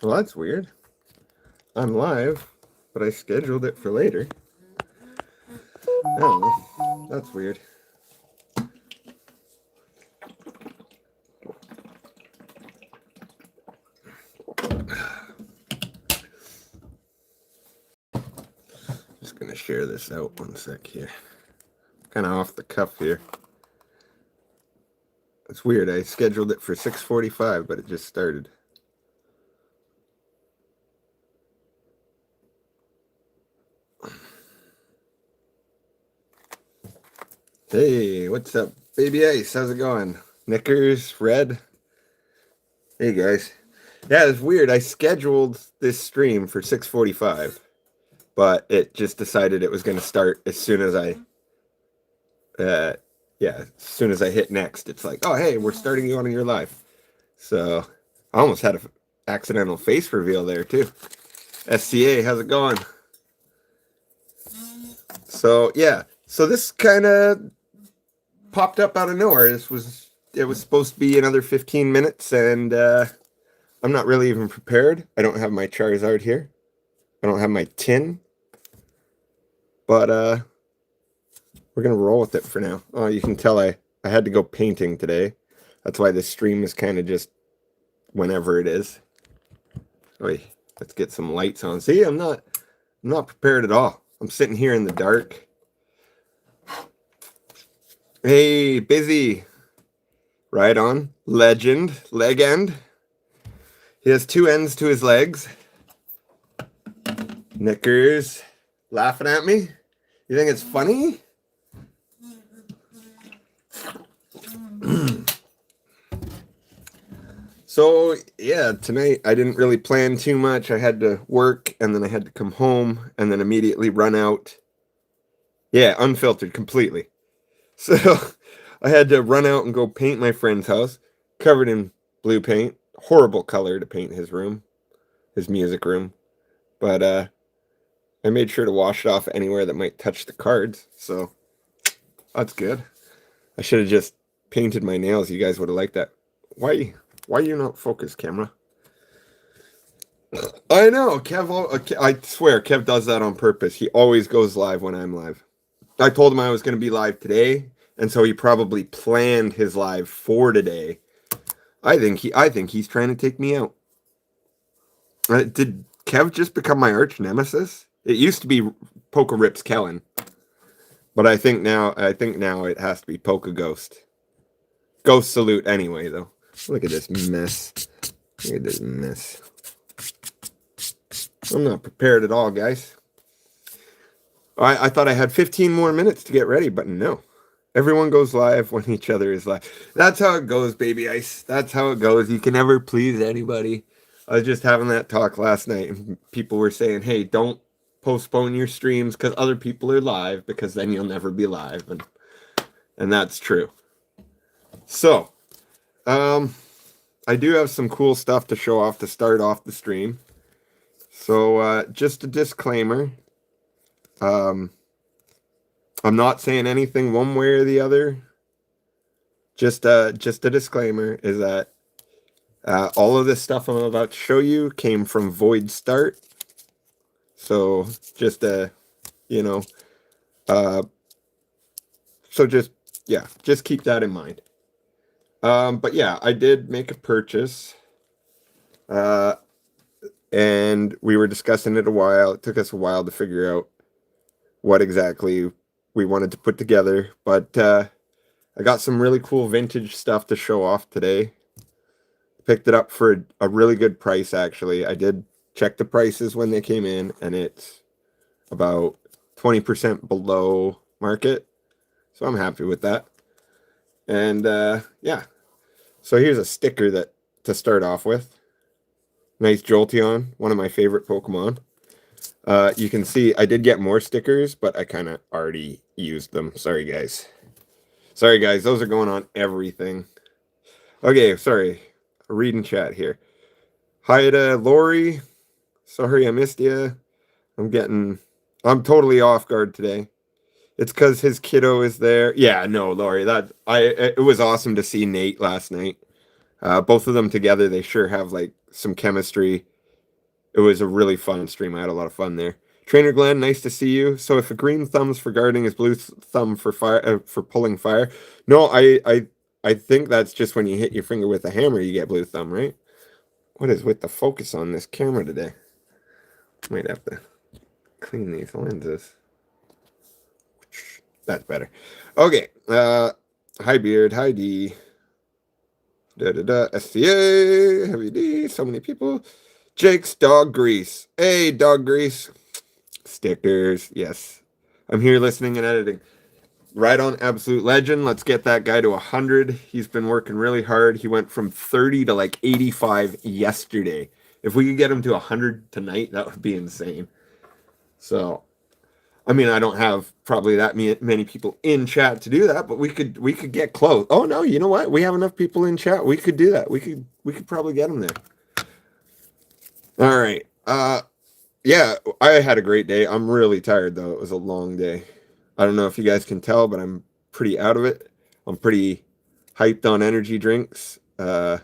Well, that's weird. I'm live, but I scheduled it for later. I don't know. That's weird. Just gonna share this out 1 sec here. Kind of off the cuff here. It's weird. I scheduled it for 6:45, but it just started. Hey, what's up, baby ice? How's it going? Knickers, red. Hey guys. Yeah, it's weird. I scheduled this stream for 6:45, but it just decided it was going to start as soon as uh, as soon as I hit next. It's like, oh hey, we're starting you on your live. So I almost had an accidental face reveal there too. SCA, how's it going? So yeah, so this kind of popped up out of nowhere. It was supposed to be another 15 minutes, and I'm not really even prepared. I don't have my Charizard here. I don't have my tin, but we're gonna roll with it for now. Oh, you can tell I had to go painting today. That's why this stream is kind of just whenever it is. Wait, let's get some lights on. See, I'm not prepared at all. I'm sitting here in the dark. Hey, busy. Right on. Legend. Leg end. He has two ends to his legs. Knickers. Laughing at me? You think it's funny? So, yeah, tonight I didn't really plan too much. I had to work, and then I had to come home, and then immediately run out. Yeah, unfiltered completely. So, I had to run out and go paint my friend's house, covered in blue paint. Horrible color to paint his room, his music room. But I made sure to wash it off anywhere that might touch the cards, so that's good. I should have just painted my nails. You guys would have liked that. Why you not focus, camera? I know, Kev. I swear, Kev does that on purpose. He always goes live when I'm live. I told him I was going to be live today, and so he probably planned his live for today. I think he's trying to take me out. Did Kev just become my arch nemesis? It used to be Poke Rips Kellen, but I think now it has to be Poke Ghost. Ghost salute anyway, though. Look at this mess. Look at this mess. I'm not prepared at all, guys. I thought I had 15 more minutes to get ready, but no. Everyone goes live when each other is live. That's how it goes, baby ice. That's how it goes. You can never please anybody. I was just having that talk last night, and people were saying, hey, don't postpone your streams because other people are live, because then you'll never be live. And that's true. So, I do have some cool stuff to show off to start off the stream. So, just a disclaimer. I'm not saying anything one way or the other. Just a disclaimer is that all of this stuff I'm about to show you came from Void Start. So just so just keep that in mind. But yeah, I did make a purchase. And we were discussing it a while. It took us a while to figure out what exactly we wanted to put together, but I got some really cool vintage stuff to show off today. Picked it up for a really good price, actually. I did check the prices when they came in, and it's about 20% below market, so I'm happy with that. And yeah, so here's a sticker that to start off with. Nice Jolteon, one of my favorite Pokemon. You can see I did get more stickers, but I kind of already used them. Sorry, guys. Sorry, guys. Those are going on everything. Okay, sorry. Reading chat here. Hi to Lori. Sorry I missed you. I'm totally off guard today. It's because his kiddo is there. Yeah, no, Lori. It was awesome to see Nate last night. Both of them together, they sure have like some chemistry. It was a really fun stream. I had a lot of fun there. Trainer Glenn, nice to see you. So if a green thumb's for guarding, is blue thumb for fire for pulling fire? No, I think that's just when you hit your finger with a hammer, you get blue thumb, right? What is with the focus on this camera today? Might have to clean these lenses. That's better. Okay. Hi Beard. Hi D. SCA. Heavy D. So many people. Jake's dog grease. Hey, dog grease. Stickers. Yes. I'm here listening and editing. Right on Absolute Legend. Let's get that guy to 100. He's been working really hard. He went from 30 to like 85 yesterday. If we could get him to 100 tonight, that would be insane. So, I mean, I don't have probably that many people in chat to do that, but we could get close. Oh no, you know what? We have enough people in chat. We could do that. We could probably get them there. All right. Yeah, I had a great day. I'm really tired though. It was a long day. I don't know if you guys can tell, but I'm pretty out of it. I'm pretty hyped on energy drinks. I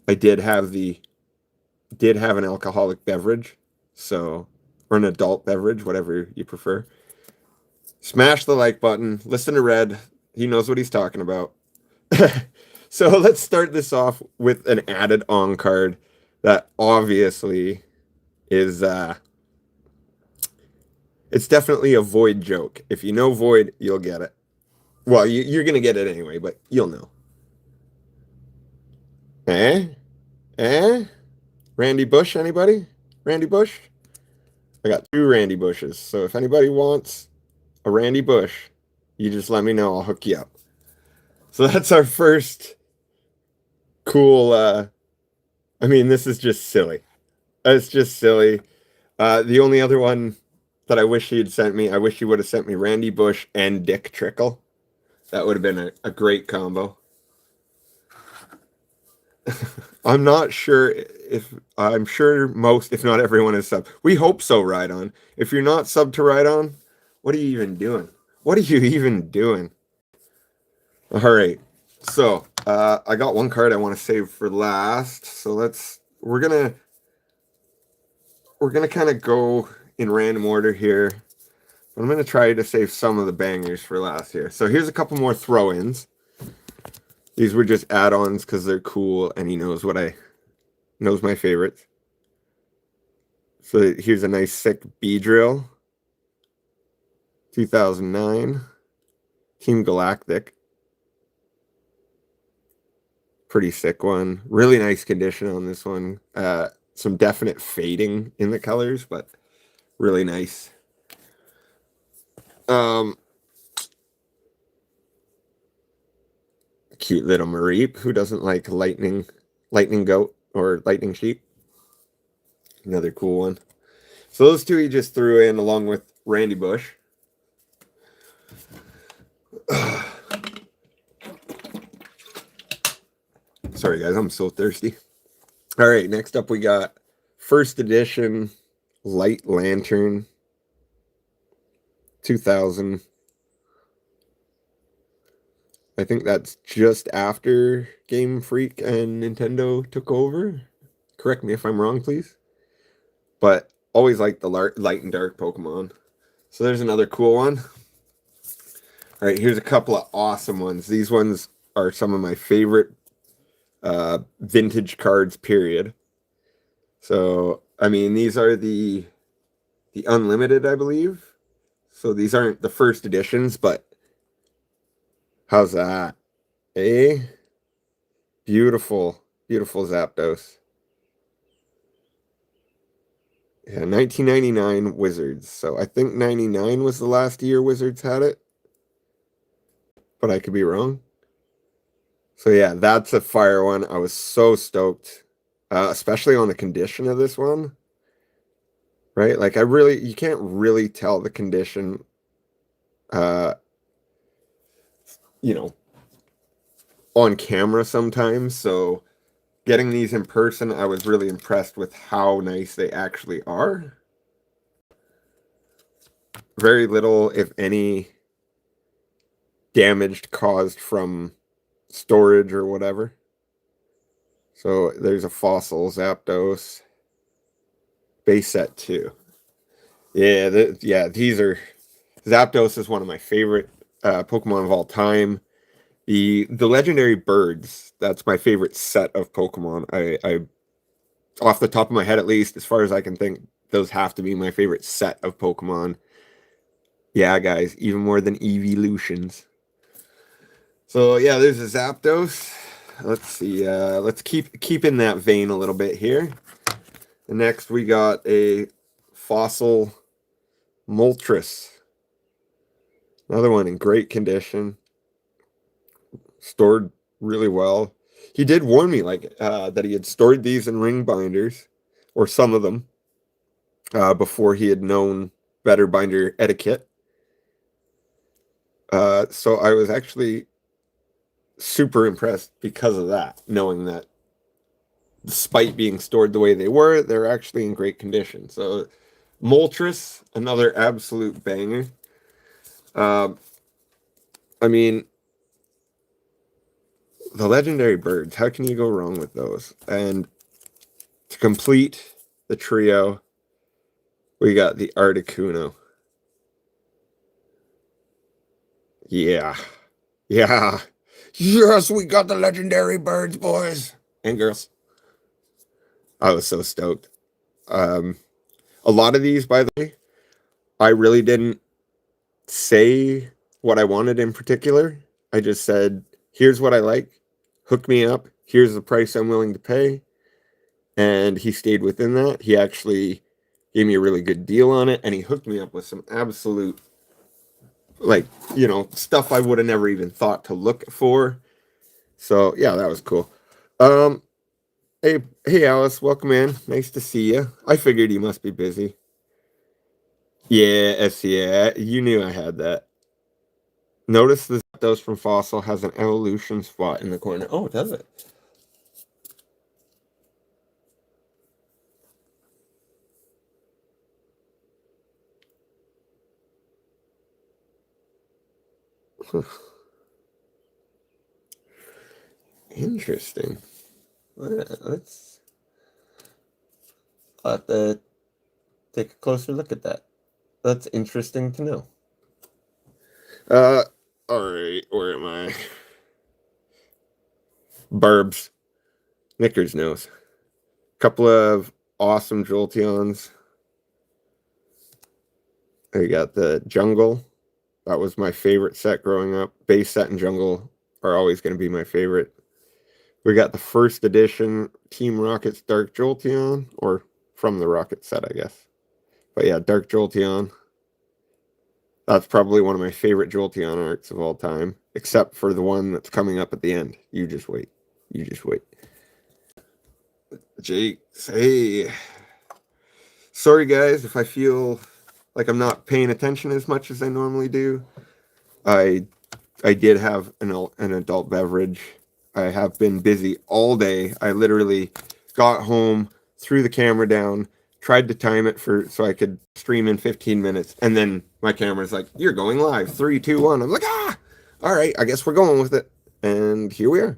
did have an alcoholic beverage, so, or an adult beverage, whatever you prefer. Smash the like button. Listen to Red. He knows what he's talking about. So let's start this off with an added on card that obviously is it's definitely a Void joke. If you know Void, you'll get it. Well, you're gonna get it anyway, but you'll know. Eh? Randy Bush, anybody? Randy Bush? I got 2 Randy Bushes, so if anybody wants a Randy Bush, you just let me know. I'll hook you up. So that's our first cool. I mean, this is just silly. It's just silly. The only other one that I wish he had sent me, I wish he would have sent me Randy Bush and Dick Trickle. That would have been a great combo. I'm not sure I'm sure most, if not everyone, is sub. We hope so, Ride-On. If you're not sub to Ride-On, what are you even doing? What are you even doing? All right. So, I got one card I want to save for last. So we're gonna kind of go in random order here. I'm gonna try to save some of the bangers for last here. So here's a couple more throw-ins. These were just add-ons because they're cool, and he knows knows my favorites. So here's a nice sick B-Drill. 2009. Team Galactic. Pretty sick one. Really nice condition on this one. Some definite fading in the colors, but really nice. Cute little Mareep. Who doesn't like lightning goat or lightning sheep? Another cool one. So those 2 he just threw in along with Randy Bush. Sorry guys, I'm so thirsty. All right, next up we got first edition Light Lantern 2000. I think that's just after Game Freak and Nintendo took over. Correct me if I'm wrong, please. But always like the light and dark Pokemon. So there's another cool one. All right, here's a couple of awesome ones. These ones are some of my favorite vintage cards, period. So, I mean, these are the Unlimited, I believe. So these aren't the first editions, but how's that? Eh? Beautiful, beautiful Zapdos. Yeah, 1999 Wizards. So I think 99 was the last year Wizards had it. But I could be wrong. So yeah, that's a fire one. I was so stoked. Especially on the condition of this one. Right? Like you can't really tell the condition on camera sometimes. So getting these in person, I was really impressed with how nice they actually are. Very little, if any, damage caused from storage or whatever. So there's a fossil Zapdos. base set 2. Yeah, these are Zapdos is one of my favorite Pokemon of all time. The legendary birds, that's my favorite set of Pokemon. I off the top of my head, at least, as far as I can think, those have to be my favorite set of Pokemon. Yeah, guys, even more than evolutions. So yeah, there's a Zapdos. Let's see. Let's keep in that vein a little bit here. And next we got a fossil Moltres. Another one in great condition. Stored really well. He did warn me that he had stored these in ring binders, or some of them, before he had known better binder etiquette. So I was actually super impressed because of that, knowing that despite being stored the way they were, they're actually in great condition. So Moltres, another absolute banger. I mean, the legendary birds, how can you go wrong with those? And to complete the trio, we got the Articuno. Yeah. Yeah. Yes, we got the legendary birds, boys and girls. I was so stoked. A lot of these, by the way, I really didn't say what I wanted in particular. I just said, here's what I like. Hook me up. Here's the price I'm willing to pay. And he stayed within that. He actually gave me a really good deal on it. And he hooked me up with some absolute, stuff I would have never even thought to look for. So, yeah, that was cool. Hey, Alice, welcome in. Nice to see you. I figured you must be busy. Yeah, you knew I had that. Notice the Zapdos from Fossil has an evolution spot in the corner. Oh, does it? Interesting. Let's have to take a closer look at that. That's interesting to know. Alright, where am I? Burbs. Knickers knows. Couple of awesome Jolteons. I got the Jungle. That was my favorite set growing up. Base set and Jungle are always going to be my favorite. We got the first edition Team Rocket's Dark Jolteon, or from the Rocket set, I guess. But yeah, Dark Jolteon. That's probably one of my favorite Jolteon arcs of all time, except for the one that's coming up at the end. You just wait. You just wait. Jake, hey. Sorry, guys, if I feel like I'm not paying attention as much as I normally do. I did have an adult beverage. I have been busy all day. I literally got home, threw the camera down, tried to time it so I could stream in 15 minutes, and then my camera's like, "You're going live, 3, 2, 1." I'm like, "Ah, all right, I guess we're going with it." And here we are.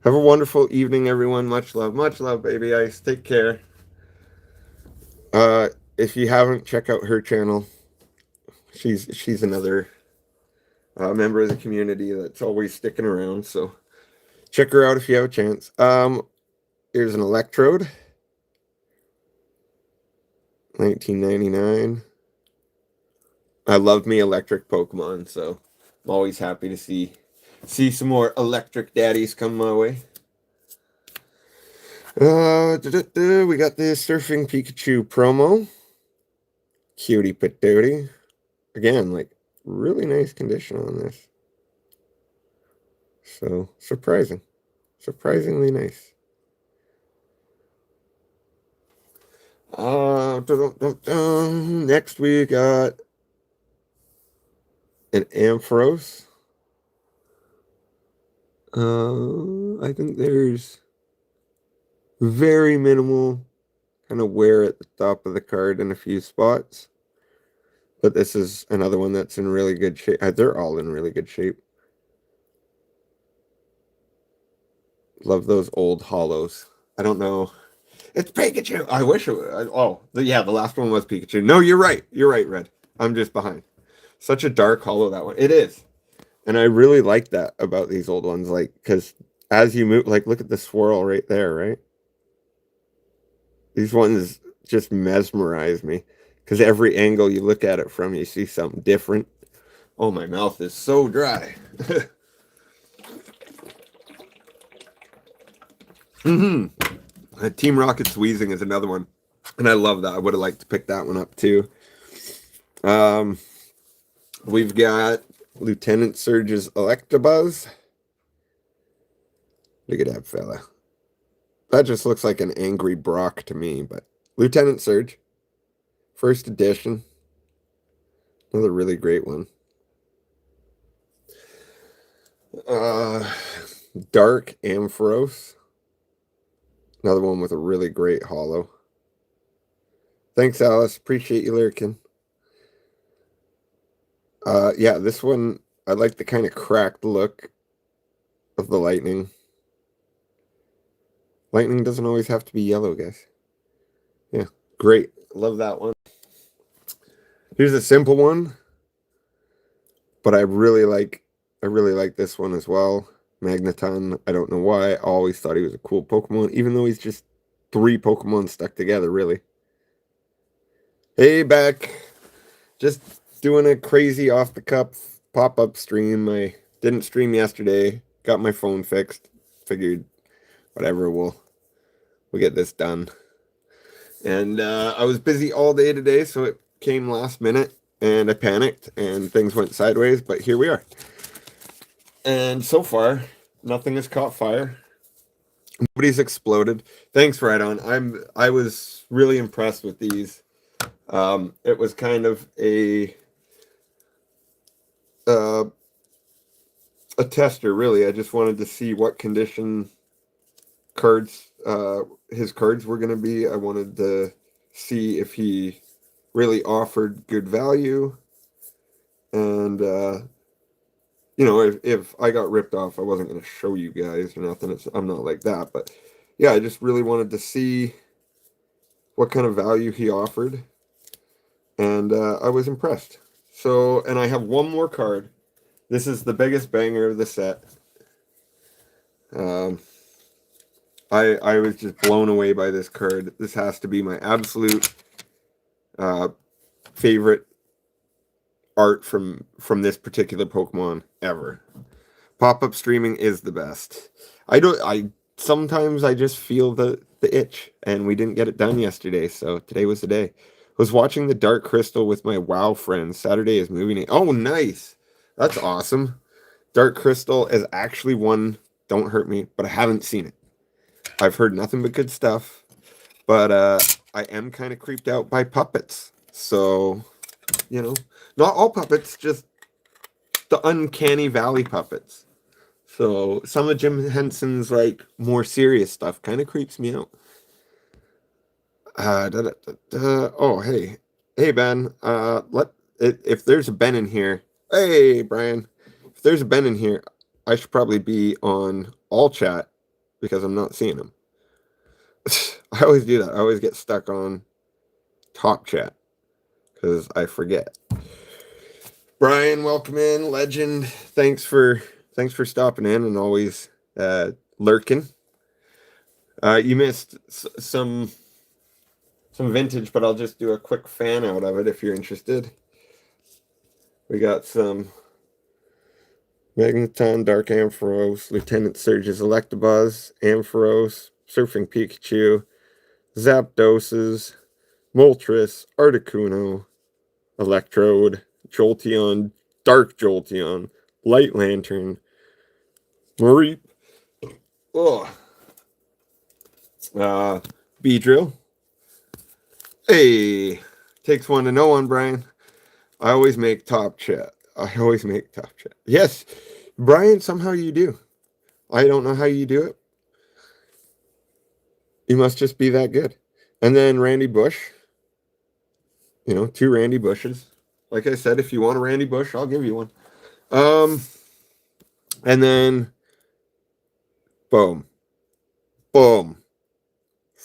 Have a wonderful evening, everyone. Much love, baby ice. Take care. If you haven't, check out her channel. She's another member of the community that's always sticking around. So check her out if you have a chance. Here's an Electrode, 1999. I love me electric Pokemon, so I'm always happy to see some more electric daddies come my way. We got the Surfing Pikachu promo. Cutie patootie. Again, really nice condition on this. So surprising. Surprisingly nice. Next we got an Ampharos. I think there's very minimal kind of wear at the top of the card in a few spots. But this is another one that's in really good shape. They're all in really good shape. Love those old hollows. I don't know. It's Pikachu. I wish it was. Oh, yeah, the last one was Pikachu. No, you're right. You're right, Red. I'm just behind. Such a dark hollow, that one. It is. And I really like that about these old ones. Like, because as you move, like, look at the swirl right there, right? These ones just mesmerize me. Because every angle you look at it from, you see something different. Oh, my mouth is so dry. Team Rocket's Wheezing is another one. And I love that. I would have liked to pick that one up too. We've got Lieutenant Surge's Electabuzz. Look at that fella. That just looks like an angry Brock to me, but Lieutenant Surge. First edition. Another really great one. Dark Ampharos. Another one with a really great hollow. Thanks, Alice. Appreciate you lurking. Yeah, this one, I like the kind of cracked look of the lightning. Lightning doesn't always have to be yellow, guys. Yeah, great. Love that one. Here's a simple one, but I really like this one as well. Magneton. I don't know why. I always thought he was a cool Pokemon, even though he's just 3 Pokemon stuck together, really. Hey, Beck. Just doing a crazy off-the-cuff pop-up stream. I didn't stream yesterday. Got my phone fixed. Figured, whatever, we'll get this done. And I was busy all day today, so it came last minute, and I panicked, and things went sideways, but here we are. And so far, nothing has caught fire. Nobody's exploded. Thanks, Right On. I was really impressed with these. It was kind of a tester, really. I just wanted to see what condition his cards were going to be. I wanted to see if he really offered good value, and you know, if I got ripped off, I wasn't going to show you guys or nothing. I'm not like that, but yeah, I just really wanted to see what kind of value he offered, and I was impressed. So, and I have one more card. This is the biggest banger of the set. I was just blown away by this card. This has to be my absolute favorite art from this particular Pokemon ever. Pop-up streaming is the best. Sometimes I just feel the itch, and we didn't get it done yesterday, so today was the day. I was watching the Dark Crystal with my WoW friends. Saturday is movie night. Oh, nice. That's awesome. Dark Crystal is actually one, don't hurt me, but I haven't seen it. I've heard nothing but good stuff, but I am kind of creeped out by puppets. So, you know, not all puppets, just the uncanny valley puppets. So some of Jim Henson's like more serious stuff kind of creeps me out. Oh, hey Ben. If there's a Ben in here. Hey Brian, if there's a Ben in here, I should probably be on all chat because I'm not seeing him. I always do that. I always get stuck on top chat because I forget. Brian, welcome in, legend. Thanks for stopping in and always lurking. You missed some vintage, but I'll just do a quick fan out of it if you're interested. We got some Magneton, Dark Ampharos, Lieutenant Surge's Electabuzz, Ampharos, Surfing Pikachu, Zapdoses, Moltres, Articuno, Electrode, Jolteon, Dark Jolteon, Light Lantern, Mareep, Beedrill. Hey, takes one to know one, Brian. I always make top chat. Yes, Brian, somehow you do. I don't know how you do it. You must just be that good. And then Randy Bush. You know, 2 Randy Bushes. Like I said, if you want a Randy Bush, I'll give you one. And then boom.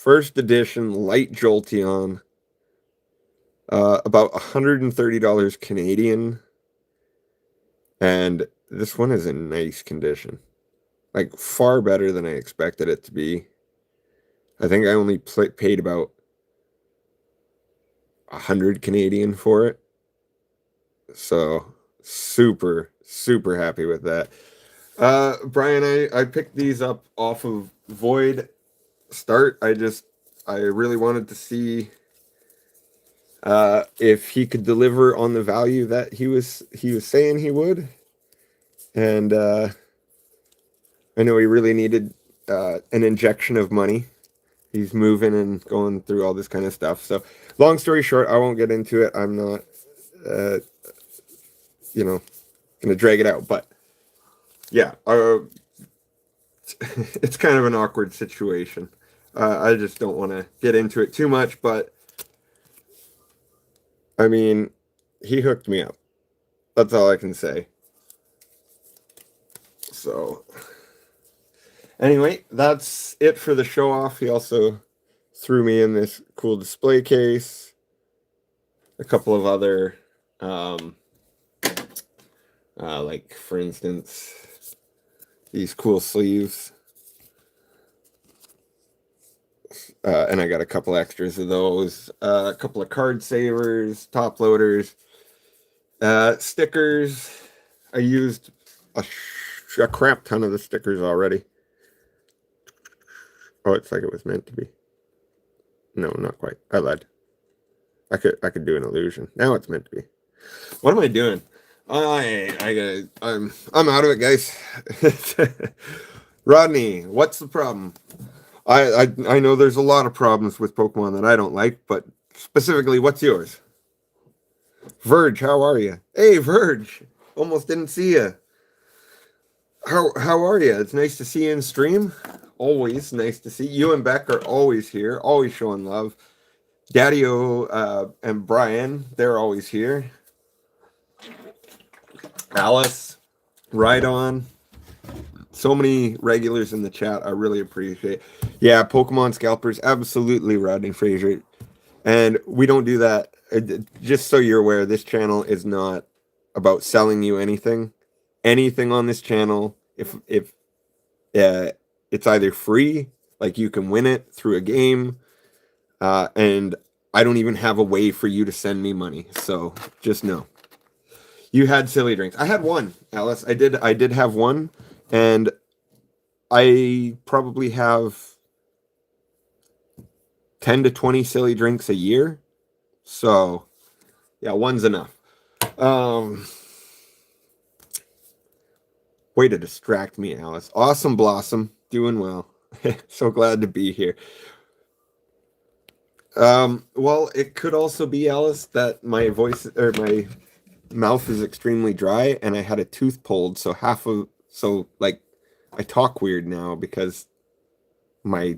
first edition light Jolteon, about $130 Canadian, and this one is in nice condition, like far better than I expected it to be. I think I only paid about 100 Canadian for it, so super happy with that. Brian, I picked these up off of Void Start. I really wanted to see if he could deliver on the value that he was saying he would, and I know he really needed an injection of money. He's moving and going through all this kind of stuff. So, long story short, I won't get into it. I'm not, going to drag it out. But yeah, it's kind of an awkward situation. I just don't want to get into it too much. But I mean, he hooked me up. That's all I can say. So anyway, that's it for the show off. He also threw me in this cool display case, a couple of other, like for instance, these cool sleeves. And I got a couple extras of those, a couple of card savers, top loaders, stickers. I used a crap ton of the stickers already. Oh, it's like it was meant to be. No, not quite. I lied. I could do an illusion. Now it's meant to be. What am I doing? I'm out of it, guys. Rodney, what's the problem? I know there's a lot of problems with Pokemon that I don't like, but specifically, what's yours? Verge, how are you? Hey, Verge, almost didn't see you. How are you? It's nice to see you in stream. Always nice to see you. And Beck are always here, always showing love. Daddy-O and Brian, they're always here. Alice, right on. So many regulars in the chat. I really appreciate it. Yeah, Pokemon Scalpers, absolutely, Rodney Fraser. And we don't do that. Just so you're aware, this channel is not about selling you anything. Anything on this channel, if it's either free, like you can win it through a game, and I don't even have a way for you to send me money. So just know. You had silly drinks. I had one, Alice. I did have one, and I probably have 10 to 20 silly drinks a year. So yeah, one's enough. Way to distract me, Alice. Awesome Blossom, doing well. So glad to be here. Well, it could also be, Alice, that my voice or my mouth is extremely dry and I had a tooth pulled, so like I talk weird now because my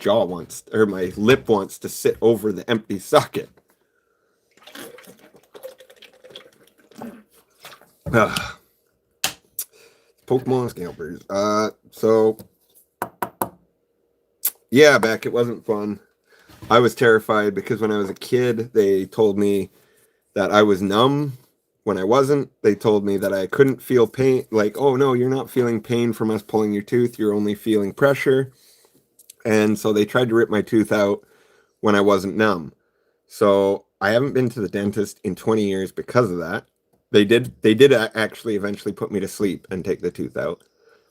my lip wants to sit over the empty socket. Pokemon Scalpers. So yeah, Beck, it wasn't fun. I was terrified because when I was a kid, they told me that I was numb when I wasn't. They told me that I couldn't feel pain. Like, oh no, you're not feeling pain from us pulling your tooth. You're only feeling pressure. And so they tried to rip my tooth out when I wasn't numb. So I haven't been to the dentist in 20 years because of that. They did actually eventually put me to sleep and take the tooth out.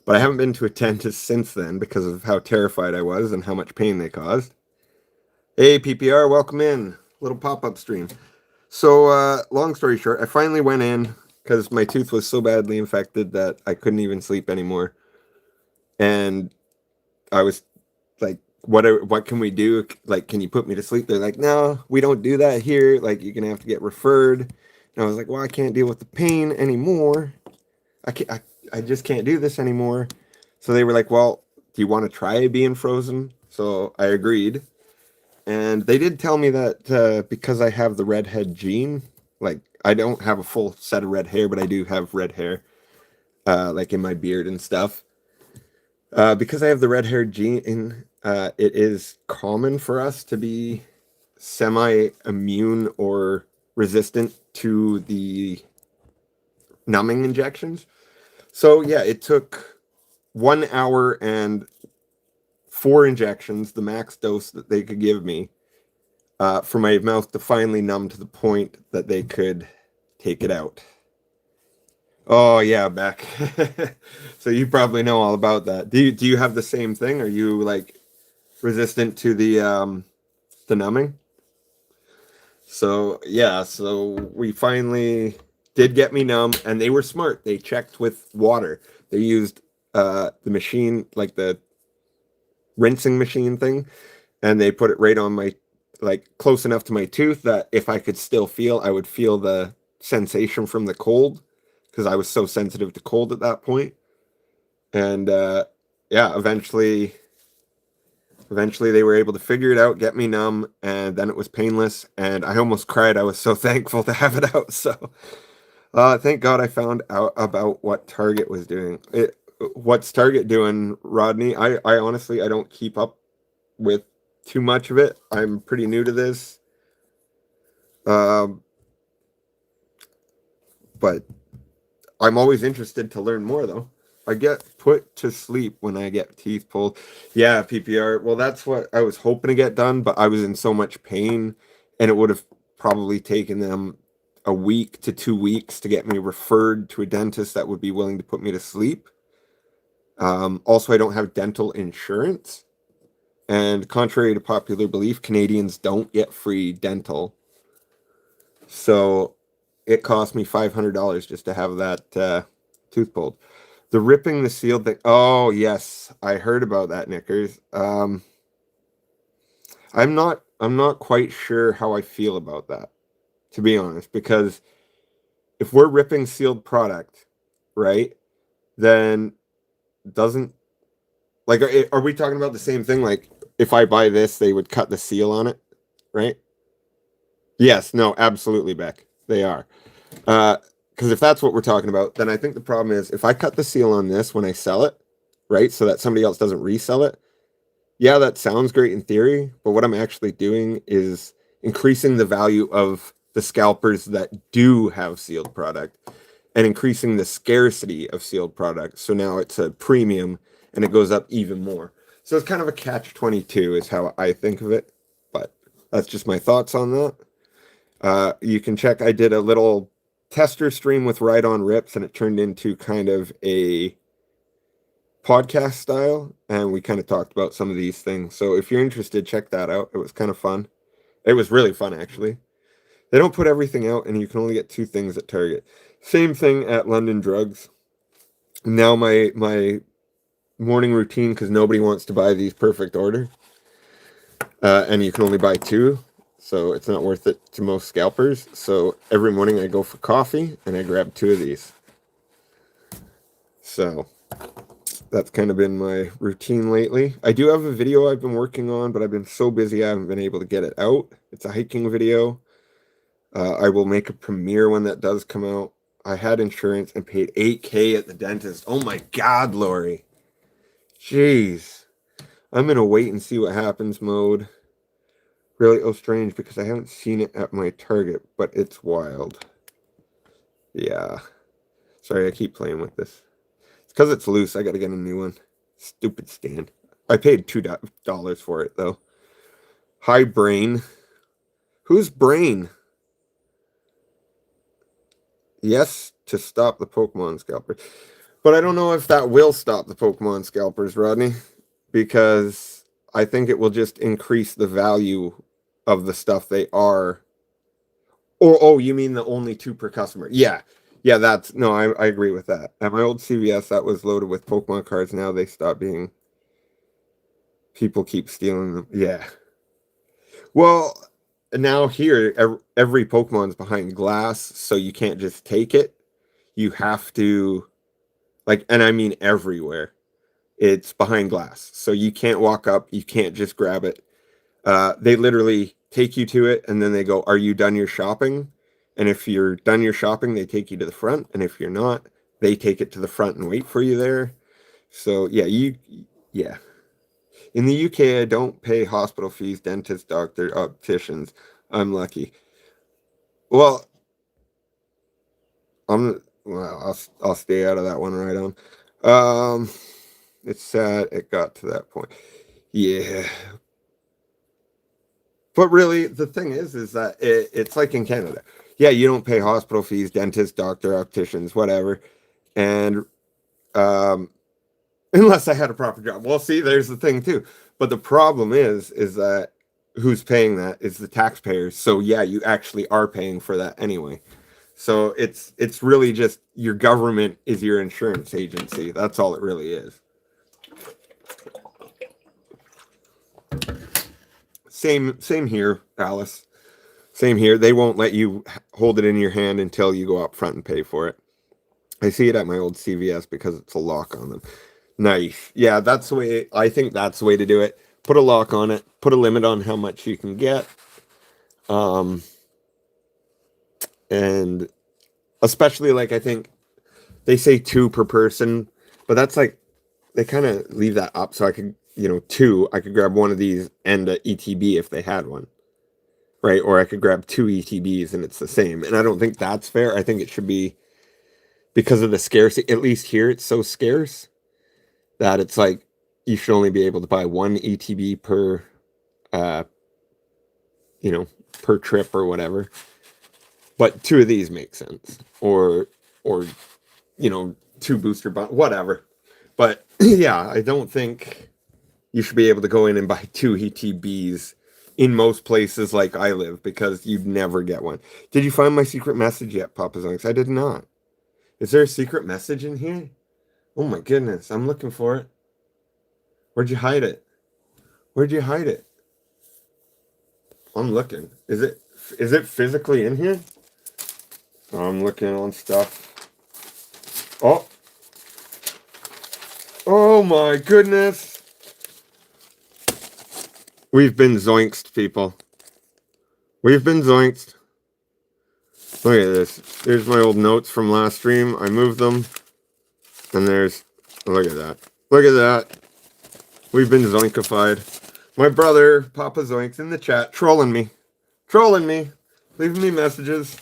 But I haven't been to a dentist since then because of how terrified I was and how much pain they caused. Hey, PPR, welcome in. Little pop-up stream. So, long story short, I finally went in because my tooth was so badly infected that I couldn't even sleep anymore. And I was like, what can we do? Like, can you put me to sleep? They're like, no, we don't do that here. Like, you're going to have to get referred. And I was like, well, I can't deal with the pain anymore. I just can't do this anymore. So they were like, well, do you want to try being frozen? So I agreed. And they did tell me that because I have the redhead gene, like I don't have a full set of red hair, but I do have red hair, like in my beard and stuff. Because I have the red hair gene, it is common for us to be semi-immune or resistant to the numbing injections. So yeah, it took 1 hour and 4 injections, the max dose that they could give me, for my mouth to finally numb to the point that they could take it out. Oh yeah, Beck. So you probably know all about that. Do you have the same thing? Are you like resistant to the numbing? So yeah, so we finally did get me numb, and they were smart. They checked with water. They used the machine, like the rinsing machine thing, and they put it right on my, like close enough to my tooth that if I could still feel, I would feel the sensation from the cold, because I was so sensitive to cold at that point. And yeah, eventually they were able to figure it out, get me numb, and then it was painless, and I almost cried. I was so thankful to have it out. So thank God I found out about what Target was doing. What's Target doing, Rodney? I honestly, I don't keep up with too much of it. I'm pretty new to this. Um, but I'm always interested to learn more, though. I get put to sleep when I get teeth pulled. Yeah, PPR. Well, that's what I was hoping to get done, but I was in so much pain, and it would have probably taken them a week to 2 weeks to get me referred to a dentist that would be willing to put me to sleep. Also, I don't have dental insurance. And contrary to popular belief, Canadians don't get free dental. So it cost me $500 just to have that tooth pulled. The ripping the seal thing. Oh yes, I heard about that, Knickers. I'm not quite sure how I feel about that, to be honest, because if we're ripping sealed product, right, then doesn't, like, are we talking about the same thing? Like, if I buy this, they would cut the seal on it, right? Yes, no, absolutely, Beck. They are. Because if that's what we're talking about, then I think the problem is if I cut the seal on this when I sell it, right, so that somebody else doesn't resell it, yeah, that sounds great in theory, but what I'm actually doing is increasing the value of the scalpers that do have sealed product and increasing the scarcity of sealed product. So now it's a premium and it goes up even more. So it's kind of a catch-22 is how I think of it, but that's just my thoughts on that. You can check, I did a little tester stream with Right On Rips, and it turned into kind of a podcast style, and we kind of talked about some of these things. So if you're interested, check that out. It was kind of fun. It was really fun, actually. They don't put everything out, and you can only get 2 things at Target. Same thing at London Drugs. Now my morning routine, because nobody wants to buy these perfect order, and you can only buy 2. So it's not worth it to most scalpers. So every morning I go for coffee and I grab 2 of these. So that's kind of been my routine lately. I do have a video I've been working on, but I've been so busy I haven't been able to get it out. It's a hiking video. I will make a premiere when that does come out. I had insurance and paid $8K at the dentist. Oh my God, Lori. Jeez. I'm in a wait and see what happens mode. Really, oh, strange, because I haven't seen it at my Target, but it's wild. Yeah. Sorry, I keep playing with this. It's because it's loose. I got to get a new one. Stupid stand. I paid $2 for it, though. Hi, Brain. Who's Brain? Yes, to stop the Pokemon scalpers. But I don't know if that will stop the Pokemon scalpers, Rodney, because I think it will just increase the value of the stuff they are. Or, oh, you mean the only 2 per customer? Yeah. Yeah, that's, no, I agree with that. At my old CVS, that was loaded with Pokemon cards. Now they stop being, people keep stealing them. Yeah. Well, now here, every Pokemon's behind glass, so you can't just take it. You have to, like, and I mean everywhere. It's behind glass. So you can't walk up, you can't just grab it. They literally take you to it, and then they go, "Are you done your shopping?" And if you're done your shopping, they take you to the front. And if you're not, they take it to the front and wait for you there. So yeah, yeah. In the UK, I don't pay hospital fees, dentist, doctor, opticians. I'm lucky. Well, I'll stay out of that one right on. It's sad it got to that point. Yeah, but really, the thing is that it's like in Canada. Yeah, you don't pay hospital fees, dentist, doctor, opticians, whatever, and um, unless I had a proper job. Well, see, there's the thing too. But the problem is that who's paying that is the taxpayers. So yeah, you actually are paying for that anyway. So it's really just your government is your insurance agency. That's all it really is. Same here, Alice. Same here. They won't let you hold it in your hand until you go up front and pay for it. I see it at my old CVS because it's a lock on them. Nice. Yeah, that's the way. I think that's the way to do it. Put a lock on it. Put a limit on how much you can get. Um, and especially like I think they say two per person, but that's like they kind of leave that up so I could, two. I could grab one of these and a ETB if they had one, right? Or I could grab two ETBs and it's the same. And I don't think that's fair. I think it should be because of the scarcity. At least here, it's so scarce that it's like you should only be able to buy one ETB per, uh, per trip or whatever. But two of these make sense, or two booster whatever. But yeah, I don't think you should be able to go in and buy two ETBs in most places like I live because you'd never get one. Did you find my secret message yet, Papa Zonks? I did not. Is there a secret message in here? Oh my goodness, I'm looking for it. Where'd you hide it? Where'd you hide it? I'm looking. Is it physically in here? I'm looking on stuff. Oh. Oh my goodness. We've been zoinked, people. We've been zoinked. Look at this. There's my old notes from last stream. I moved them. And look at that. Look at that. We've been zoinkified. My brother, Papa Zoinks, in the chat, trolling me. Leaving me messages.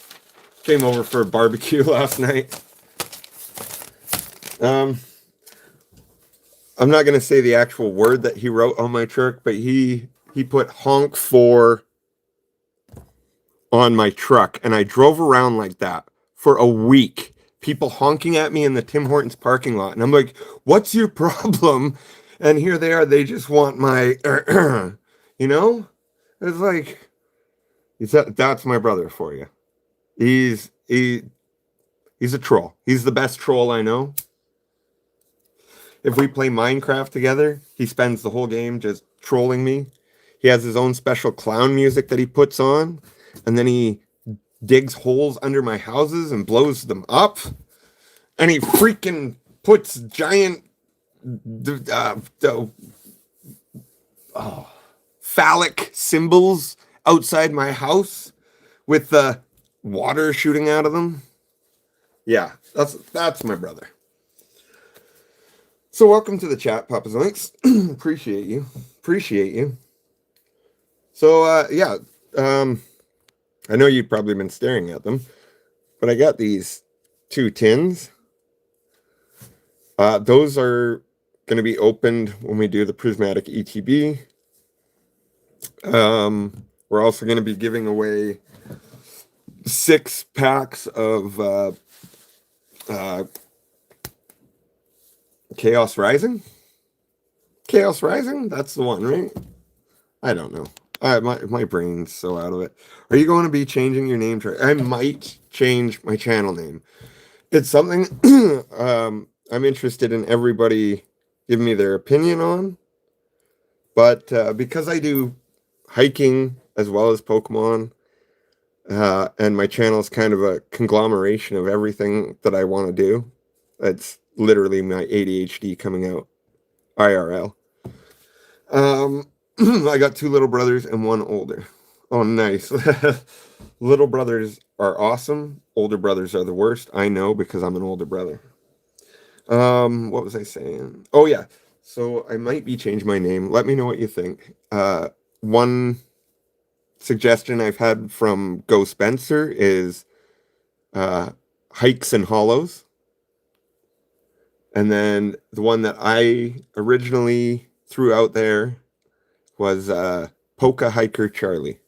Came over for a barbecue last night. I'm not going to say the actual word that he wrote on my truck, but he put honk for on my truck, and I drove around like that for a week. People honking at me in the Tim Hortons parking lot, and I'm like, what's your problem? And here they are, they just want my, It's like, that's my brother for you. He's a troll. He's the best troll I know. If we play Minecraft together, he spends the whole game just trolling me. He has his own special clown music that he puts on, and then he digs holes under my houses and blows them up. And he freaking puts giant phallic symbols outside my house with the water shooting out of them. Yeah, that's my brother. So welcome to the chat, Papa Zoinks. Appreciate you. So I know you've probably been staring at them, but I got these two tins. Those are going to be opened when we do the prismatic ETB. We're also going to be giving away 6 packs of Chaos Rising? That's the one, right? I don't know. My brain's so out of it. Are you going to be changing your name? I might change my channel name. It's something I'm interested in everybody giving me their opinion on. But because I do hiking as well as Pokemon, and my channel is kind of a conglomeration of everything that I want to do. It's literally my ADHD coming out IRL. I got 2 little brothers and 1 older. Oh, nice. Little brothers are awesome. Older brothers are the worst. I know because I'm an older brother. What was I saying? Oh, yeah. So I might be changing my name. Let me know what you think. One suggestion I've had from Go Spencer is uh, Hikes and Hollows. And then the one that I originally threw out there was Polka Hiker Charlie.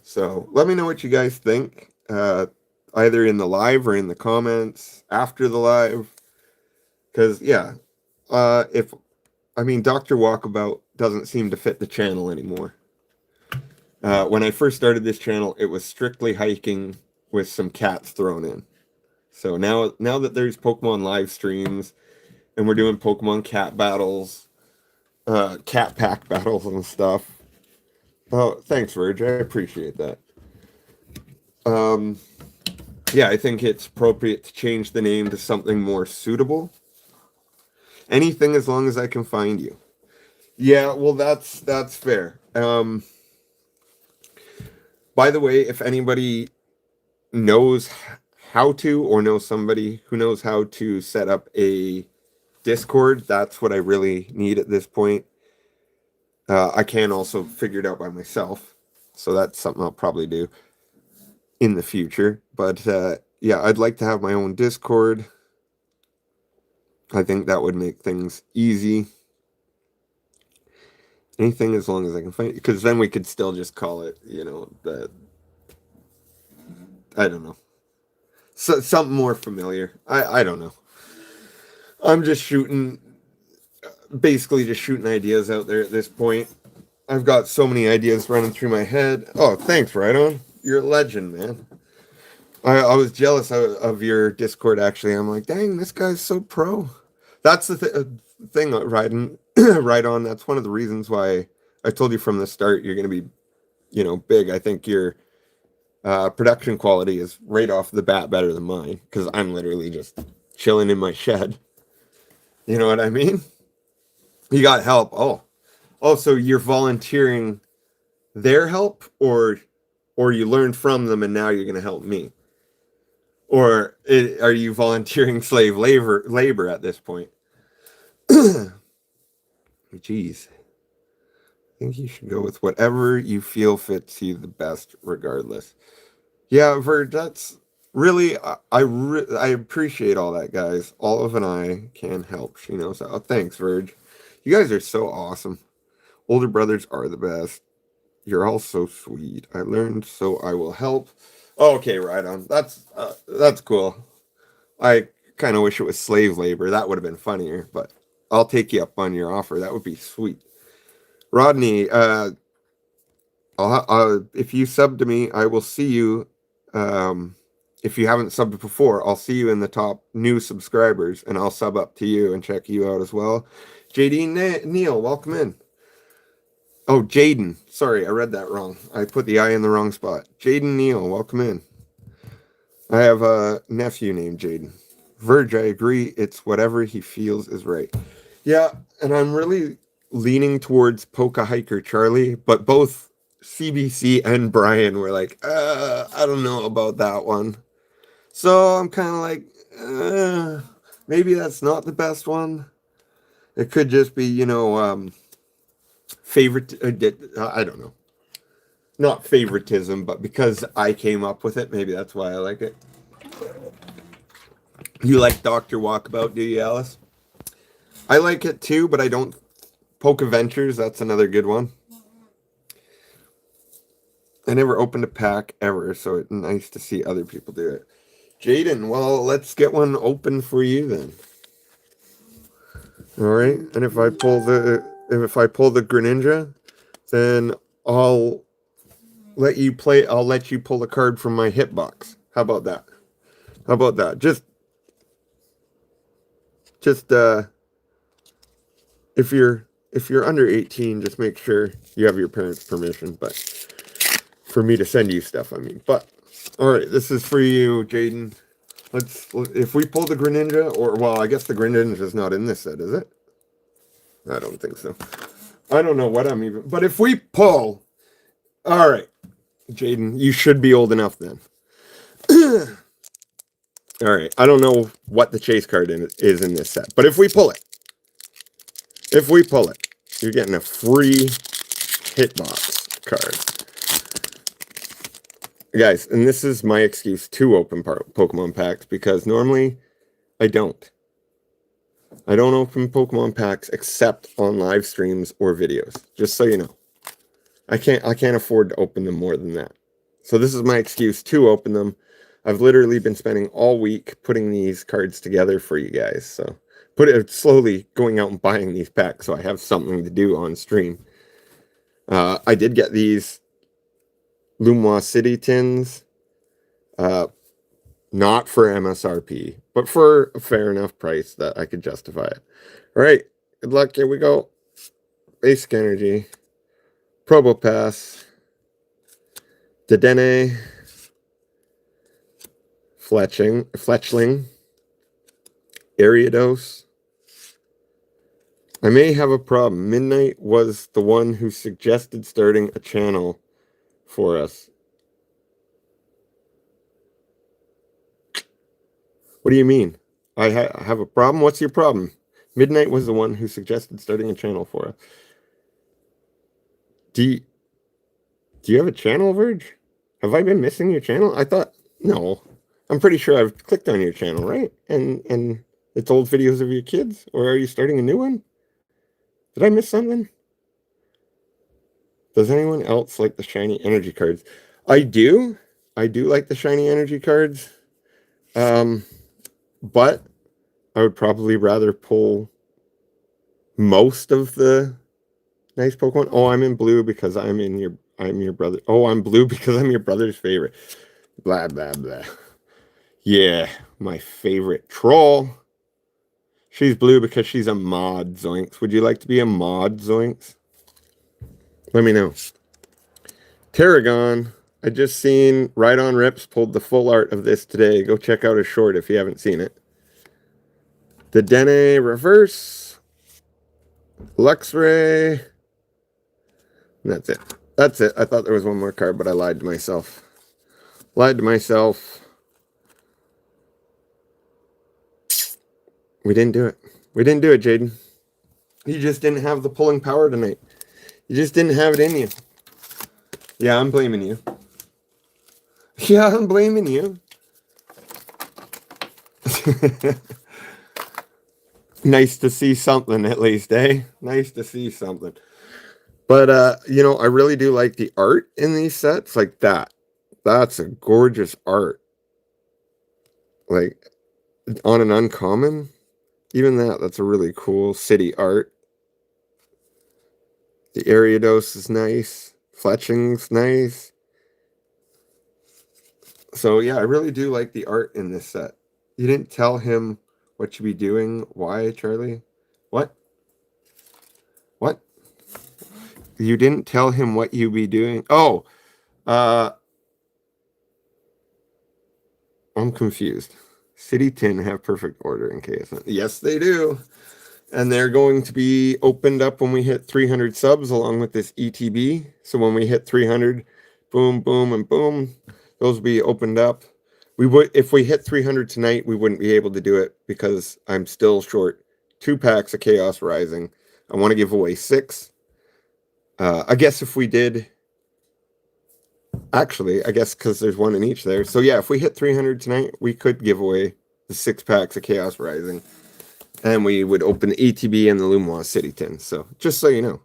So let me know what you guys think, either in the live or in the comments after the live. Because, yeah, Dr. Walkabout doesn't seem to fit the channel anymore. When I first started this channel, it was strictly hiking with some cats thrown in. So now that there's Pokemon live streams and we're doing Pokemon cat battles, cat pack battles and stuff. Oh, thanks, Verge. I appreciate that. Yeah, I think it's appropriate to change the name to something more suitable. Anything as long as I can find you. Yeah, well, that's fair. By the way, if anybody knows how to or knows somebody who knows how to set up a Discord, that's what I really need at this point. I can also figure it out by myself, so that's something I'll probably do in the future. But yeah, I'd like to have my own Discord. I think that would make things easy. Anything as long as I can find it, because then we could still just call it, I don't know. So, something more familiar. I don't know. I'm just basically just shooting ideas out there at this point. I've got so many ideas running through my head. Oh, thanks, Right On. You're a legend, man. I was jealous of your Discord, actually. I'm like, dang, this guy's so pro. That's the thing, right on. That's one of the reasons why I told you from the start you're going to be, big. I think your production quality is right off the bat better than mine, because I'm literally just chilling in my shed. You know what I mean? You got help. Oh, so you're volunteering their help, or you learned from them and now you're going to help me? Or are you volunteering slave labor at this point? Jeez. I think you should go with whatever you feel fits you the best, regardless. Yeah, Verge, that's really, I appreciate all that, guys. Olive and I can help. She knows how. Thanks, Verge. You guys are so awesome. Older brothers are the best. You're all so sweet. I learned, so I will help. Okay, right on. That's cool. I kind of wish it was slave labor. That would have been funnier, but I'll take you up on your offer. That would be sweet. Rodney, if you sub to me, I will see you. If you haven't subbed before, I'll see you in the top new subscribers, and I'll sub up to you and check you out as well. JD Neil, welcome in. Oh, Jaden. Sorry, I read that wrong. I put the I in the wrong spot. Jaden Neil, welcome in. I have a nephew named Jaden. Verge, I agree. It's whatever he feels is right. Yeah, and I'm really leaning towards Polka Hiker Charlie, but both CBC and Brian were like, I don't know about that one. So I'm kind of like, maybe that's not the best one. It could just be, favorite. I don't know. Not favoritism, but because I came up with it, maybe that's why I like it. You like Dr. Walkabout, do you, Alice? I like it too, but I don't. Polka Ventures, that's another good one. I never opened a pack ever, so it's nice to see other people do it. Jaden, well, let's get one open for you then. All right, and if I pull the Greninja, then I'll let you pull a card from my hitbox. How about that? Just if you're under 18, just make sure you have your parents' permission. But for me to send you stuff, I mean. But all right, this is for you, Jaden. If we pull the Greninja, I guess the Greninja is not in this set, is it? I don't think so. I don't know what I'm even. But if we pull, all right, Jaden, you should be old enough then. All right, I don't know what the chase card is in this set, but if we pull it, If we pull it, you're getting a free hitbox card. Guys, and this is my excuse to open Pokemon packs, because normally I don't. I don't open Pokemon packs except on live streams or videos, just so you know. I can't afford to open them more than that. So this is my excuse to open them. I've literally been spending all week putting these cards together for you guys. So slowly going out and buying these packs so I have something to do on stream. I did get these Lumois City tins, not for MSRP, but for a fair enough price that I could justify it. All right, good luck. Here we go. Basic Energy, Probopass, Dedenne, Fletchling, Ariados. I may have a problem. Midnight was the one who suggested starting a channel for us. What do you mean? I have a problem? What's your problem? Midnight was the one who suggested starting a channel for us. Do you have a channel, Verge? Have I been missing your channel? I thought, no. I'm pretty sure I've clicked on your channel, right? And it's old videos of your kids? Or are you starting a new one? Did I miss something? Does anyone else like the shiny energy cards? I do. I do like the shiny energy cards. But I would probably rather pull most of the nice Pokemon. Oh, I'm in blue because I'm your brother. Oh, I'm blue because I'm your brother's favorite. Blah, blah, blah. Yeah, my favorite troll. She's blue because she's a mod, Zoinks. Would you like to be a mod, Zoinks? Let me know. Tarragon. I just seen Right On Rips pulled the full art of this today. Go check out his short if you haven't seen it. The Dedenne Reverse. Luxray. And that's it. That's it. I thought there was one more card, but I lied to myself. We didn't do it. We didn't do it, Jaden. You just didn't have the pulling power tonight. You just didn't have it in you. Yeah, I'm blaming you. Yeah, I'm blaming you. Nice to see something at least, eh? Nice to see something. But, I really do like the art in these sets. Like that. That's a gorgeous art. Like, on an uncommon, even that's a really cool city art. The Ariados is nice. Fletching's nice. So, yeah, I really do like the art in this set. You didn't tell him what you be doing. Why, Charlie? What? What? You didn't tell him what you be doing? Oh, I'm confused. City Tin have perfect order in KSN. Yes, they do. And they're going to be opened up when we hit 300 subs along with this ETB. So when we hit 300, boom, boom, and boom, those will be opened up. If we hit 300 tonight, we wouldn't be able to do it because I'm still short 2 packs of Chaos Rising. I want to give away 6. I guess if we did, actually, I guess because there's 1 in each there. So yeah, if we hit 300 tonight, we could give away the 6 packs of Chaos Rising. And we would open the ETB and the Lumois City tin. So just so you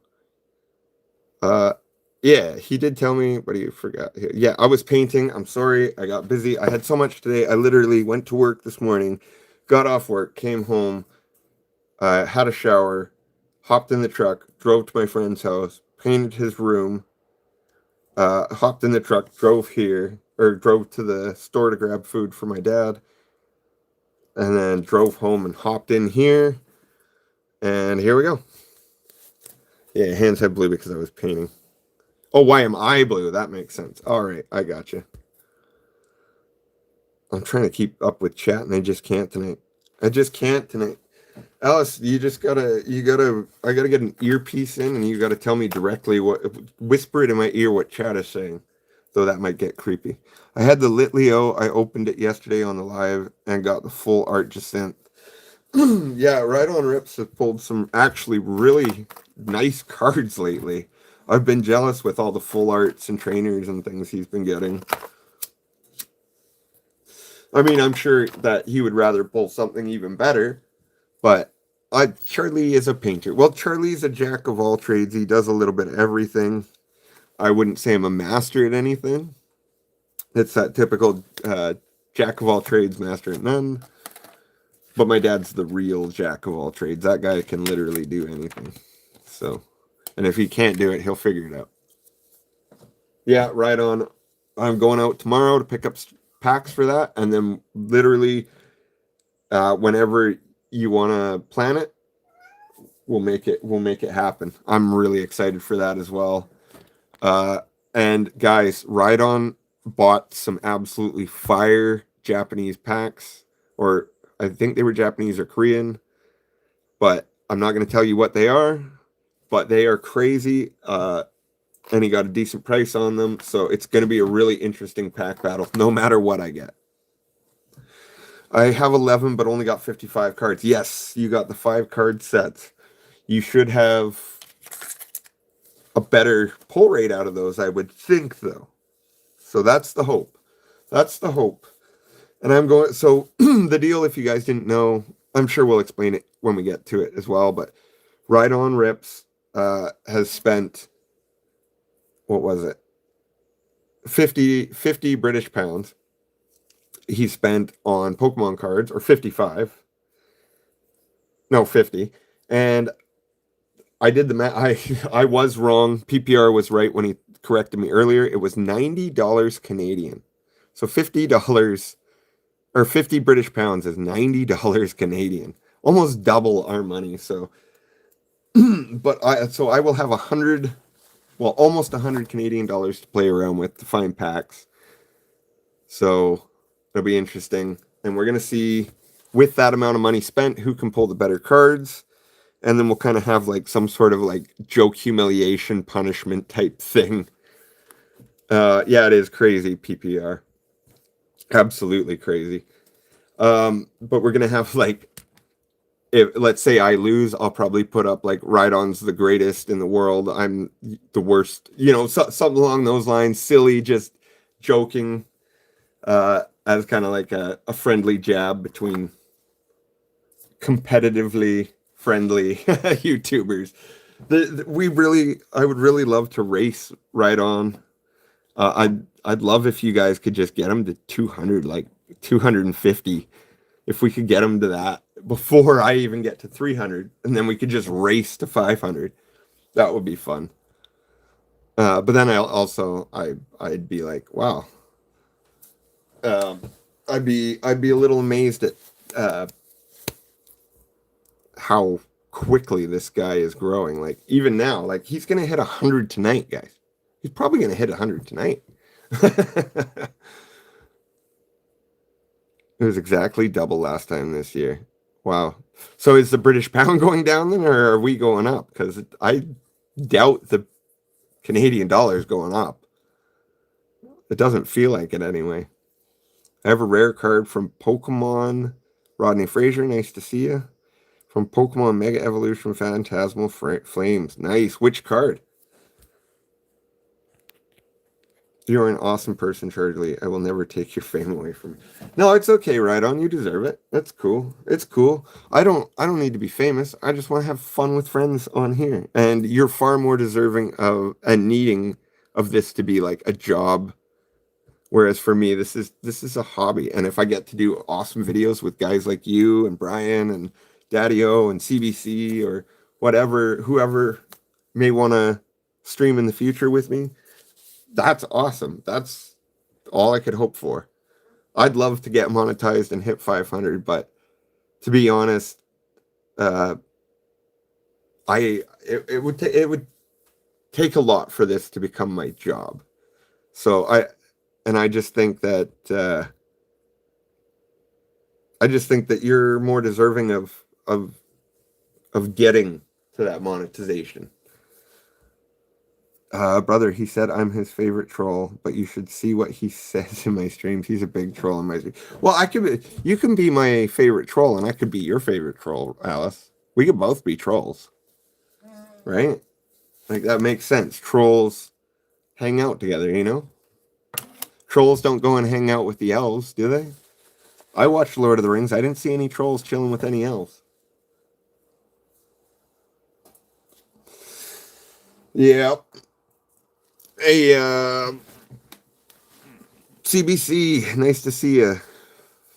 know. Yeah, he did tell me, but he forgot. Yeah, I was painting. I'm sorry. I got busy. I had so much today. I literally went to work this morning, got off work, came home, had a shower, hopped in the truck, drove to my friend's house, painted his room, hopped in the truck, drove to the store to grab food for my dad, and then drove home and hopped in here, and here we go. Yeah, hands had blue because I was painting. Oh, why am I blue? That makes sense. All right, I got you. I'm trying to keep up with chat, and I just can't tonight. Alice, I gotta get an earpiece in, and you gotta tell me directly whisper it in my ear what chat is saying, though that might get creepy. I had the Litleo. I opened it yesterday on the live and got the full art just sent. Yeah, Right on Rips have pulled some actually really nice cards lately. I've been jealous with all the full arts and trainers and things he's been getting. I mean, I'm sure that he would rather pull something even better, but Charlie is a painter. Well, Charlie's a jack of all trades. He does a little bit of everything. I wouldn't say I'm a master at anything. It's that typical jack of all trades, master at none. But my dad's the real jack of all trades. That guy can literally do anything. So, and if he can't do it, he'll figure it out. Yeah, right on. I'm going out tomorrow to pick up packs for that, and then literally, whenever you want to plan it, we'll make it. We'll make it happen. I'm really excited for that as well. Uh, and guys, Ride On bought some absolutely fire Japanese packs, or I think they were Japanese or Korean, but I'm not going to tell you what they are. But they are crazy, and he got a decent price on them, so it's going to be a really interesting pack battle, no matter what I get. I have 11, but only got 55 cards. Yes, you got the 5-card sets. You should have a better pull rate out of those, I would think, though. So that's the hope. That's the hope. And I'm going, so the deal, if you guys didn't know, I'm sure we'll explain it when we get to it as well, but Right On Rips has spent, what was it? 50 British pounds he spent on Pokemon cards, or 55. No, 50. And I did the math. I was wrong. PPR was right when he corrected me earlier. It was $90 Canadian. So $50 or 50 British pounds is $90 Canadian. Almost double our money. So I will have 100, well, almost 100 Canadian dollars to play around with to find packs. So it'll be interesting. And we're going to see, with that amount of money spent, who can pull the better cards. And then we'll kind of have like some sort of like joke humiliation punishment type thing. Yeah, it is crazy, PPR. Absolutely crazy. But we're going to have like, if let's say I lose, I'll probably put up like Ride-On's the greatest in the world. I'm the worst, something along those lines. Silly, just joking, as kind of like a friendly jab between competitively friendly YouTubers. I would really love to race Right On. I'd love if you guys could just get them to 200, like 250. If we could get them to that before I even get to 300, and then we could just race to 500. That would be fun. But then I'd be like, wow. I'd be a little amazed at how quickly this guy is growing. Like even now, like he's gonna hit 100 tonight, guys. He's probably gonna hit 100 tonight. It was exactly double last time this year. Wow. So is the British pound going down then, or are we going up? Because I doubt the Canadian dollar is going up. It doesn't feel like it anyway. I have a rare card from Pokemon. Rodney Fraser, nice to see you. From Pokemon Mega Evolution Phantasmal Flames. Nice. Which card? You're an awesome person, Charlie. I will never take your fame away from you. No, it's okay, Right On. You deserve it. That's cool. It's cool. I don't need to be famous. I just want to have fun with friends on here. And you're far more deserving of and needing of this to be like a job. Whereas for me, this is a hobby. And if I get to do awesome videos with guys like you and Brian and Daddy-O and CBC or whatever, whoever may want to stream in the future with me, that's awesome. That's all I could hope for. I'd love to get monetized and hit 500, but to be honest, uh, it would take a lot for this to become my job. So I just think that you're more deserving of getting to that monetization. Brother, he said I'm his favorite troll, but you should see what he says in my streams. He's a big troll in my stream. Well, I could be, you can be my favorite troll, and I could be your favorite troll, Alice. We could both be trolls, right? Like that makes sense. Trolls hang out together, you know? Trolls don't go and hang out with the elves, do they? I watched Lord of the Rings. I didn't see any trolls chilling with any elves. Yeah. Hey, CBC, nice to see you.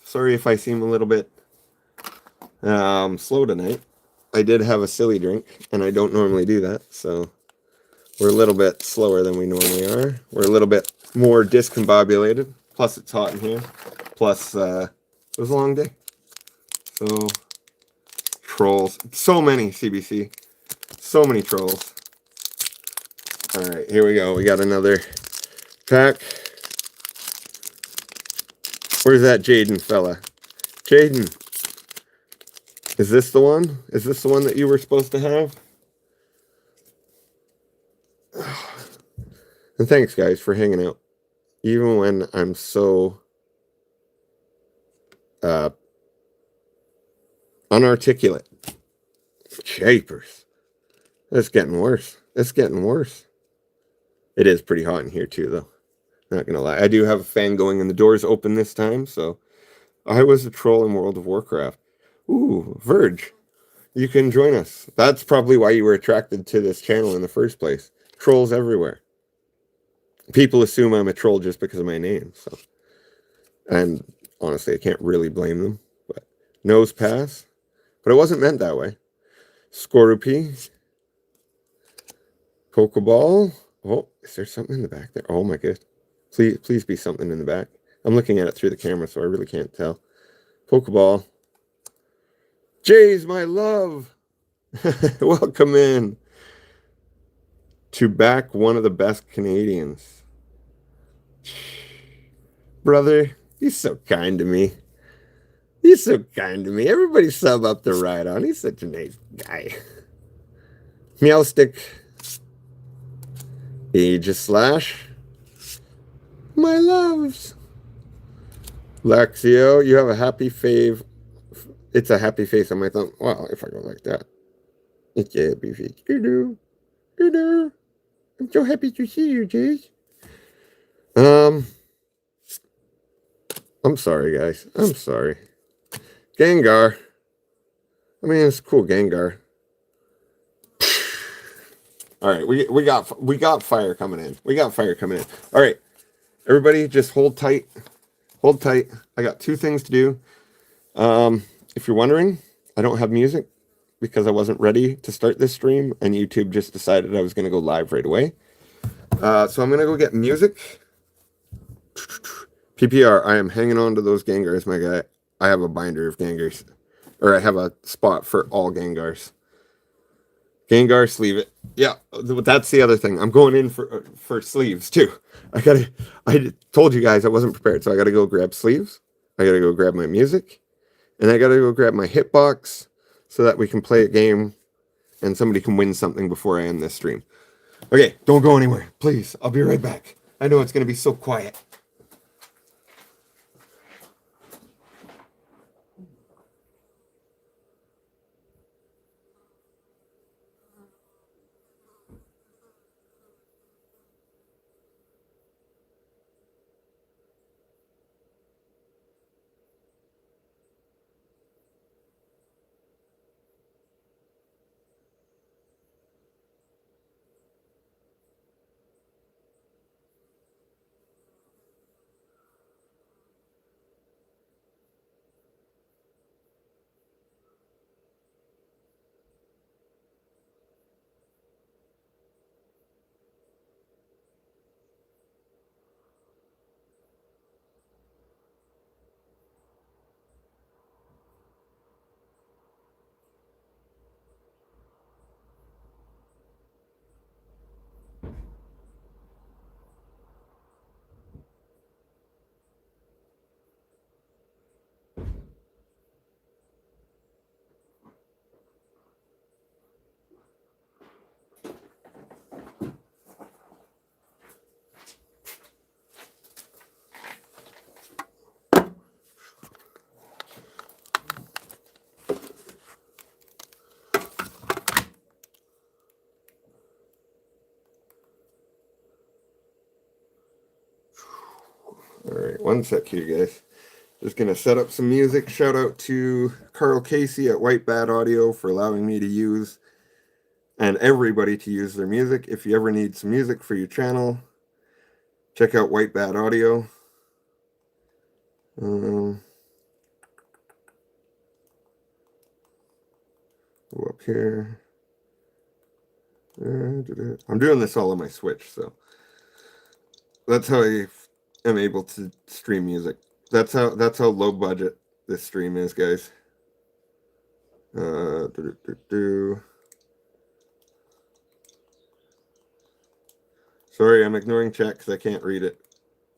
Sorry if I seem a little bit slow tonight. I did have a silly drink, and I don't normally do that, so we're a little bit slower than we normally are. We're a little bit more discombobulated. Plus, it's hot in here. Plus, it was a long day. So, trolls. So many, CBC. So many trolls. Alright, here we go. We got another pack. Where's that Jaden fella? Jaden. Is this the one? Is this the one that you were supposed to have? And thanks, guys, for hanging out. Even when I'm so unarticulate. Japers. It's getting worse. It's getting worse. It is pretty hot in here, too, though. Not gonna lie. I do have a fan going and the door's open this time, so I was a troll in World of Warcraft. Ooh, Verge. You can join us. That's probably why you were attracted to this channel in the first place. Trolls everywhere. People assume I'm a troll just because of my name, so. And honestly, I can't really blame them. But nose pass. But it wasn't meant that way. Scorupy. Pokeball. Oh, is there something in the back there? Oh my god. Please be something in the back. I'm looking at it through the camera, so I really can't tell. Pokeball. Jays, my love. Welcome in to back one of the best Canadians. Brother, you're so kind to me. You're so kind to me. Everybody sub up the ride on. He's such a nice guy. Meowstick. Aegis Slash. My loves. Lexio, you have a happy fave. It's a happy face on my thumb. Well, if I go like that. It's a happy face. You I'm so happy to see you, Jace. I'm sorry, guys. I'm sorry. Gengar. I mean, it's cool, Gengar. All right, we got fire coming in. We got fire coming in. All right, everybody, just hold tight. Hold tight. I got two things to do. If you're wondering, I don't have music because I wasn't ready to start this stream, and YouTube just decided I was going to go live right away. So I'm going to go get music. PPR, I am hanging on to those Gengars, my guy. I have a binder of Gengars. Or I have a spot for all Gengars. Gengar, sleeve it. Yeah, that's the other thing. I'm going in for sleeves, too. I told you guys I wasn't prepared, so I got to go grab sleeves. I got to go grab my music. And I got to go grab my hitbox so that we can play a game and somebody can win something before I end this stream. Okay, don't go anywhere. Please, I'll be right back. I know it's going to be so quiet. right, one sec here, guys. Just gonna set up some music. Shout out to Karl Casey at White Bat Audio for allowing me to use, and everybody to use, their music. If you ever need some music for your channel, check out White Bat Audio. Go up here. I'm doing this all on my Switch, so that's how I am able to stream music. That's how low budget this stream is, guys. Sorry, I'm ignoring chat because I can't read it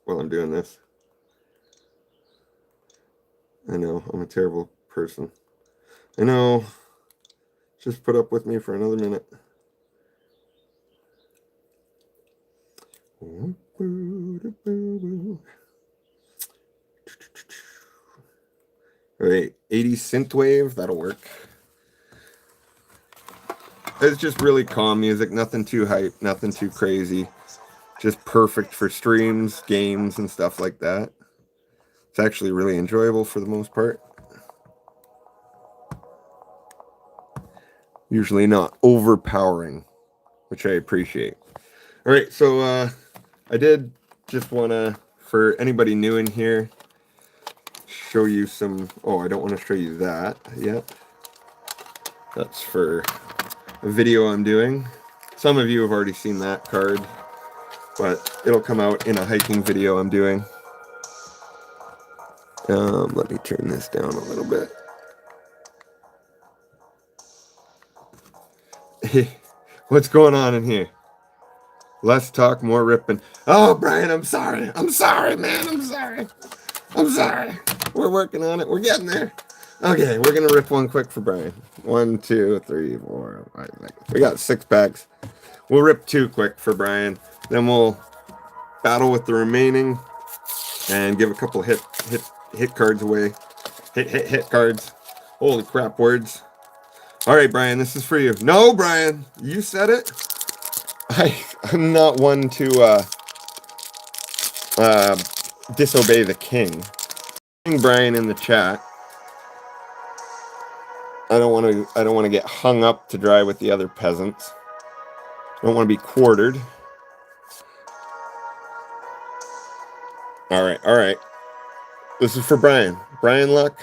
while I'm doing this. I know, I'm a terrible person. I know. Just put up with me for another minute. All right, 80 synthwave, that'll work. It's just really calm music, nothing too hype, nothing too crazy. Just perfect for streams, games, and stuff like that. It's actually really enjoyable for the most part. Usually not overpowering, which I appreciate. All right, so I did just want to, for anybody new in here, show you some... Oh, I don't want to show you that yet. That's for a video I'm doing. Some of you have already seen that card, but it'll come out in a hiking video I'm doing. Let me turn this down a little bit. What's going on in here? Less talk, more ripping. Oh, Brian, I'm sorry. I'm sorry, man. I'm sorry. I'm sorry. We're working on it. We're getting there. Okay, we're going to rip one quick for Brian. 1, 2, 3, 4, 5, 6. We got 6 packs. We'll rip 2 quick for Brian. Then we'll battle with the remaining and give a couple hit cards away. Hit cards. Holy crap, words. All right, Brian, this is for you. No, Brian, you said it. I'm not one to disobey the king. Brian in the chat. I don't want to get hung up to dry with the other peasants. I don't want to be quartered. All right. This is for Brian. Brian luck.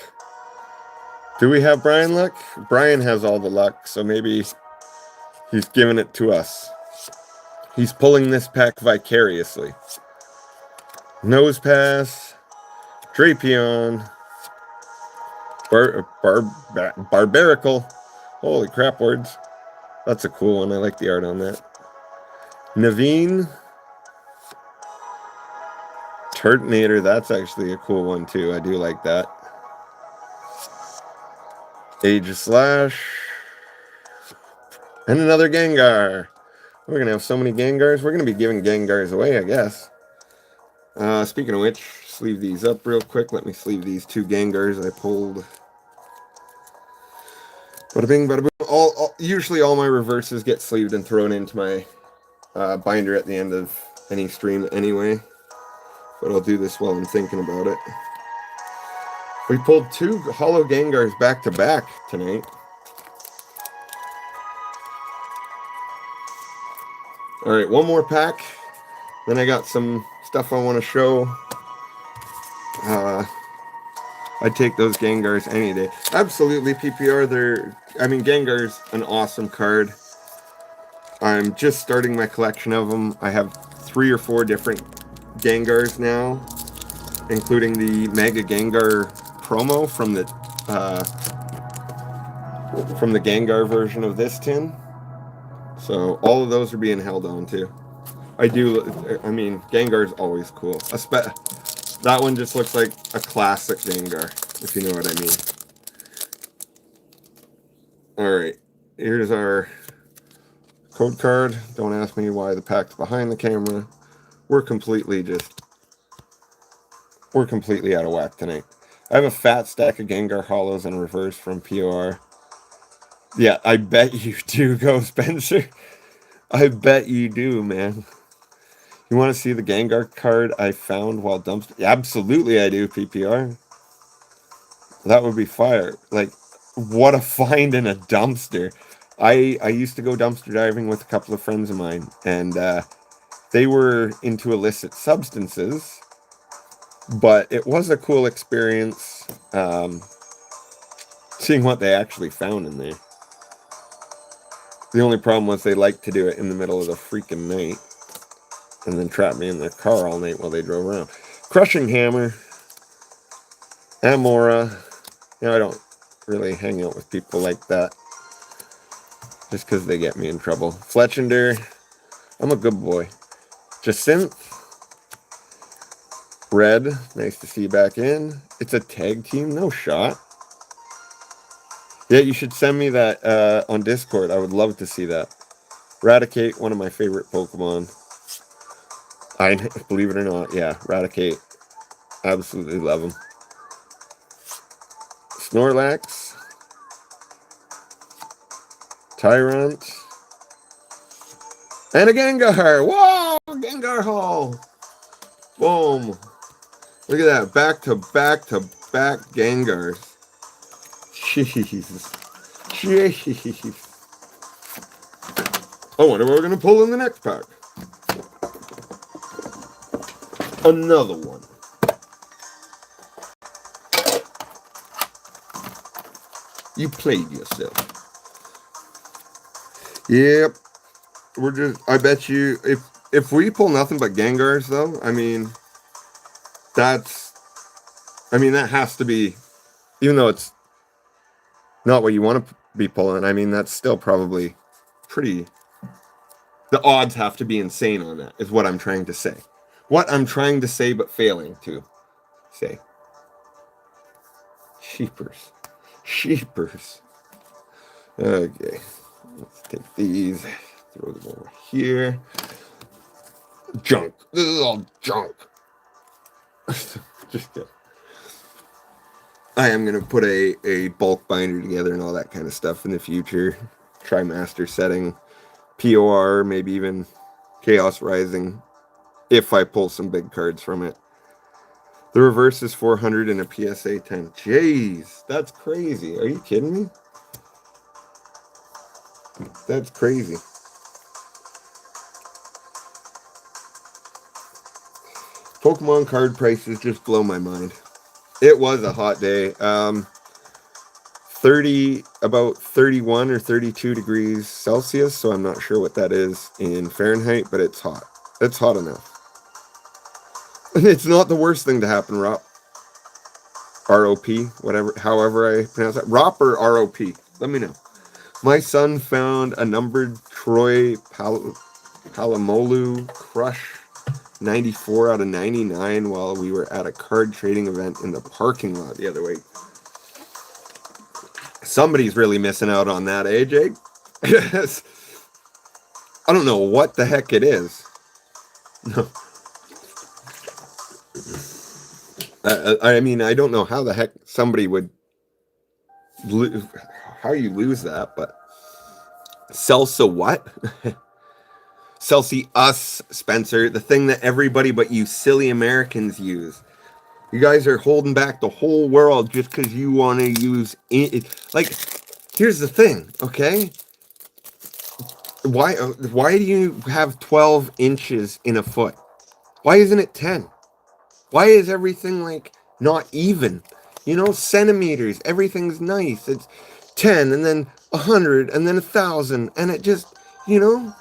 Do we have Brian luck? Brian has all the luck, so maybe he's giving it to us. He's pulling this pack vicariously. Nose Pass, Drapion, Barbarical. Holy crap, words. That's a cool one. I like the art on that. Naveen. Turtonator. That's actually a cool one, too. I do like that. Age Slash. And another Gengar. We're going to have so many Gengars. We're going to be giving Gengars away, I guess. Speaking of which, sleeve these up real quick. Let me sleeve these 2 Gengars I pulled. Bada bing, bada boom. Usually all my reverses get sleeved and thrown into my binder at the end of any stream anyway. But I'll do this while I'm thinking about it. We pulled 2 Holo Gengars back to back tonight. Alright, one more pack. Then I got some stuff I want to show. I'd take those Gengars any day. Absolutely, PPR. Gengar's an awesome card. I'm just starting my collection of them. I have 3 or 4 different Gengars now, including the Mega Gengar promo from the Gengar version of this tin. So all of those are being held on to. Gengar's always cool. That one just looks like a classic Gengar, if you know what I mean. Alright, here's our code card. Don't ask me why the pack's behind the camera. We're completely out of whack tonight. I have a fat stack of Gengar Holos in reverse from POR. Yeah, I bet you do, Go Spencer. I bet you do, man. You want to see the Gengar card I found while dumpster? Absolutely, I do. PPR. That would be fire. Like, what a find in a dumpster. I used to go dumpster diving with a couple of friends of mine, and they were into illicit substances, but it was a cool experience seeing what they actually found in there. The only problem was they liked to do it in the middle of the freaking night and then trap me in the car all night while they drove around. Crushing Hammer, Amora. You know, I don't really hang out with people like that just because they get me in trouble. Fletchender, I'm a good boy. Jacinth, Red, nice to see you back in. It's a tag team, no shot. Yeah, you should send me that on Discord. I would love to see that. Raticate, one of my favorite Pokemon. I believe it or not, yeah, Raticate. Absolutely love him. Snorlax, Tyrant, and a Gengar. Whoa, Gengar Hall. Boom. Look at that, back to back to back Gengars. Jeez. Jeez. I wonder what we're going to pull in the next pack. Another one. You played yourself. Yep. We're just, I bet you, if we pull nothing but Gengars, though, I mean, that has to be, even though it's not what you want to be pulling, I mean, that's still probably pretty, the odds have to be insane on that, is what I'm trying to say. What I'm trying to say, but failing to say. Sheepers. Sheepers. Okay. Let's take these. Throw them over here. Junk. This is all junk. Just kidding. I am going to put a bulk binder together and all that kind of stuff in the future. Try master setting. POR, maybe even Chaos Rising. If I pull some big cards from it. The reverse is 400 and a PSA 10. Jeez, that's crazy. Are you kidding me? That's crazy. Pokemon card prices just blow my mind. It was a hot day. About 31 or 32 degrees Celsius, so I'm not sure what that is in Fahrenheit, but it's hot. It's hot enough. It's not the worst thing to happen, Rop. R-O-P, whatever, however I pronounce that. Rop or R-O-P? Let me know. My son found a numbered Troy Palamolu Crush 94 out of 99 while we were at a card trading event in the parking lot the other week. Somebody's really missing out on that, eh, Jake? Yes. I don't know what the heck it is. No. I mean, I don't know how the heck somebody would how you lose that, but Celsa what? Celsius, Spencer, the thing that everybody but you silly Americans use. You guys are holding back the whole world just because you want to use it. Like, here's the thing, okay? Why do you have 12 inches in a foot? Why isn't it 10? Why is everything, like, not even? You know, centimeters, everything's nice. It's 10, and then 100, and then 1,000, and it just, you know,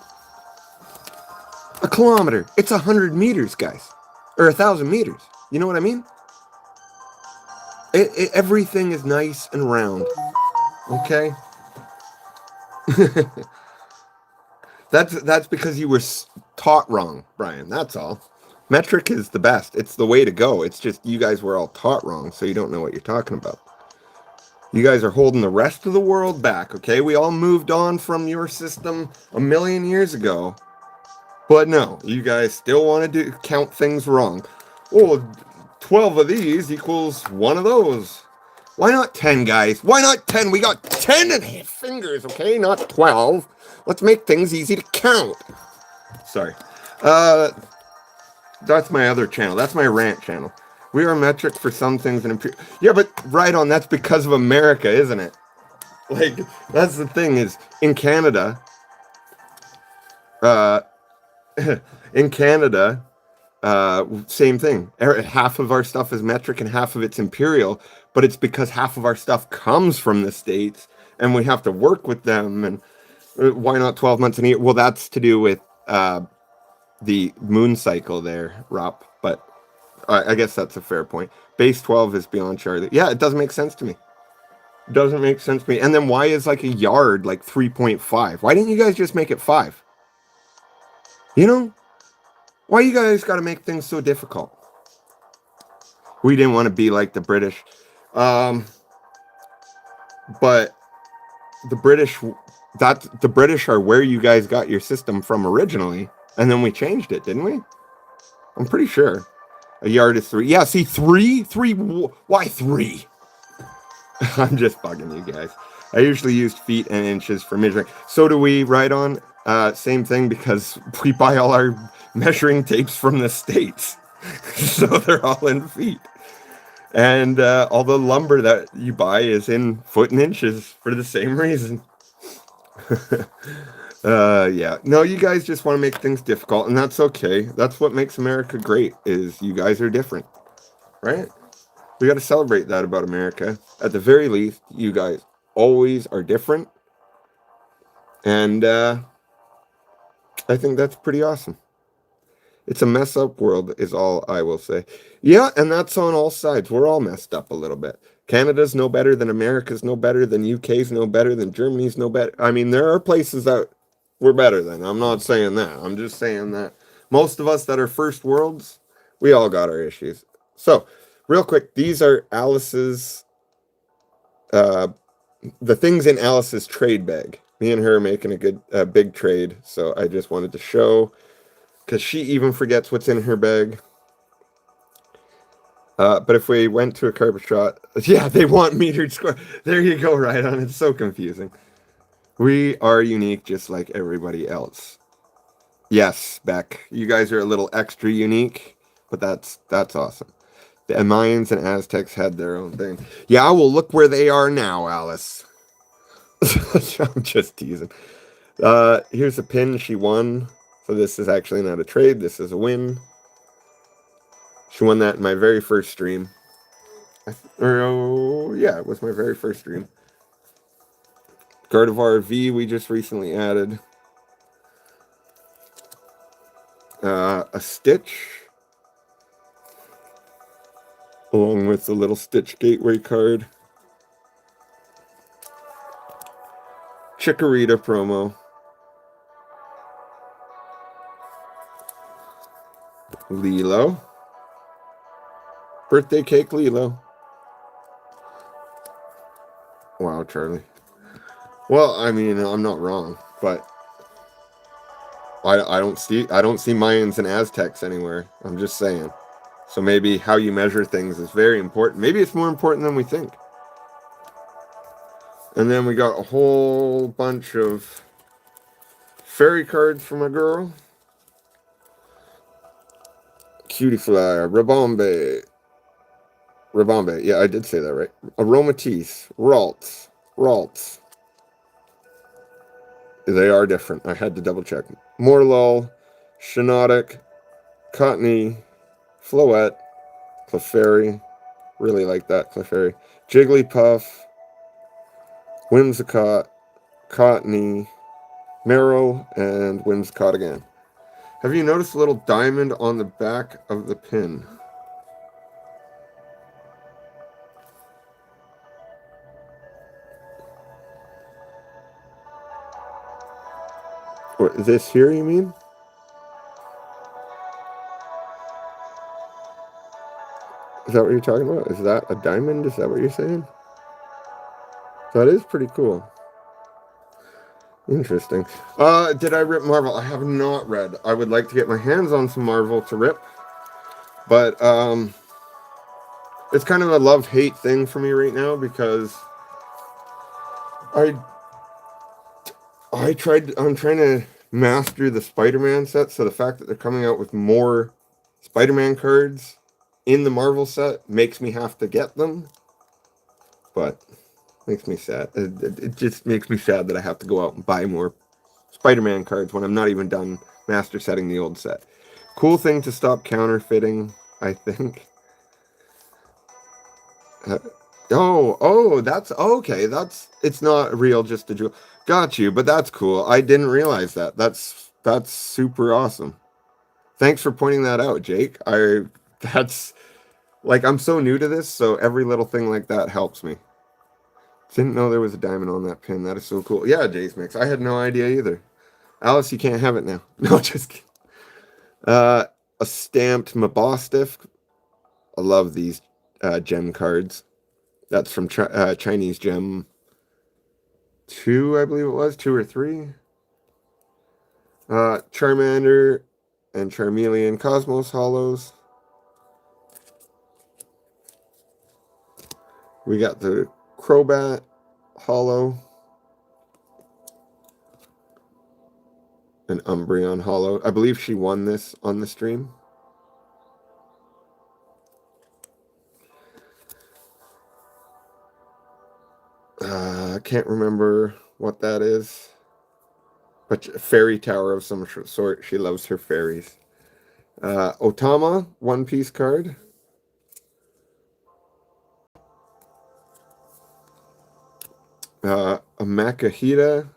a kilometer. It's 100 meters, guys. Or 1,000 meters. You know what I mean? Everything is nice and round. Okay? That's because you were taught wrong, Brian. That's all. Metric is the best. It's the way to go. It's just you guys were all taught wrong, so you don't know what you're talking about. You guys are holding the rest of the world back, okay? We all moved on from your system a million years ago. But no, you guys still want to count things wrong. Oh, 12 of these equals one of those. Why not 10, guys? Why not 10? We got 10 and fingers, okay? Not 12. Let's make things easy to count. Sorry. That's my other channel. That's my rant channel. We are metric for some things and yeah, but right on. That's because of America, isn't it? Like that's the thing is in Canada, uh, in Canada, same thing. Half of our stuff is metric and half of it's imperial, but it's because half of our stuff comes from the States and we have to work with them. And why not 12 months in a year? Well, that's to do with the moon cycle there, Rob. But I guess that's a fair point. Base 12 is beyond Charlie. Yeah, it doesn't make sense to me. Doesn't make sense to me. And then why is like a yard like 3.5? Why didn't you guys just make it 5? You know? Why you guys got to make things so difficult? We didn't want to be like the British. But the British, the British are where you guys got your system from originally. And then we changed it, didn't we? I'm pretty sure. A yard is 3. Yeah, see, 3? 3? Why 3? I'm just bugging you guys. I usually use feet and inches for measuring. So do we, right on? Same thing because we buy all our measuring tapes from the States. So they're all in feet. And all the lumber that you buy is in foot and inches for the same reason. Yeah. No, you guys just want to make things difficult, and that's okay. That's what makes America great, is you guys are different. Right? We got to celebrate that about America. At the very least, you guys always are different. And I think that's pretty awesome. It's a mess up world is all I will say. Yeah, and that's on all sides. We're all messed up a little bit. Canada's no better than America's no better than UK's no better than Germany's no better. I mean, there are places that we're better than. I'm not saying that. I'm just saying that most of us that are first worlds, we all got our issues. So, real quick, these are Alice's the things in Alice's trade bag. Me and her are making a big trade, so I just wanted to show because she even forgets what's in her bag. But if we went to a carpet shot, yeah, they want metered square. There you go, right on. It's so confusing. We are unique just like everybody else. Yes, Beck, you guys are a little extra unique, but that's awesome. The Mayans and Aztecs had their own thing. Yeah, well, look where they are now, Alice. I'm just teasing. Here's a pin she won. So this is actually not a trade. This is a win. She won that in my very first stream. Yeah, it was my very first stream. Gardevoir V we just recently added. A Stitch. Along with the little Stitch Gateway card. Chikorita promo. Lilo. Birthday cake Lilo. Wow, Charlie. Well, I mean, I'm not wrong, but I don't see Mayans and Aztecs anywhere. I'm just saying. So maybe how you measure things is very important. Maybe it's more important than we think. And then we got a whole bunch of fairy cards for my girl. Cutie Fly, Rabombe. Yeah, I did say that right. Aromatisse, Ralts. They are different. I had to double check. Morlul, Shinotic, Cottony, Floette, Clefairy. Really like that Clefairy. Jigglypuff, Whimsicott, Cottony, Meryl, and Whimsicott again. Have you noticed a little diamond on the back of the pin? What, this here, you mean? Is that what you're talking about? Is that a diamond? Is that what you're saying? That is pretty cool. Interesting. Did I rip Marvel? I have not read. I would like to get my hands on some Marvel to rip. But, it's kind of a love-hate thing for me right now because I'm trying to master the Spider-Man set, so the fact that they're coming out with more Spider-Man cards in the Marvel set makes me have to get them, but makes me sad. It just makes me sad that I have to go out and buy more Spider-Man cards when I'm not even done master setting the old set. Cool thing to stop counterfeiting, I think. That's okay. It's not real, just a jewel. Got you, but that's cool. I didn't realize that. That's super awesome. Thanks for pointing that out, Jake. That's like I'm so new to this, so every little thing like that helps me. Didn't know there was a diamond on that pin. That is so cool. Yeah, Jace Mix. I had no idea either. Alice, you can't have it now. No, just kidding. A stamped Mabostiff. I love these gem cards. That's from Chinese Gem 2, I believe it was. 2 or 3. Charmander and Charmeleon Cosmos Hollows. We got the Crobat Hollow. An Umbreon Hollow. I believe she won this on the stream. I can't remember what that is. But fairy tower of some sort. She loves her fairies. Otama, One Piece card. A Makahita.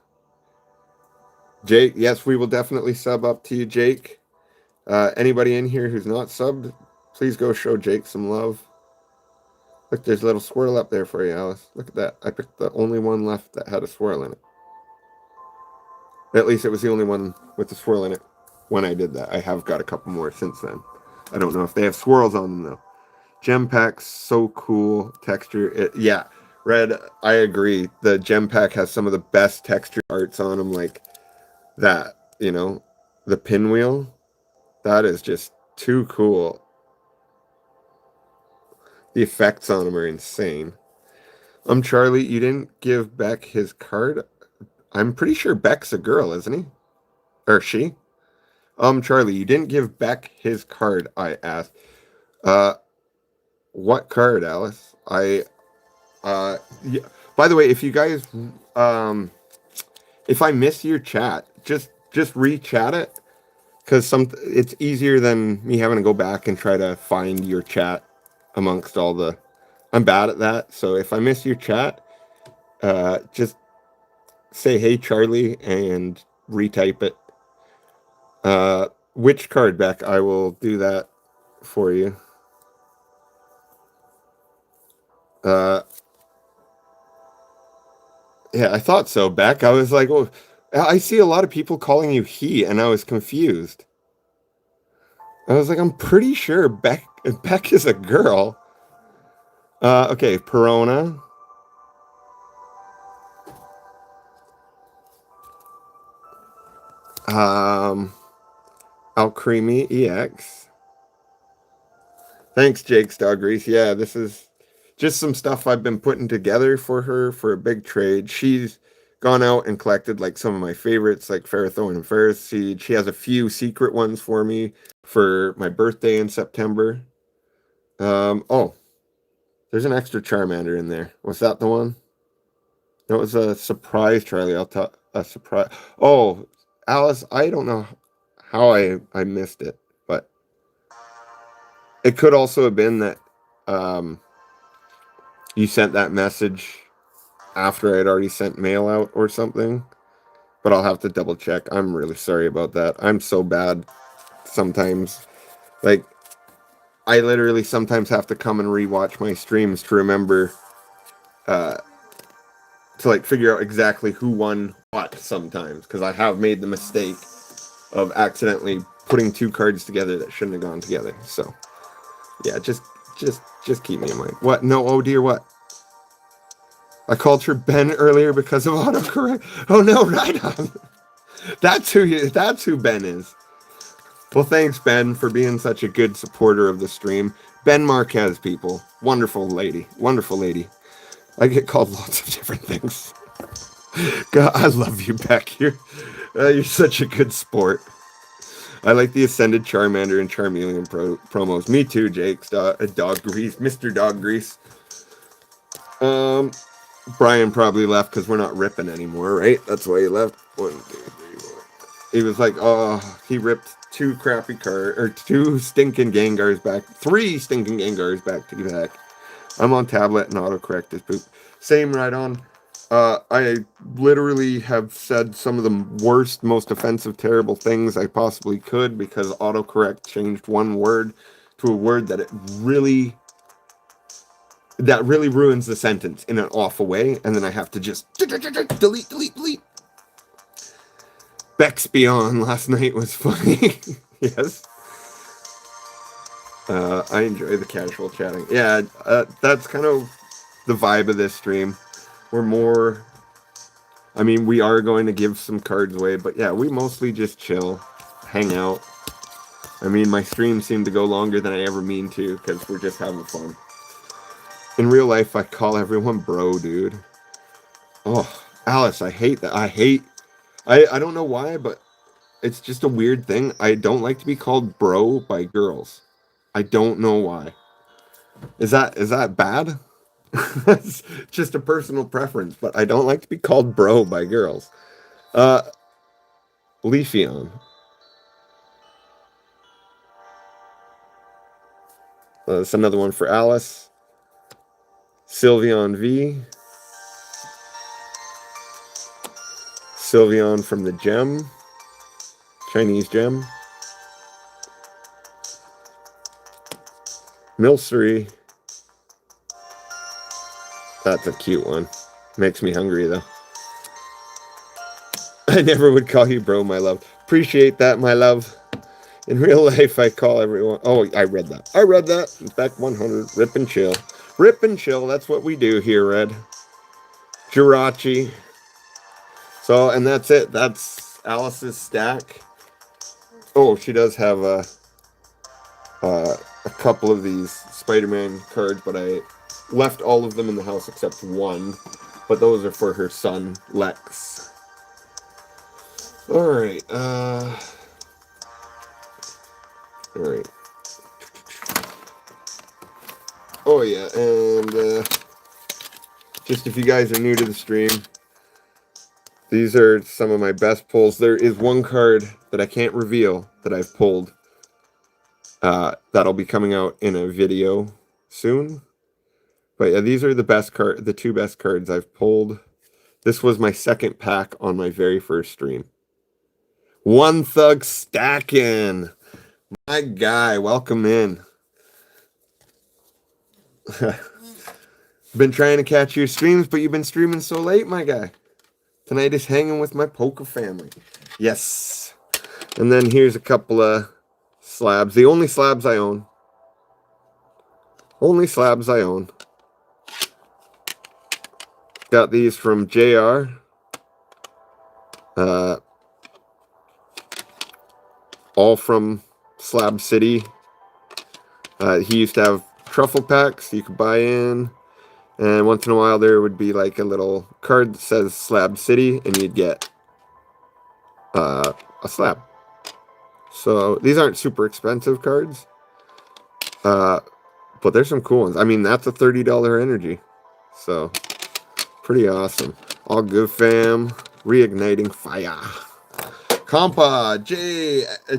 Jake, yes, we will definitely sub up to you, Jake. Anybody in here who's not subbed, please go show Jake some love. Look, there's a little swirl up there for you, Alice. Look at that. I picked the only one left that had a swirl in it. At least it was the only one with the swirl in it when I did that. I have got a couple more since then. I don't know if they have swirls on them, though. Gem packs, so cool. Texture. Yeah, Red, I agree. The gem pack has some of the best texture arts on them, like that, the pinwheel. That is just too cool. The effects on them are insane. Charlie, you didn't give Beck his card? I'm pretty sure Beck's a girl, isn't he? Or she? Charlie, you didn't give Beck his card, I asked. What card, Alice? Yeah. By the way, if you guys, if I miss your chat, just re-chat it, because it's easier than me having to go back and try to find your chat amongst all the. I'm bad at that, so if I miss your chat, just say hey Charlie and retype it. Which card, Beck? I will do that for you. Yeah, I thought so, Beck. I was like, oh, I see a lot of people calling you he, and I was confused. I was like, I'm pretty sure Beck is a girl. Okay, Perona. Alcremie EX. Thanks, Jake Stogrease. Yeah, this is just some stuff I've been putting together for her for a big trade. She's gone out and collected like some of my favorites, like Ferrothorn and Ferroseed. She has a few secret ones for me for my birthday in September. Oh, there's an extra Charmander in there. Was that the one? That was a surprise, Charlie. A surprise. Oh, Alice, I don't know how I missed it, but it could also have been that you sent that message after I'd already sent mail out or something. But I'll have to double check. I'm really sorry about that. I'm so bad sometimes. Like, I literally sometimes have to come and rewatch my streams to remember to like figure out exactly who won what sometimes, because I have made the mistake of accidentally putting two cards together that shouldn't have gone together. So yeah, just keep me in mind. What? No, oh dear, what? I called her Ben earlier because of autocorrect. Oh no, right on. That's who Ben is. Well, thanks, Ben, for being such a good supporter of the stream. Ben Marquez, people. Wonderful lady. Wonderful lady. I get called lots of different things. God, I love you, Beck. You're such a good sport. I like the Ascended Charmander and Charmeleon promos. Me too, Jake. Dog Grease. Mr. Dog Grease. Brian probably left because we're not ripping anymore, right? That's why he left. 1, 2, 3, 4. He was like, oh, he ripped 2 crappy cards, or 2 stinking Gengars back, 3 stinking Gengars back to back. I'm on tablet and autocorrect is poop. Same right on. I literally have said some of the worst, most offensive, terrible things I possibly could because autocorrect changed one word to a word that really ruins the sentence in an awful way, and then I have to just delete. Bexpion last night was funny. Yes. I enjoy the casual chatting. Yeah, that's kind of the vibe of this stream. We're more... I mean, we are going to give some cards away, but yeah, we mostly just chill, hang out. I mean, my streams seem to go longer than I ever mean to, because we're just having fun. In real life, I call everyone bro, dude. Oh, Alice, I hate that. I don't know why, but it's just a weird thing. I don't like to be called bro by girls. I don't know why. Is that bad? It's just a personal preference, but I don't like to be called bro by girls. Leafeon. That's another one for Alice. Sylveon V. Sylveon from the gem. Chinese gem. Milcery. That's a cute one. Makes me hungry, though. I never would call you bro, my love. Appreciate that, my love. In real life, I call everyone... Oh, I read that. Back 100. Rip and chill. Rip and chill. That's what we do here, Red. Jirachi. So, and that's it. That's Alice's stack. Oh, she does have a couple of these Spider-Man cards, but I left all of them in the house except one. But those are for her son, Lex. Alright, Alright. Oh yeah, and just if you guys are new to the stream, these are some of my best pulls. There is one card that I can't reveal that I've pulled. That'll be coming out in a video soon. But yeah, these are the 2 best cards I've pulled. This was my second pack on my very first stream. One Thug stacking. My guy, welcome in. Been trying to catch your streams, but you've been streaming so late, my guy. Tonight is hanging with my poker family. Yes. And then here's a couple of slabs. The only slabs I own. Got these from JR. All from Slab City. He used to have truffle packs you could buy in. And once in a while there would be like a little card that says Slab City, and you'd get a slab. So these aren't super expensive cards. But there's some cool ones. I mean, that's a $30 energy. So, pretty awesome. All good, fam. Reigniting fire. Compa,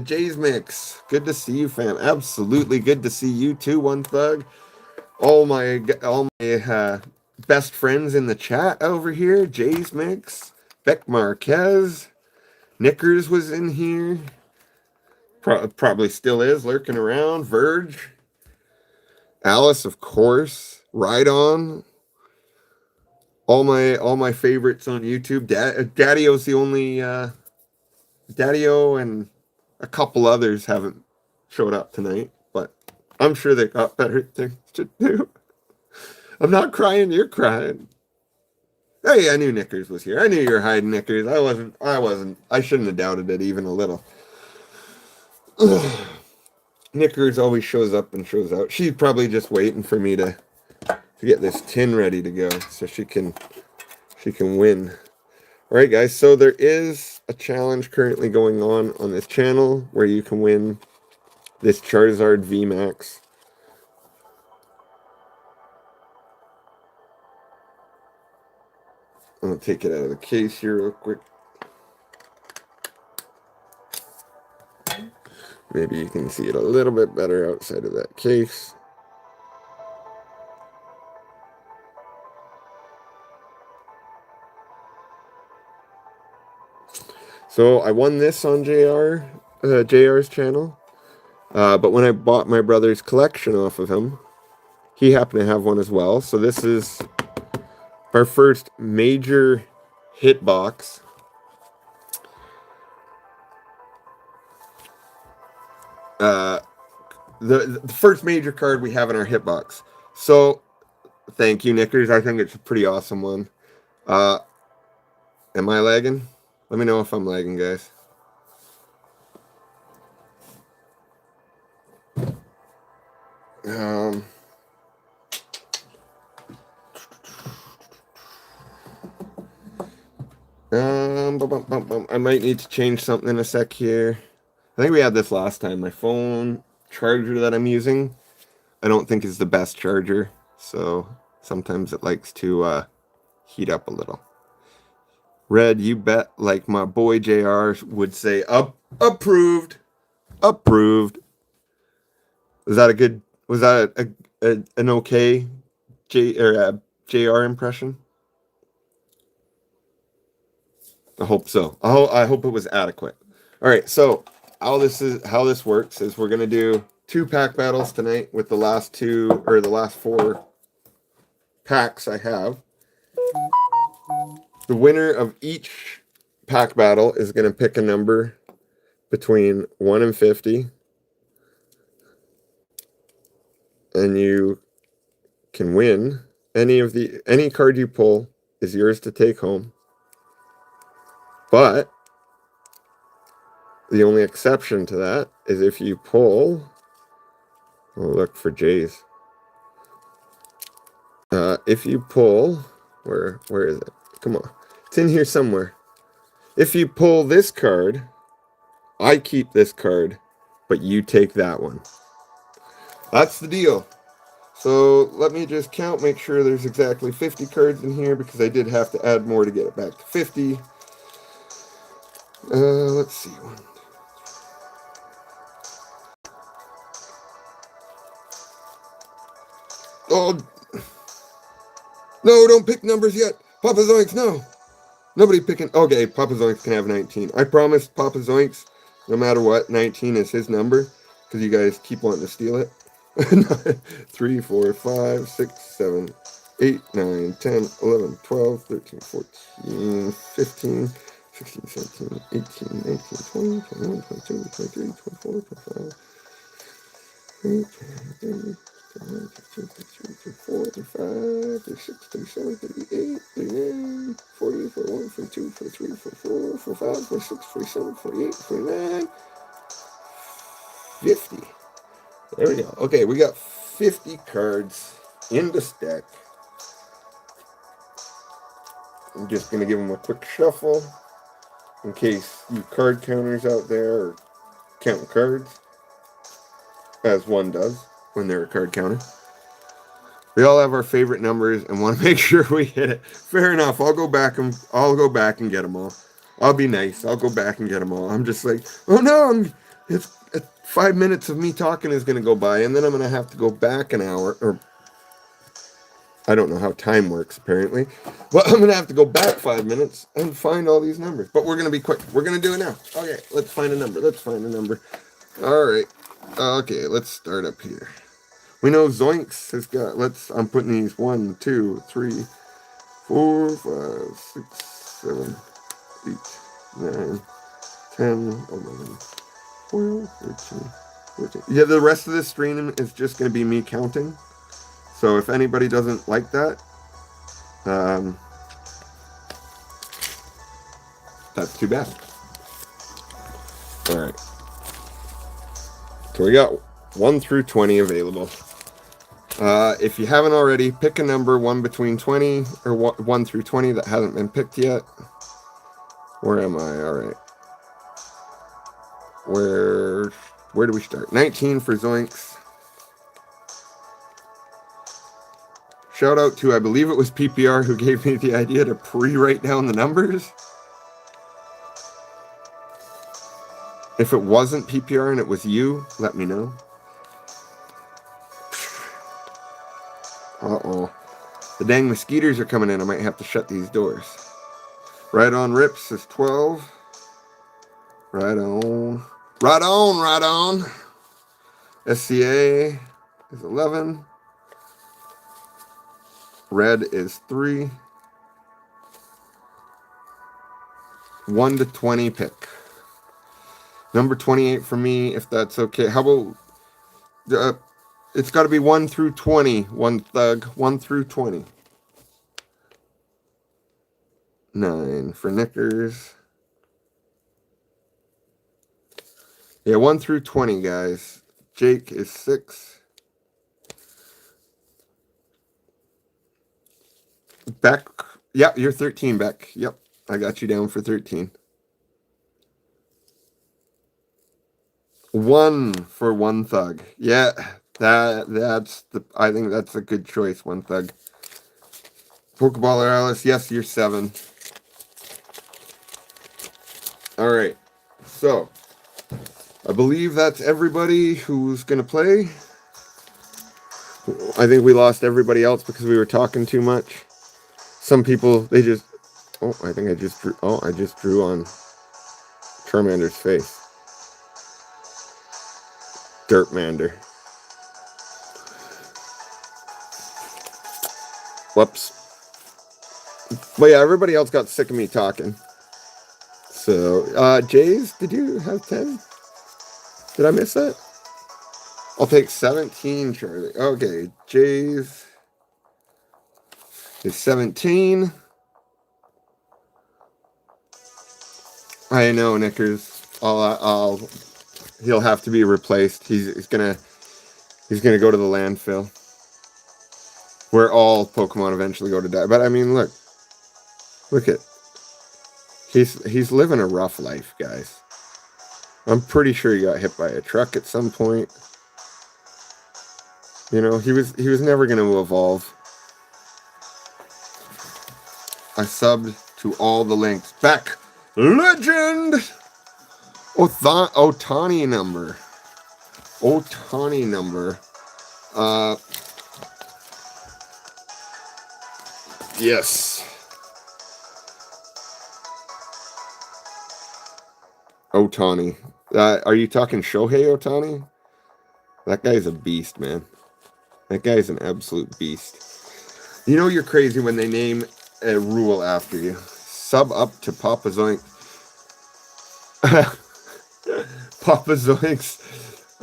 Jay's Mix. Good to see you, fam. Absolutely good to see you too, One Thug. All my best friends in the chat over here. Jay's Mix. Beck Marquez. Knickers was in here. Probably still is, lurking around. Verge. Alice, of course. Ride On. All my favorites on YouTube. Daddy-O's the only... Daddy-O and a couple others haven't showed up tonight, but I'm sure they got better things to do. I'm not crying, you're crying. Hey, I knew Knickers was here. I knew you were hiding, Knickers. I shouldn't have doubted it even a little. Knickers always shows up and shows out. She's probably just waiting for me to get this tin ready to go so she can win. All right, guys. So there is a challenge currently going on this channel where you can win this Charizard VMAX. I'm going to take it out of the case here real quick. Maybe you can see it a little bit better outside of that case. So I won this on JR's channel. But when I bought my brother's collection off of him, he happened to have one as well. So this is our first major hit box. The first major card we have in our hitbox. So, thank you, Knickers. I think it's a pretty awesome one. Am I lagging? Let me know if I'm lagging, guys. I might need to change something in a sec here. I think we had this last time. My phone charger that I'm using, I don't think is the best charger, so sometimes it likes to heat up a little. Red, you bet, like my boy JR would say, approved. Approved. Was that a good, was that an okay JR impression? I hope so. I hope it was adequate. All right, so how this works is we're gonna do 2 pack battles tonight with the last 4 packs I have. The winner of each pack battle is gonna pick a number between 1 and 50, and you can win any card you pull is yours to take home. But the only exception to that is if you pull, I'll look for J's. If you pull, where is it? Come on, it's in here somewhere. If you pull this card, I keep this card, but you take that one. That's the deal. So let me just count, make sure there's exactly 50 cards in here because I did have to add more to get it back to 50. Let's see. Oh, no, don't pick numbers yet. Papa Zoinks, no. Nobody picking. Okay, Papa Zoinks can have 19. I promised Papa Zoinks, no matter what, 19 is his number because you guys keep wanting to steal it. 3, 4, 5, 6, 7, 8, 9, 10, 11, 12, 13, 14, 15, 16, 17, 18, 19, 20, 21, 22, 23, 24, 25, 28, 29, 30, 34, 35, 36, 37, 38, 39, 40, 41, 42, 43, 44, 45, 46, 47, 48, 49, 50. There we go. Okay, we got 50 cards in the stack. I'm just going to give them a quick shuffle in case you card counters out there are counting cards, as one does when they're a card counter. We all have our favorite numbers and want to make sure we hit it. Fair enough. I'll go back and get them all. I'll be nice. I'll go back and get them all. I'm just like, oh no, it's 5 minutes of me talking is going to go by, and then I'm going to have to go back an hour, or I don't know how time works, apparently. But I'm going to have to go back 5 minutes and find all these numbers. But we're going to be quick. We're going to do it now. Okay, let's find a number. All right. Okay, let's start up here. We know Zoinks has got, I'm putting these 1, 2, 3, 4, 5, 6, 7, 8, 9, 10, 11, 12, 13, 14. Yeah, the rest of this stream is just going to be me counting. So if anybody doesn't like that, that's too bad. All right. So we got 1 through 20 available. If you haven't already, pick a number 1 between 20 or 1 through 20 that hasn't been picked yet. Where am I? All right. Where do we start? 19 for Zoinks. Shout out to, I believe it was PPR who gave me the idea to pre-write down the numbers. If it wasn't PPR and it was you, let me know. Uh-oh. The dang mosquitoes are coming in. I might have to shut these doors. Right on Rips is 12. Right on. Right on, right on. SCA is 11. Red is 3. 1 to 20 pick. Number 28 for me, if that's okay. How about... it's got to be 1 through 20. One thug. 1 through 20. 9 for Knickers. Yeah, 1 through 20, guys. Jake is 6. Beck. Yeah, you're 13, Beck. Yep, I got you down for 13. 1 for One Thug. Yeah, that's the. I think that's a good choice. One Thug. Pokeballer Alice. Yes, you're 7. All right. So, I believe that's everybody who's gonna play. I think we lost everybody else because we were talking too much. Some people, they just... Oh, I think I just drew... Oh, I just drew on Charmander's face. Dirtmander. Whoops. But yeah, everybody else got sick of me talking. So, Jays, did you have 10? Did I miss that? I'll take 17, Charlie. Okay, Jays is 17. I know, Knickers. He'll have to be replaced. He's gonna go to the landfill, where all Pokemon eventually go to die. But I mean, look at, he's living a rough life, guys. I'm pretty sure he got hit by a truck at some point. You know, he was never going to evolve. I subbed to all the links. Back legend. Otani number. Otani number. Yes. Otani. Are you talking Shohei Otani? That guy's a beast, man. That guy's an absolute beast. You know you're crazy when they name a rule after you. Sub up to Papa Zoinks. Papa Zoinks.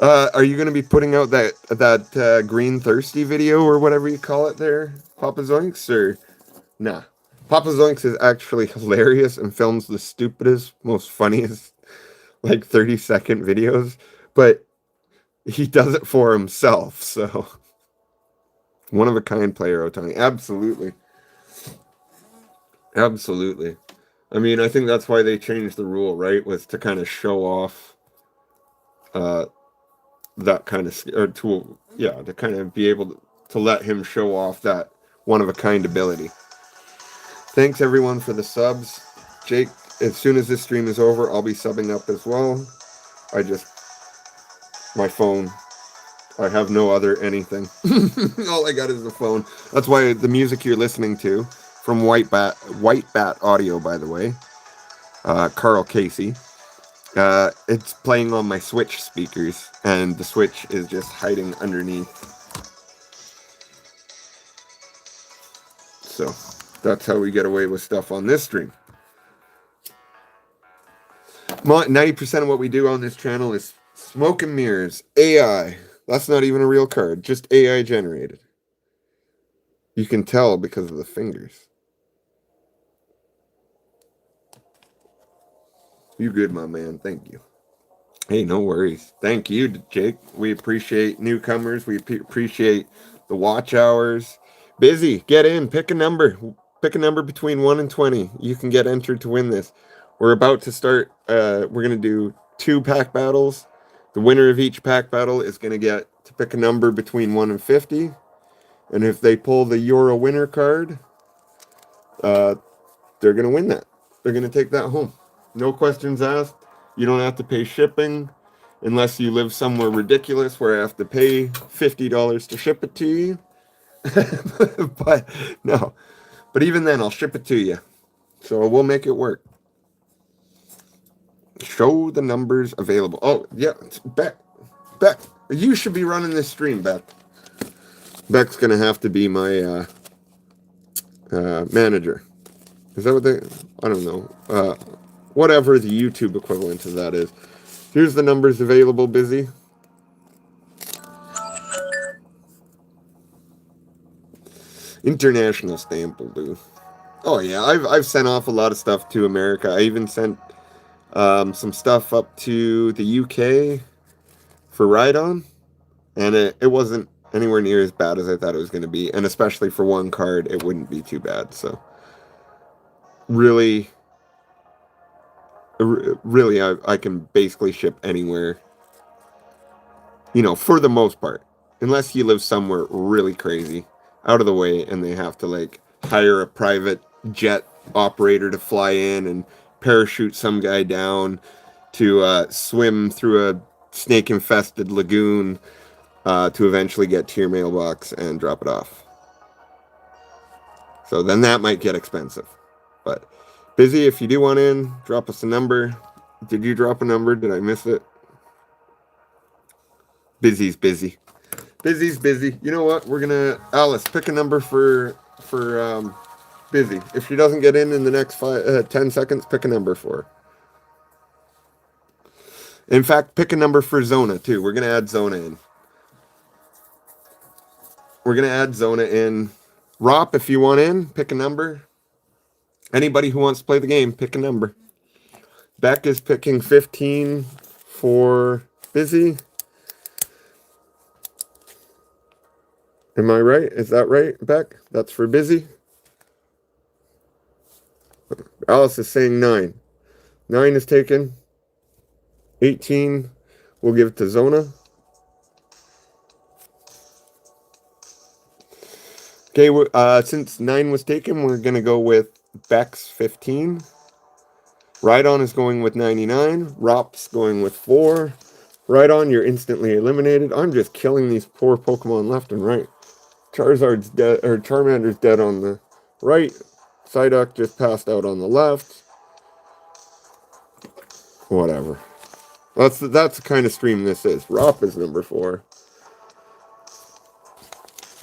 Are you going to be putting out that green thirsty video or whatever you call it there, Papa Zoinks? Or nah. Papa Zoinks is actually hilarious and films the stupidest, most funniest, like 30-second videos. But he does it for himself, so... One of a kind player, Otani. Absolutely. Absolutely. I mean, I think that's why they changed the rule, right? Was to kind of show off that kind of... Or to kind of be able to let him show off that one of a kind ability. Thanks, everyone, for the subs. Jake, as soon as this stream is over, I'll be subbing up as well. My phone... I have no other anything. All I got is the phone. That's why the music you're listening to, from White Bat Audio, by the way, Karl Casey, it's playing on my Switch speakers, and the Switch is just hiding underneath. So, that's how we get away with stuff on this stream. 90% of what we do on this channel is smoke and mirrors, AI. That's not even a real card, just AI generated. You can tell because of the fingers. You good, my man. Thank you. Hey, no worries. Thank you, Jake. We appreciate newcomers. We appreciate the watch hours. Busy, get in. Pick a number. Pick a number between 1 and 20. You can get entered to win this. We're about to start. We're going to do 2 pack battles. The winner of each pack battle is going to get to pick a number between 1 and 50. And if they pull the You're a Winner card, they're going to win that. They're going to take that home. No questions asked. You don't have to pay shipping unless you live somewhere ridiculous where I have to pay $50 to ship it to you. But no. But even then, I'll ship it to you. So we'll make it work. Show the numbers available. Oh, yeah. Beck. You should be running this stream, Beck. Beck's going to have to be my manager. Is that what they... I don't know. Whatever the YouTube equivalent of that is. Here's the numbers available, Busy. International stamp will do. Oh, yeah. I've sent off a lot of stuff to America. I even sent some stuff up to the UK for Ride-On. And it wasn't anywhere near as bad as I thought it was going to be. And especially for one card, it wouldn't be too bad. So, really, I can basically ship anywhere, you know, for the most part. Unless you live somewhere really crazy, out of the way, and they have to, like, hire a private jet operator to fly in and parachute some guy down to swim through a snake-infested lagoon to eventually get to your mailbox and drop it off. So then that might get expensive. But Busy, if you do want in, drop us a number. Did you drop a number? Did I miss it? Busy's busy. Busy's busy. You know what? We're gonna Alice pick a number for Busy. If she doesn't get in the next 10 seconds, pick a number for her. In fact, pick a number for Zona too. We're gonna add Zona in. We're gonna add Zona in. Rop, if you want in, pick a number. Anybody who wants to play the game, pick a number. Beck is picking 15 for Busy. Am I right? Is that right, Beck? That's for Busy. Alice is saying 9. 9 is taken. 18 we'll give to Zona. Okay, since 9 was taken, we're going to go with Beck's 15. Ride-On is going with 99. Rop's going with 4. Ride-On, you're instantly eliminated. I'm just killing these poor Pokemon left and right. Charizard's dead, or Charmander's dead on the right. Psyduck just passed out on the left. Whatever. That's the kind of stream this is. Rop is number 4.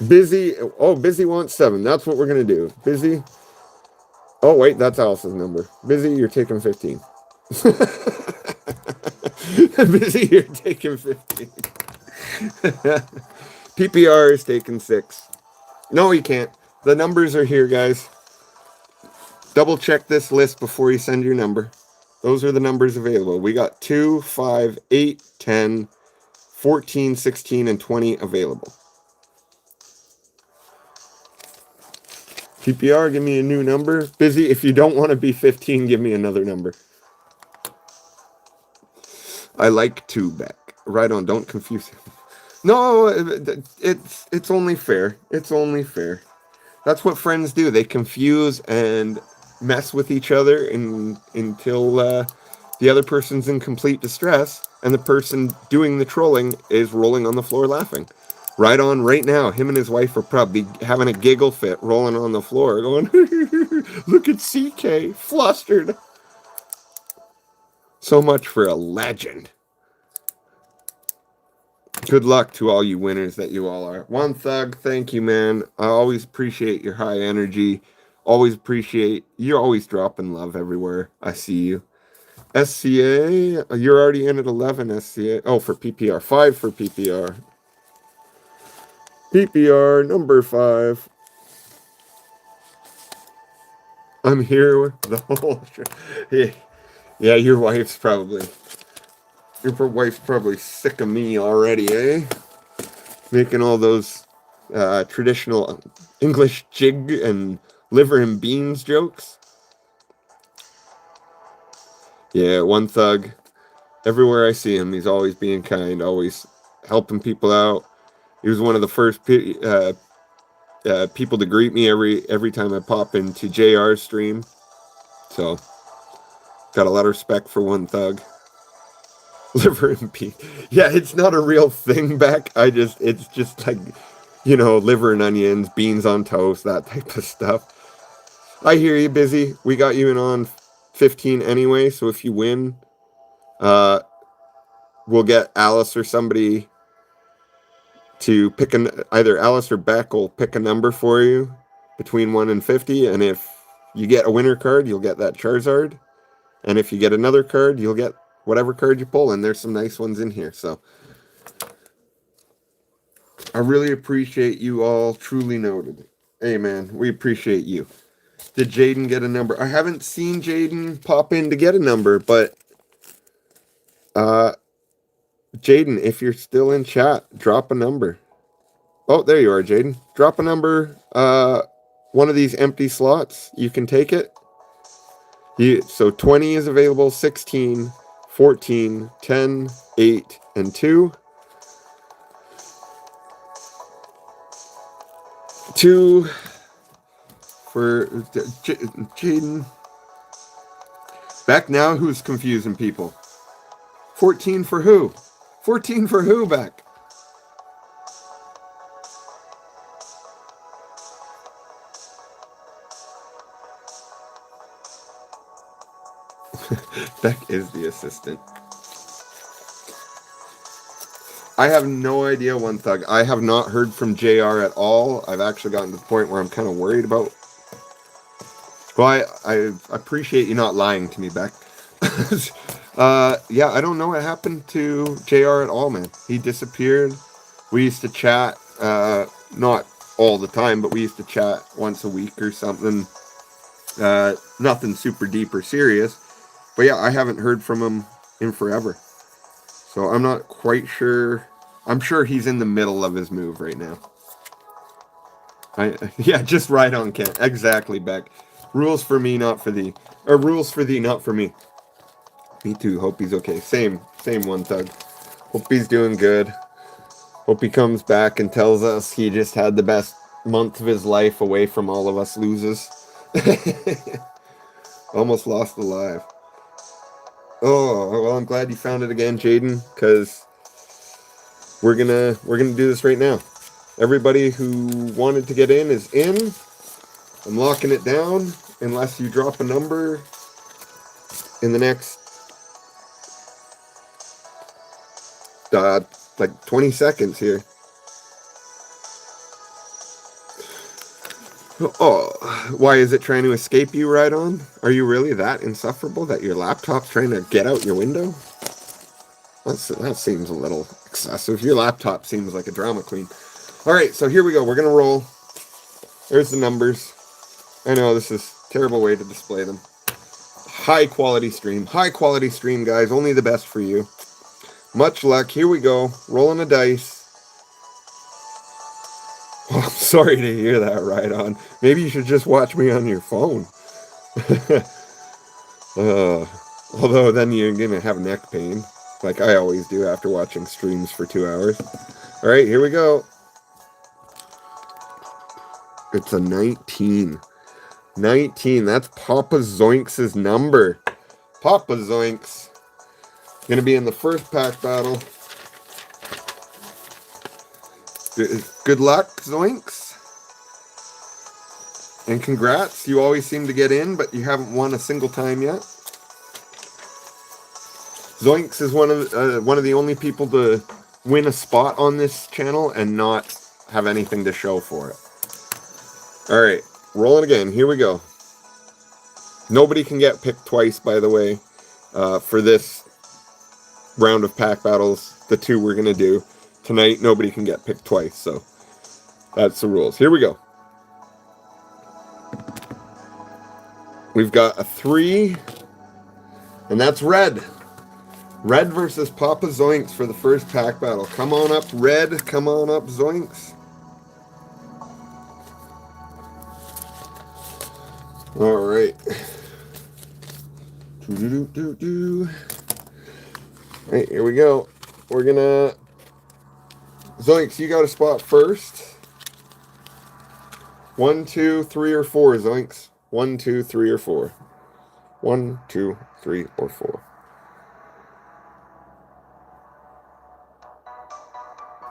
Busy. Oh, Busy wants 7. That's what we're going to do. Busy. Oh, wait, that's Alice's number. Busy, you're taking 15. Busy, you're taking 15. PPR is taking 6. No, you can't. The numbers are here, guys. Double check this list before you send your number. Those are the numbers available. We got 2, 5, 8, 10, 14, 16, and 20 available. PPR, give me a new number. Busy, if you don't want to be 15, give me another number. I like 2 back. Right on, don't confuse him. No, it's only fair. It's only fair. That's what friends do. They confuse and mess with each other until the other person's in complete distress, and the person doing the trolling is rolling on the floor laughing. Right on right now, him and his wife are probably having a giggle fit, rolling on the floor, going, look at CK, flustered. So much for a legend. Good luck to all you winners that you all are. One Thug, thank you, man. I always appreciate your high energy. Always appreciate, you're always dropping love everywhere. I see you. SCA, you're already in at 11, SCA. Oh, for PPR. 5 for PPR. PPR, number 5. I'm here with the whole... Yeah, your wife's probably sick of me already, eh? Making all those traditional English jig and liver and beans jokes. Yeah, one thug. Everywhere I see him, he's always being kind, always helping people out. He was one of the first people to greet me every time I pop into JR's stream. So, got a lot of respect for one thug. Liver and beans. Yeah, it's not a real thing back. It's just like, liver and onions, beans on toast, that type of stuff. I hear you, busy. We got you in on 15 anyway, so if you win, uh, we'll get Alice or somebody to pick either Alice or Beck will pick a number for you between 1 and 50, and if you get a winner card, you'll get that Charizard, and if you get another card, you'll get whatever card you pull, and there's some nice ones in here, so I really appreciate you all, truly noted. Hey man, we appreciate you. Did Jaden get a number? I haven't seen Jaden pop in to get a number, but Jaden, if you're still in chat, drop a number. Oh, there you are, Jaden. Drop a number, one of these empty slots. You can take it. So 20 is available, 16, 14, 10, 8, and 2. 2 for Jaden. Back now, who's confusing people? 14 for who? 14 for who, Beck? Beck is the assistant. I have no idea, One Thug. I have not heard from JR at all. I've actually gotten to the point where I'm kind of worried about... Well, I appreciate you not lying to me, Beck. Yeah, I don't know what happened to JR at all, man. He disappeared. We used to chat, not all the time, but we used to chat once a week or something. Nothing super deep or serious. But yeah, I haven't heard from him in forever. So I'm not quite sure. I'm sure he's in the middle of his move right now. Yeah, just right on, Ken. Exactly, Beck. Rules for me, not for thee. Or rules for thee, not for me. Me too. Hope he's okay. Same One Thug. Hope he's doing good. Hope he comes back and tells us he just had the best month of his life away from all of us losers. Almost lost alive. Oh, well, I'm glad you found it again, Jaden, because we're gonna do this right now. Everybody who wanted to get in is in. I'm locking it down unless you drop a number in the next like 20 seconds here. Oh, why is it trying to escape you right on? Are you really that insufferable that your laptop's trying to get out your window? That seems a little excessive. Your laptop seems like a drama queen. All right, so here we go. We're going to roll. There's the numbers. I know this is a terrible way to display them. High quality stream, guys. Only the best for you. Much luck. Here we go. Rolling a dice. Oh, I'm sorry to hear that, right on. Maybe you should just watch me on your phone. Although then you're going to have neck pain, like I always do after watching streams for 2 hours. All right, here we go. It's a 19. 19, that's Papa Zoinks' number. Papa Zoinks. Going to be in the first pack battle. Good luck, Zoinks. And congrats. You always seem to get in, but you haven't won a single time yet. Zoinks is one of the only people to win a spot on this channel and not have anything to show for it. All right, rolling again. Here we go. Nobody can get picked twice, by the way, for this round of pack battles. The 2 we're going to do tonight, nobody can get picked twice, so that's the rules. Here we go. We've got a 3, and that's red. Red versus Papa Zoinks for the first pack battle. Come on up, Red. Come on up, Zoinks. All right. All right, here we go. We're gonna... Zoinks, you got a spot first. 1, 2, 3, or 4, Zoinks. 1, 2, 3, or 4. 1, 2, 3, or 4.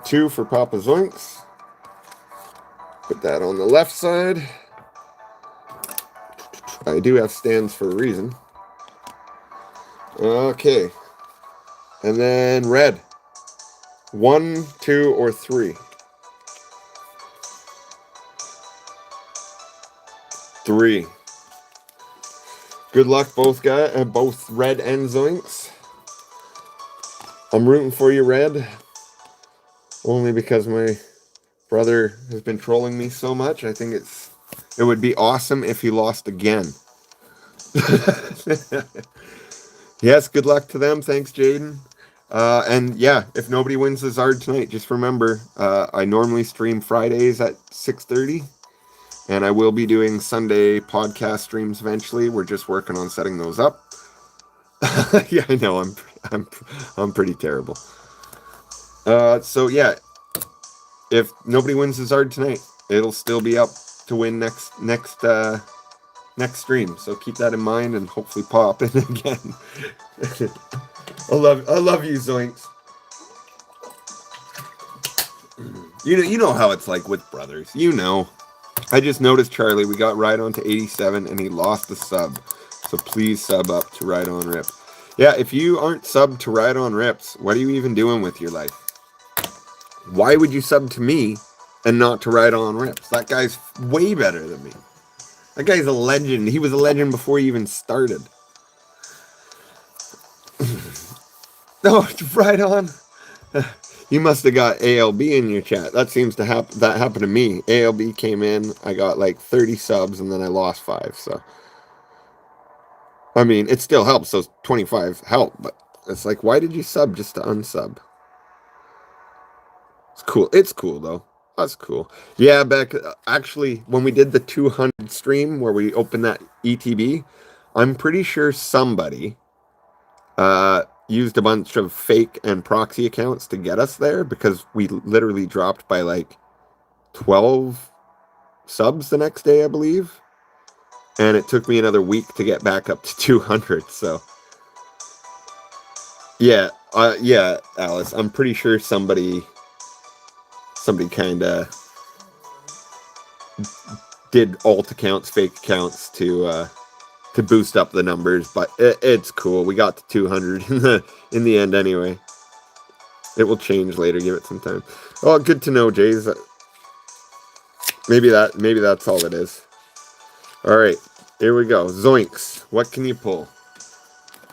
2 for Papa Zoinks. Put that on the left side. I do have stands for a reason. Okay. And then red. 1, 2, or 3. 3. Good luck, both red and Zoinks. I'm rooting for you, red. Only because my brother has been trolling me so much. I think it would be awesome if he lost again. Yes, good luck to them. Thanks, Jaden. And yeah, if nobody wins the Zard tonight, just remember, I normally stream Fridays at 6:30, and I will be doing Sunday podcast streams eventually. We're just working on setting those up. Yeah, I know I'm pretty terrible. So yeah, if nobody wins the Zard tonight, it'll still be up to win next stream. So keep that in mind and hopefully pop in again. I love you, Zoinks. You know how it's like with brothers. You know. I just noticed, Charlie, we got right on to 87 and he lost the sub. So please sub up to Ride On Rip. Yeah, if you aren't subbed to Ride On Rips, what are you even doing with your life? Why would you sub to me and not to Ride On Rips? That guy's way better than me. That guy's a legend. He was a legend before he even started. No, right on. You must have got ALB in your chat. That seems to happen. That happened to me. ALB came in. I got like 30 subs, and then I lost 5. So, I mean, it still helps. Those 25 help, but it's like, why did you sub just to unsub? It's cool. It's cool though. That's cool. Yeah, Beck. Actually, when we did the 200 stream where we opened that ETB, I'm pretty sure somebody used a bunch of fake and proxy accounts to get us there because we literally dropped by like 12 subs the next day, I believe. And it took me another week to get back up to 200. So yeah, Alice, I'm pretty sure somebody kind of did alt accounts, fake accounts to boost up the numbers, but it's cool. We got to 200 in the end anyway. It will change later. Give it some time. Oh, good to know, Jays. Maybe that's all it is. All right, here we go. Zoinks. What can you pull?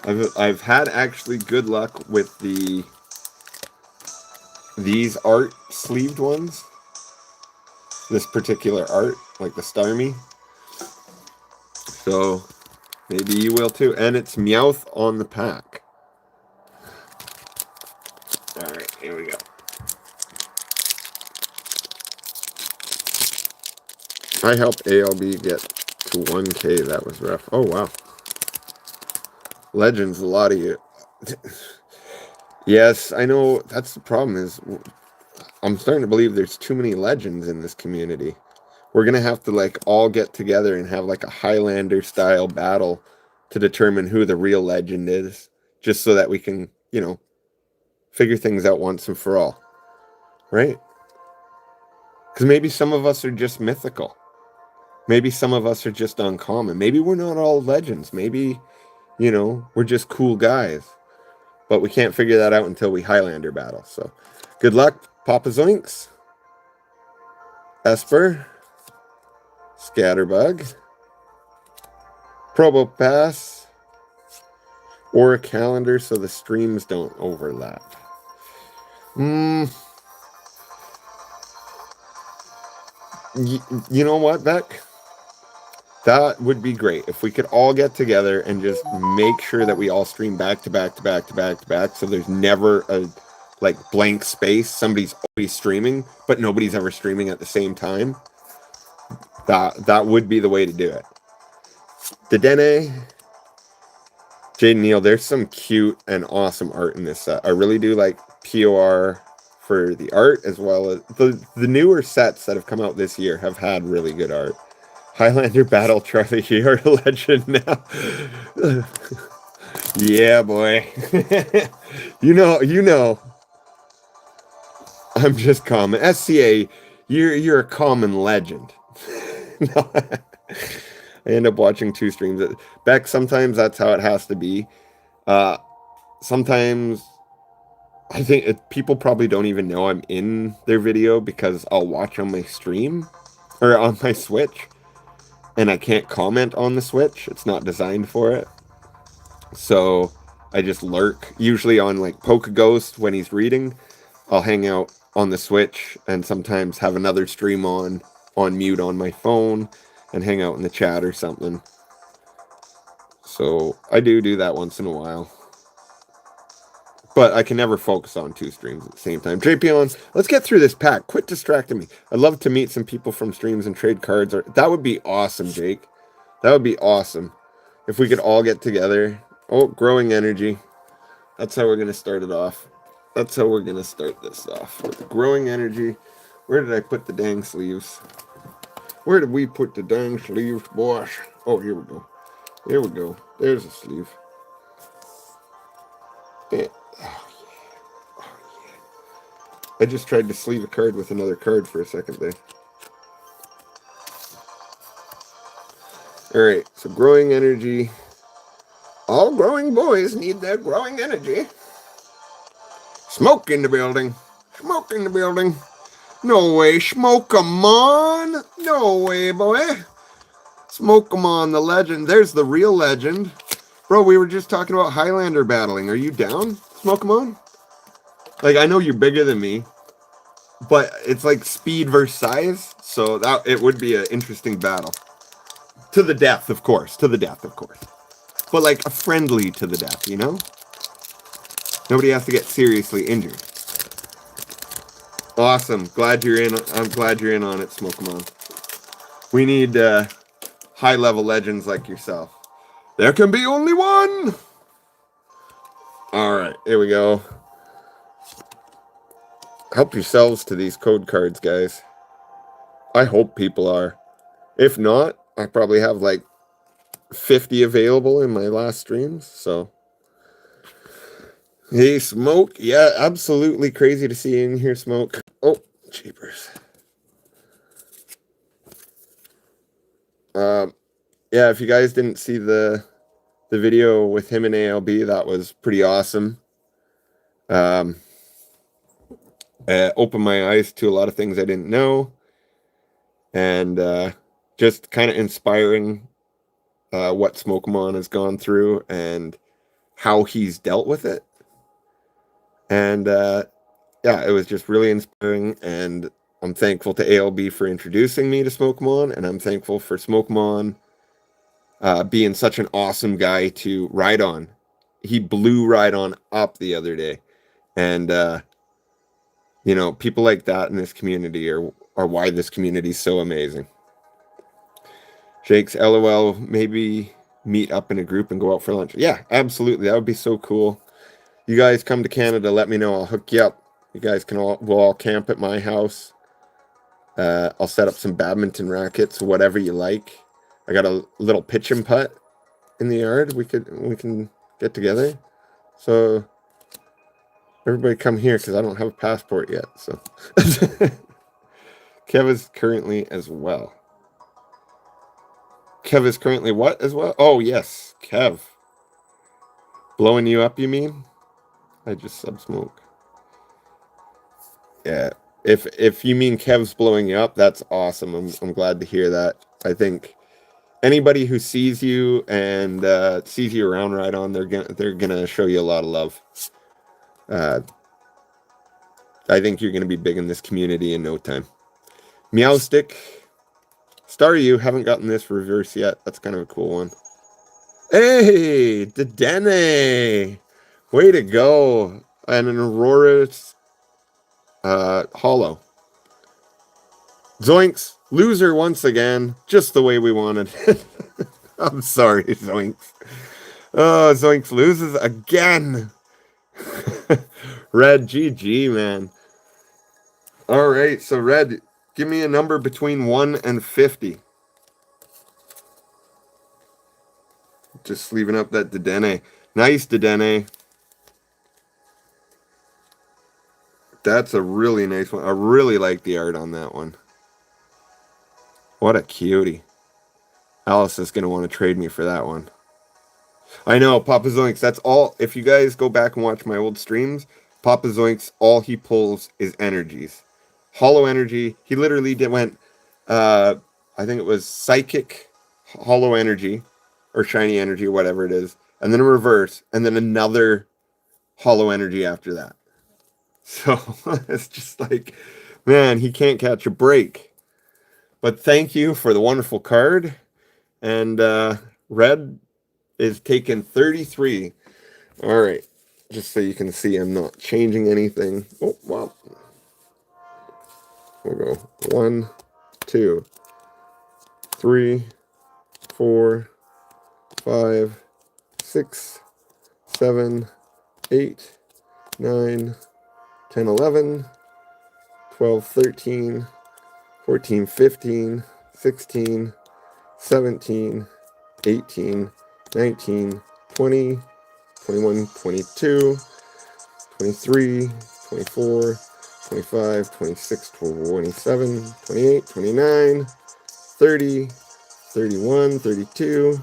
I've had actually good luck with these art sleeved ones. This particular art, like the Starmie. So maybe you will too. And it's Meowth on the pack. Alright, here we go. I helped ALB get to 1K. That was rough. Oh, wow. Legends, a lot of you. Yes, I know. That's the problem is I'm starting to believe there's too many legends in this community. We're going to have to like all get together and have like a Highlander style battle to determine who the real legend is, just so that we can, figure things out once and for all. Right? Because maybe some of us are just mythical. Maybe some of us are just uncommon. Maybe we're not all legends. Maybe, we're just cool guys. But we can't figure that out until we Highlander battle. So, good luck, Papa Zoinks, Esper, Scatterbug, Probopass, or a calendar so the streams don't overlap. You know what, Beck? That would be great if we could all get together and just make sure that we all stream back to back to back to back to back, so there's never a blank space. Somebody's always streaming, but nobody's ever streaming at the same time. That would be the way to do it. Dedenne, Jaden Neal, there's some cute and awesome art in this set. I really do like POR for the art, as well as the newer sets that have come out this year have had really good art. Highlander Battle Charlie, you're a legend now. Yeah, boy. you know. I'm just common. SCA, you're a common legend. No, I end up watching 2 streams. Beck, sometimes that's how it has to be. Sometimes I think people probably don't even know I'm in their video because I'll watch on my stream or on my Switch, and I can't comment on the Switch. It's not designed for it. So I just lurk, usually on like Ghost when he's reading. I'll hang out on the Switch and sometimes have another stream on mute on my phone and hang out in the chat or something. So I do that once in a while. But I can never focus on 2 streams at the same time. JP, let's get through this pack. Quit distracting me. I'd love to meet some people from streams and trade cards. That would be awesome, Jake. That would be awesome. If we could all get together. Oh, growing energy. That's how we're going to start it off. That's how we're going to start this off. With growing energy. Where did I put the dang sleeves? Where did we put the dang sleeves, boys? Oh, here we go. Here we go. There's a sleeve. Yeah. Oh, yeah. Oh, yeah. I just tried to sleeve a card with another card for a second there. Alright, so growing energy. All growing boys need their growing energy. Smoke in the building. Smoke in the building. No way, smoke 'em on. No way, boy. Smoke 'em on, the legend. There's the real legend. Bro, we were just talking about Highlander battling. Are you down? Smoke 'em on? Like, I know you're bigger than me, but it's like speed versus size, so that it would be an interesting battle. To the death, of course. To the death, of course. But like a friendly to the death, you know? Nobody has to get seriously injured. Awesome. Glad you're in. I'm glad you're in on it, Smoke 'em on. We need high-level legends like yourself. There can be only one! Alright, here we go. Help yourselves to these code cards, guys. I hope people are. If not, I probably have like 50 available in my last streams, so. Hey, Smoke. Yeah, absolutely crazy to see you in here, Smoke. Oh, jeepers. Yeah, if you guys didn't see the video with him and ALB, that was pretty awesome. Opened my eyes to a lot of things I didn't know, and just kind of inspiring what Smokemon has gone through and how he's dealt with it. And yeah, it was just really inspiring, and I'm thankful to ALB for introducing me to Smokemon, and I'm thankful for Smokemon being such an awesome guy to ride on. He blew Ride-On up the other day, and you know, people like that in this community are why this community is so amazing. Jake's LOL, maybe meet up in a group and go out for lunch. Yeah, absolutely. That would be so cool. You guys come to Canada, let me know. I'll hook you up. You guys we'll all camp at my house. I'll set up some badminton rackets, whatever you like. I got a little pitch and putt in the yard. We can get together. So everybody come here because I don't have a passport yet. So Kev is currently as well. Kev is currently what as well? Oh, yes, Kev. Blowing you up, you mean? I just sub-smoke. Yeah. If you mean Kev's blowing you up, that's awesome. I'm glad to hear that. I think anybody who sees you and sees you around Ride-On, they're gonna show you a lot of love. I think you're gonna be big in this community in no time. Meowstick. Star you haven't gotten this reverse yet. That's kind of a cool one. Hey, Dedenne. Way to go. And an Aurora's hollow. Zoinks. Loser once again. Just the way we wanted. I'm sorry, Zoinks. Oh, Zoinks loses again. Red, GG, man. All right, so Red, give me a number between 1 and 50. Just leaving up that Dedenne. Nice, Dedenne. That's a really nice one. I really like the art on that one. What a cutie. Alice is going to want to trade me for that one. I know, Papa Zoinks, that's all. If you guys go back and watch my old streams, Papa Zoinks, all he pulls is energies. Hollow energy. He literally went, I think it was psychic, hollow energy, or shiny energy, or whatever it is, and then a reverse, and then another hollow energy after that. So it's just like, man, he can't catch a break. But thank you for the wonderful card. And Red is taking 33. All right. Just so you can see I'm not changing anything. Oh, wow. We'll go 1, 2, 3, 4, 5, 6, 7, 8, 9, 10, 11, 12, 13, 14, 15, 16, 17, 18, 19, 20, 21, 22, 23, 24, 25, 26, 27, 28, 29, 30, 31, 32,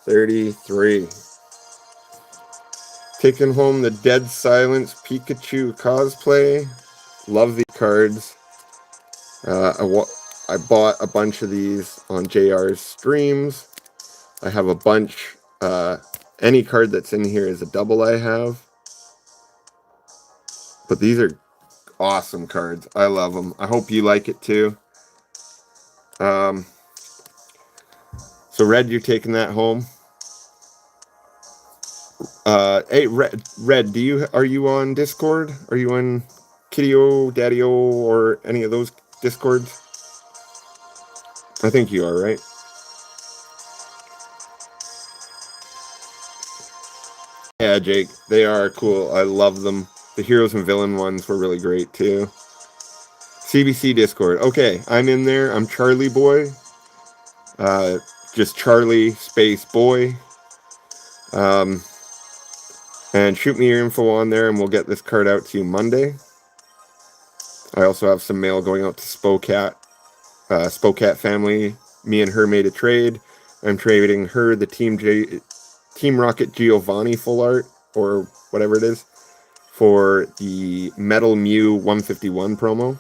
33. Taking home the Dead Silence Pikachu cosplay. Love the cards. I bought a bunch of these on JR's streams. I have a bunch. Any card that's in here is a double I have. But these are awesome cards. I love them. I hope you like it too. So Red, you're taking that home. Hey, Red, are you on Discord? Are you on Kitty-O, Daddy-O, or any of those Discords? I think you are, right? Yeah, Jake, they are cool. I love them. The heroes and villain ones were really great too. CBC Discord. Okay, I'm in there. I'm Charlie Boy. Just Charlie space boy. And shoot me your info on there, and we'll get this card out to you Monday. I also have some mail going out to Spocat. Spocat family. Me and her made a trade. I'm trading her the Team Rocket Giovanni full art, or whatever it is, for the Metal Mew 151 promo.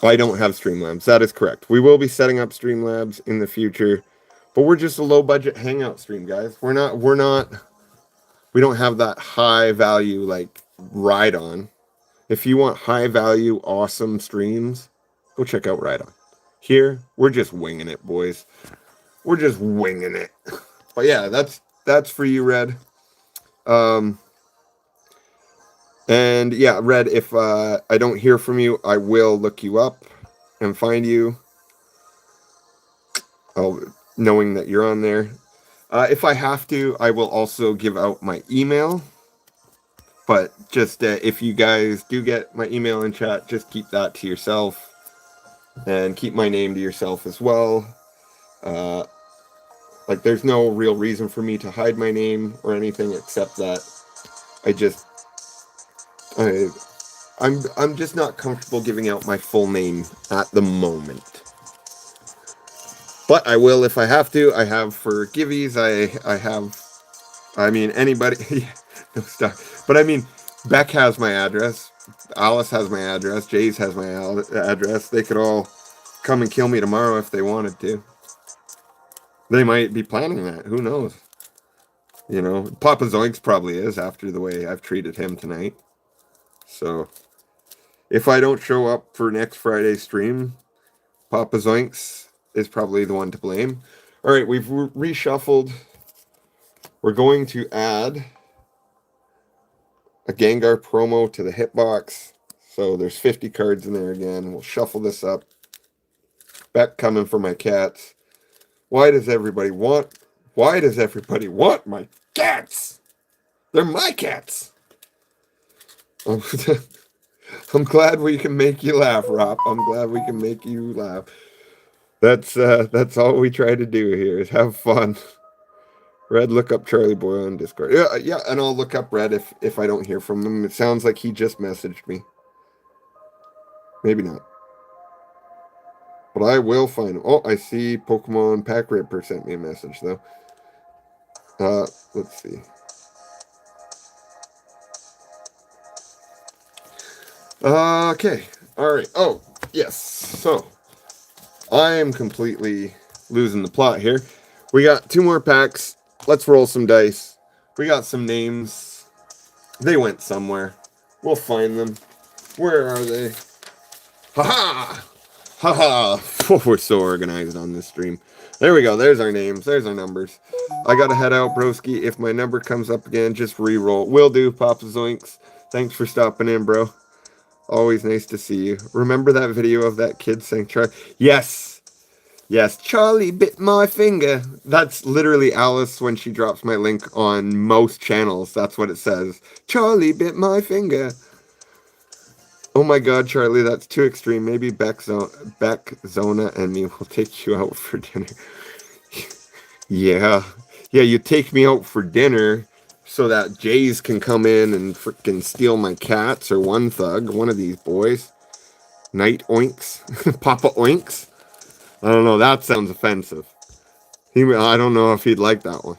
I don't have Streamlabs. That is correct. We will be setting up Streamlabs in the future, but we're just a low budget hangout stream, guys. We don't have that high value like Ride On. If you want high value, awesome streams, go check out Ride On. Here, we're just winging it, boys. We're just winging it. But yeah, that's for you, Red. And yeah, Red, if I don't hear from you, I will look you up and find you. Knowing that you're on there. If I have to, I will also give out my email. But just if you guys do get my email in chat, just keep that to yourself. And keep my name to yourself as well. Like, there's no real reason for me to hide my name or anything except that I'm just not comfortable giving out my full name at the moment. But I will if I have to. I have for Givvies. Anybody. No stuff. But I mean, Beck has my address. Alice has my address. Jays has my address. They could all come and kill me tomorrow if they wanted to. They might be planning that. Who knows? You know, Papa Zoinks probably is after the way I've treated him tonight. So, if I don't show up for next Friday's stream, Papa Zoinks is probably the one to blame. All right, we've reshuffled. We're going to add a Gengar promo to the hitbox. So there's 50 cards in there again. We'll shuffle this up. Beck coming for my cats. Why does everybody want my cats? They're my cats. I'm glad we can make you laugh, Rob. I'm glad we can make you laugh. That's all we try to do here is have fun. Red, look up Charlie Boy on Discord. Yeah, and I'll look up Red if I don't hear from him. It sounds like he just messaged me. Maybe not. But I will find him. Oh, I see Pokemon Pack Ripper sent me a message, though. Let's see. Okay. Alright. Oh, yes. So, I am completely losing the plot here. We got 2 more packs. Let's roll some dice. We got some names. They went somewhere. We'll find them. Where are they? Ha-ha! Ha-ha! We're so organized on this stream. There we go. There's our names. There's our numbers. I gotta head out, broski. If my number comes up again, just re-roll. Will do, Papa Zoinks. Thanks for stopping in, bro. Always nice to see you. Remember that video of that kid saying Charlie? Yes! Yes, Charlie bit my finger. That's literally Alice when she drops my link on most channels. That's what it says. Charlie bit my finger. Oh my god, Charlie, that's too extreme. Maybe Beck, Zona, and me will take you out for dinner. Yeah. Yeah, you take me out for dinner so that Jays can come in and freaking steal my cats, or one thug, one of these boys. Night Oinks. Papa Oinks. I don't know, that sounds offensive. I don't know if he'd like that one.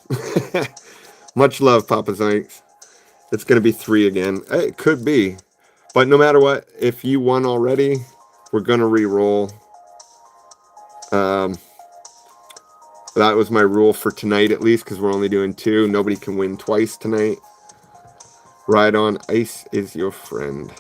Much love, Papa Zoinks. It's going to be 3 again. It could be. But no matter what, if you won already, we're going to re-roll. That was my rule for tonight, at least, because we're only doing 2. Nobody can win twice tonight. Ride on. Ice is your friend.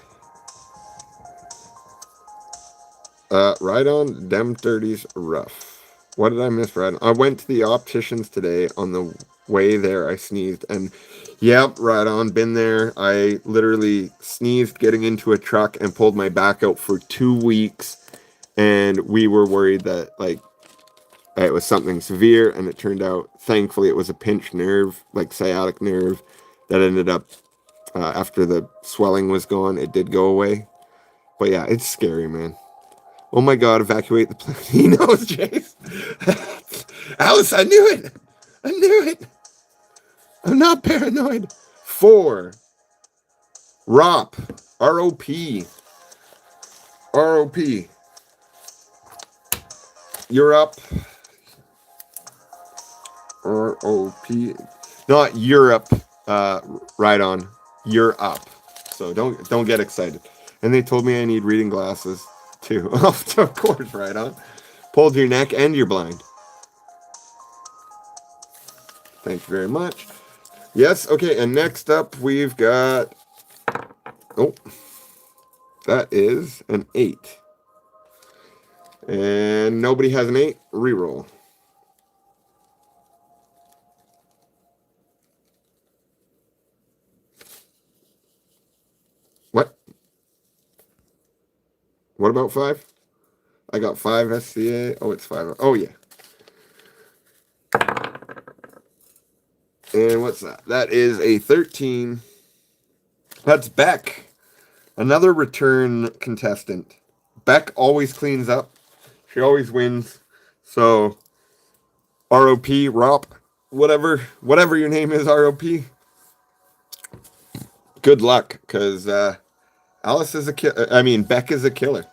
Ride on. Dem 30's rough. What did I miss, Ride on? I went to the opticians today. On the way there, I sneezed. And, yep, Ride on. Been there. I literally sneezed getting into a truck and pulled my back out for 2 weeks. And we were worried that, like, it was something severe, and it turned out, thankfully, it was a pinched nerve, like sciatic nerve, that ended up, after the swelling was gone, it did go away. But yeah, it's scary, man. Oh my god, evacuate the plane. He knows, Jace. Alice, I knew it. I knew it. I'm not paranoid. 4. ROP. R-O-P. R-O-P. You're up. R-O-P. Not Europe. Right on. You're up. So don't get excited. And they told me I need reading glasses too. Of course, right on. Pulled your neck and you're blind. Thank you very much. Yes, okay, and next up we've got... Oh. That is an 8. And nobody has an 8. Reroll. What? What about 5? I got 5 SCA. Oh, it's 5. Oh, yeah. And what's that? That is a 13. That's Beck. Another return contestant. Beck always cleans up. She always wins. So, ROP, ROP, whatever your name is, ROP. Good luck, because Alice is a killer. I mean, Beck is a killer.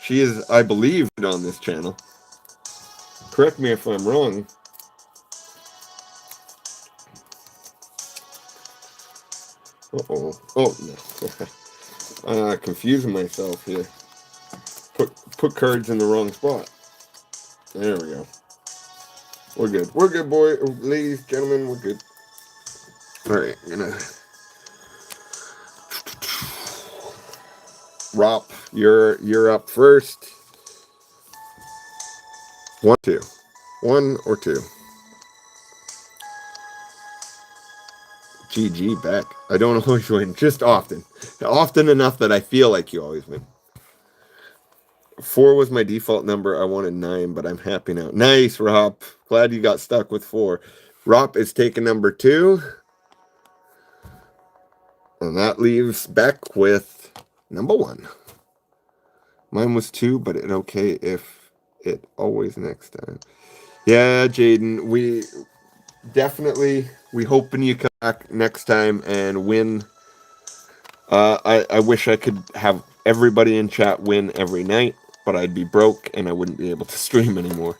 She is, I believe, on this channel. Correct me if I'm wrong. Uh-oh. Oh, no. Confusing myself here. Put cards in the wrong spot. There we go. We're good. We're good, boy. Ladies, gentlemen, we're good. Alright, Rop, you're up first. 1, 2. 1 or 2. GG, Beck. I don't always win, just often. Often enough that I feel like you always win. 4 was my default number. I wanted 9, but I'm happy now. Nice, Rob. Glad you got stuck with 4. Rob is taking number 2. And that leaves Beck with number 1. Mine was 2, but it's okay if it always next time. Yeah, Jaden, we definitely, we hoping you come back next time and win. I wish I could have everybody in chat win every night, but I'd be broke and I wouldn't be able to stream anymore.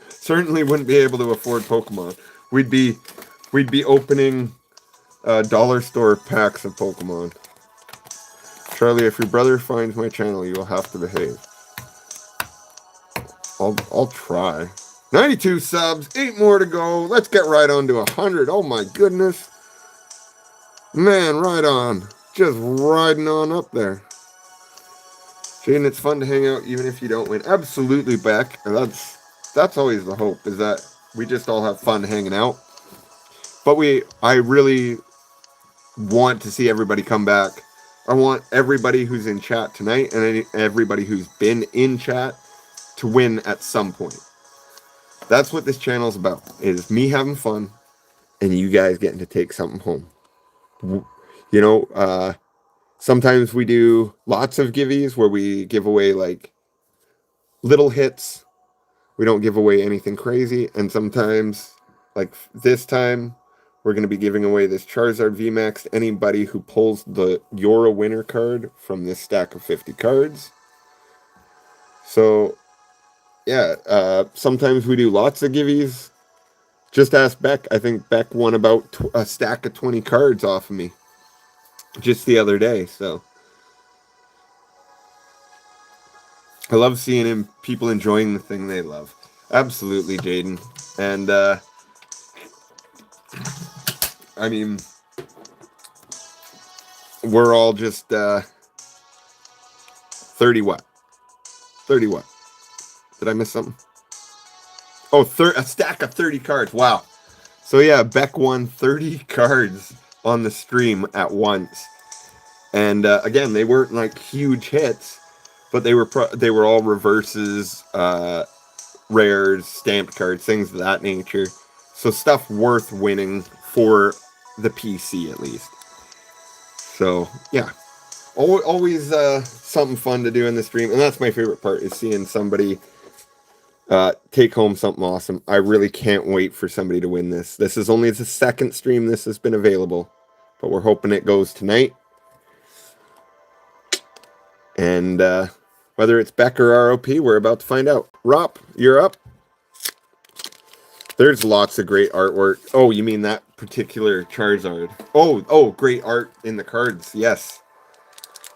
Certainly wouldn't be able to afford Pokemon. We'd be opening dollar store packs of Pokemon. Charlie, if your brother finds my channel, you will have to behave. I'll try. 92 subs, 8 more to go. Let's get right on to 100. Oh my goodness. Man, right on. Just riding on up there. Jaden, it's fun to hang out even if you don't win. Absolutely, Beck. That's always the hope, is that we just all have fun hanging out. But I really want to see everybody come back. I want everybody who's in chat tonight and everybody who's been in chat to win at some point. That's what this channel is about. It is me having fun and you guys getting to take something home. You know, sometimes we do lots of giveaways where we give away like little hits. We don't give away anything crazy. And sometimes, like this time, we're going to be giving away this Charizard VMAX to anybody who pulls the You're a Winner card from this stack of 50 cards. So, yeah, sometimes we do lots of giveaways. Just ask Beck. I think Beck won about a stack of 20 cards off of me just the other day. So, I love seeing people enjoying the thing they love. Absolutely, Jaden. And, I mean, we're all just 30 what? 30 what? Did I miss something? Oh, a stack of 30 cards. Wow. So yeah, Beck won 30 cards on the stream at once. And again, they weren't like huge hits, but they were all reverses, rares, stamped cards, things of that nature. So stuff worth winning for the PC at least. So yeah, always something fun to do in the stream, and that's my favorite part, is seeing somebody take home something awesome. I really can't wait for somebody to win this. This is only the second stream this has been available, but we're hoping it goes tonight. And whether it's Beck or ROP, we're about to find out. Rop, you're up. There's lots of great artwork. Oh, you mean that particular Charizard? Oh, great art in the cards. Yes.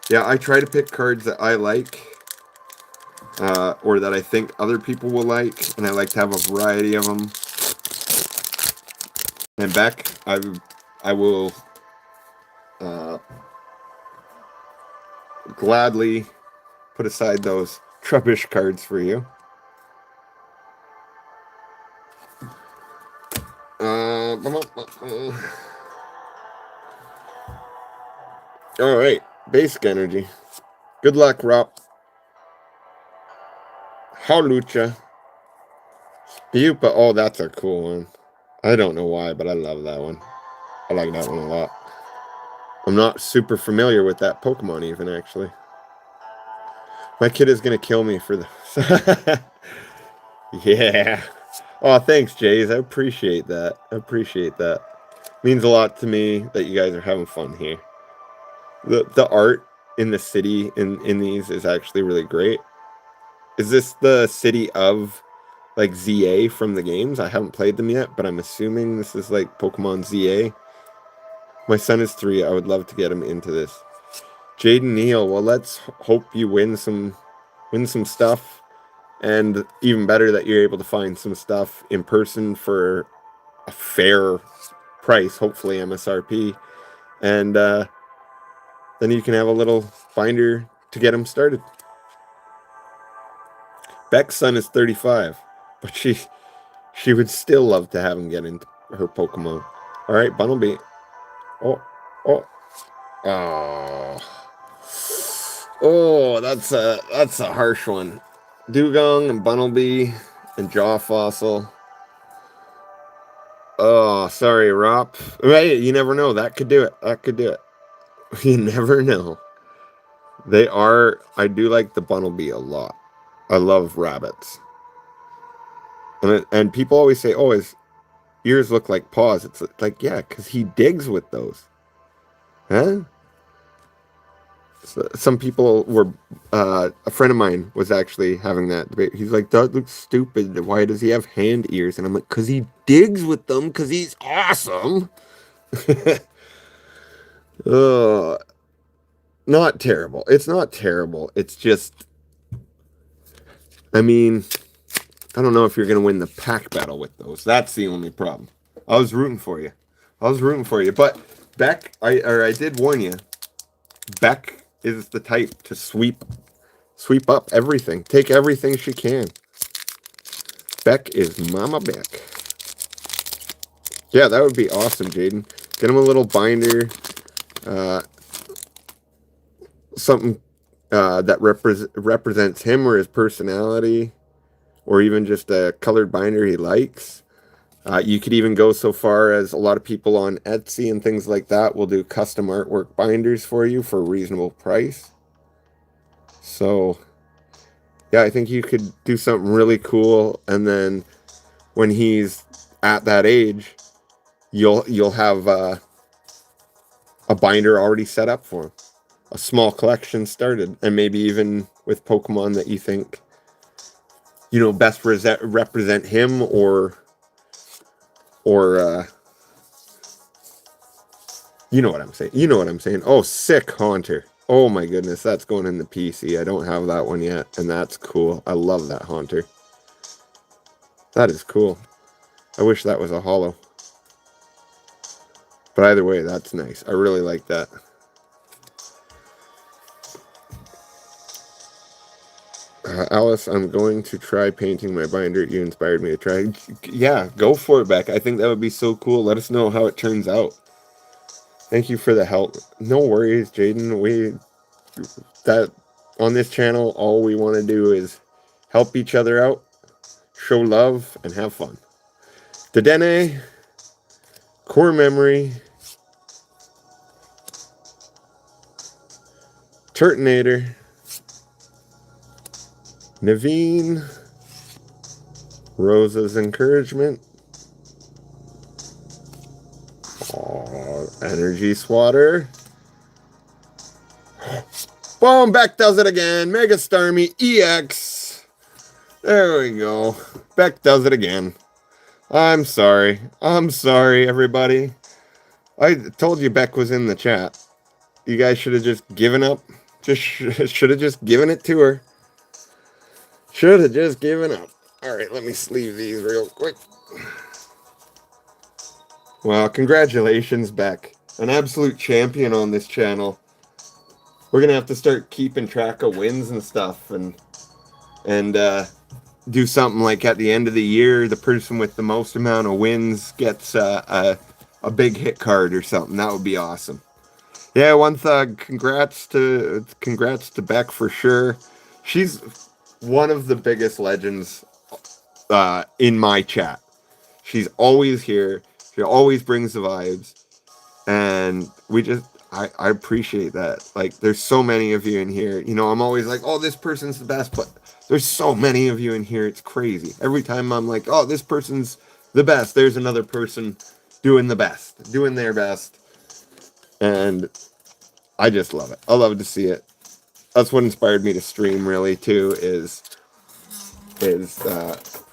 Yeah, I try to pick cards that I like, or that I think other people will like, and I like to have a variety of them. And Beck, I will gladly put aside those Trubbish cards for you. All right, basic energy. Good luck, Rob. Howlucha. Spupa. Oh, that's a cool one. I don't know why, but I love that one. I like that one a lot. I'm not super familiar with that Pokemon even, actually. My kid is going to kill me for this. Yeah. Oh, thanks, Jays. I appreciate that. Means a lot to me that you guys are having fun here. The art in the city in these is actually really great. Is this the city of like ZA from the games? I haven't played them yet, but I'm assuming this is like Pokemon ZA. My son is 3. I would love to get him into this. Jaden Neal, well, let's hope you win some stuff, and even better that you're able to find some stuff in person for a fair price, hopefully MSRP, and then you can have a little binder to get him started. Beck's son is 35, but she would still love to have him get into her Pokemon. All right, Bunnelby. Oh. Oh, that's a harsh one. Dugong and Bunnelby and Jaw Fossil. Oh, sorry, Rop. Hey, you never know. That could do it. That could do it. You never know. They are. I do like the Bunnelby a lot. I love rabbits. And people always say, "Oh, his ears look like paws." It's like, yeah, because he digs with those. Huh? So, some people were. A friend of mine was actually having that debate. He's like, "That looks stupid. Why does he have hand ears?" And I'm like, "Cause he digs with them. Cause he's awesome." uh, Not terrible. It's not terrible. It's just, I mean, I don't know if you're gonna win the pack battle with those. That's the only problem. I was rooting for you. I was rooting for you, but Beck, I did warn you. Beck is the type to sweep up everything. Take everything she can. Beck is Mama Beck. Yeah, that would be awesome, Jaden. Get him a little binder, uh, something that represents him or his personality, or even just a colored binder he likes. You could even go so far as a lot of people on Etsy and things like that will do custom artwork binders for you for a reasonable price. So, yeah, I think you could do something really cool, and then when he's at that age, you'll have a binder already set up for him, a small collection started, and maybe even with Pokemon that you think best represent him, or you know what I'm saying. You know what I'm saying. Oh, sick Haunter. Oh my goodness, that's going in the PC. I don't have that one yet, and that's cool. I love that Haunter. That is cool. I wish that was a holo. But either way, that's nice. I really like that. Alice, I'm going to try painting my binder. You inspired me to try. Yeah, go for it, Beck. I think that would be so cool. Let us know how it turns out. Thank you for the help. No worries, Jaden. That on this channel, all we want to do is help each other out, show love, and have fun. Dedenne, Core Memory, Turtonator, Naveen, Rosa's Encouragement, Energy Swatter. Boom, Beck does it again. Mega Starmie EX. There we go. Beck does it again. I'm sorry. I'm sorry, everybody. I told you Beck was in the chat. You guys should have just given up. Should have just given it to her. Should have just given up. Alright, let me sleeve these real quick. Well, congratulations, Beck. An absolute champion on this channel. We're gonna have to start keeping track of wins and stuff, and do something like at the end of the year, the person with the most amount of wins gets a big hit card or something. That would be awesome. Yeah, One Thug. Congrats to Beck for sure. She's one of the biggest legends in my chat. She's always here. She always brings the vibes, and I appreciate that. Like, there's so many of you in here. I'm always like, oh, this person's the best, but there's so many of you in here. It's crazy. Every time I'm like, oh, this person's the best, there's another person doing the best, doing their best, and I just love it. I love to see it. That's what inspired me to stream, really, too, is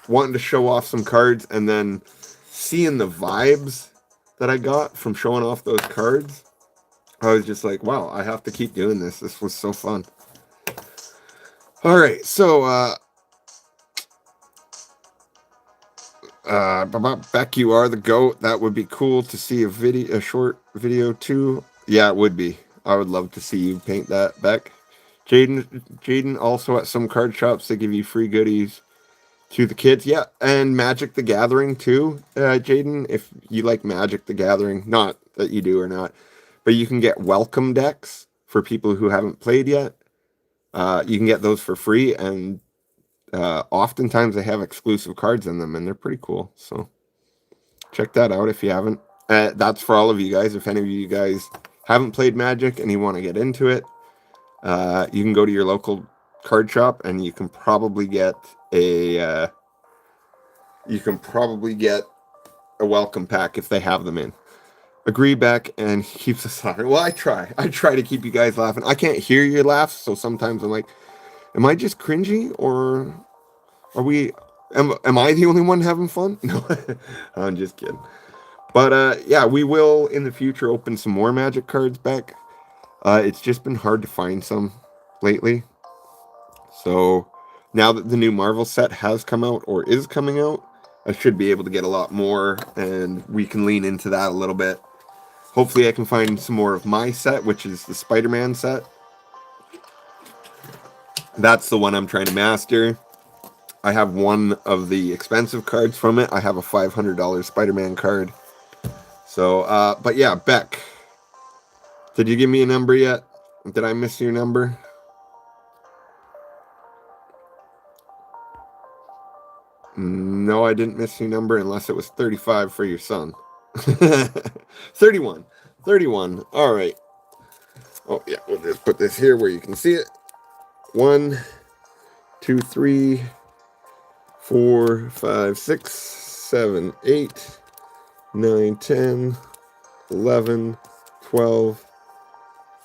wanting to show off some cards, and then seeing the vibes that I got from showing off those cards. I was just like, wow, I have to keep doing this. This was so fun. All right, so Beck, you are the GOAT. That would be cool to see a short video too. Yeah, it would be. I would love to see you paint that, Beck. Jaden also at some card shops, they give you free goodies to the kids. Yeah, and Magic the Gathering too, Jaden. If you like Magic the Gathering, not that you do or not, but you can get welcome decks for people who haven't played yet. You can get those for free, and oftentimes they have exclusive cards in them, and they're pretty cool. So check that out if you haven't. That's for all of you guys. If any of you guys haven't played Magic and you want to get into it, you can go to your local card shop and you can probably get a welcome pack if they have them in. Agree, Beck, and he keeps us laughing. Well, I try to keep you guys laughing. I can't hear your laughs, so sometimes I'm like, am I just cringy, or are we? Am I the only one having fun? No, I'm just kidding. But yeah, we will in the future open some more Magic cards back. It's just been hard to find some lately. So now that the new Marvel set has come out or is coming out, I should be able to get a lot more, and we can lean into that a little bit. Hopefully I can find some more of my set, which is the Spider-Man set. That's the one I'm trying to master. I have one of the expensive cards from it. I have a $500 Spider-Man card. So, but yeah, Beck, did you give me a number yet? Did I miss your number? No, I didn't miss your number unless it was 35 for your son. 31. 31. All right. Oh, yeah, we'll just put this here where you can see it. 1, 2, 3, 4, 5, 6, 7, 8, 9, 10, 11, 12,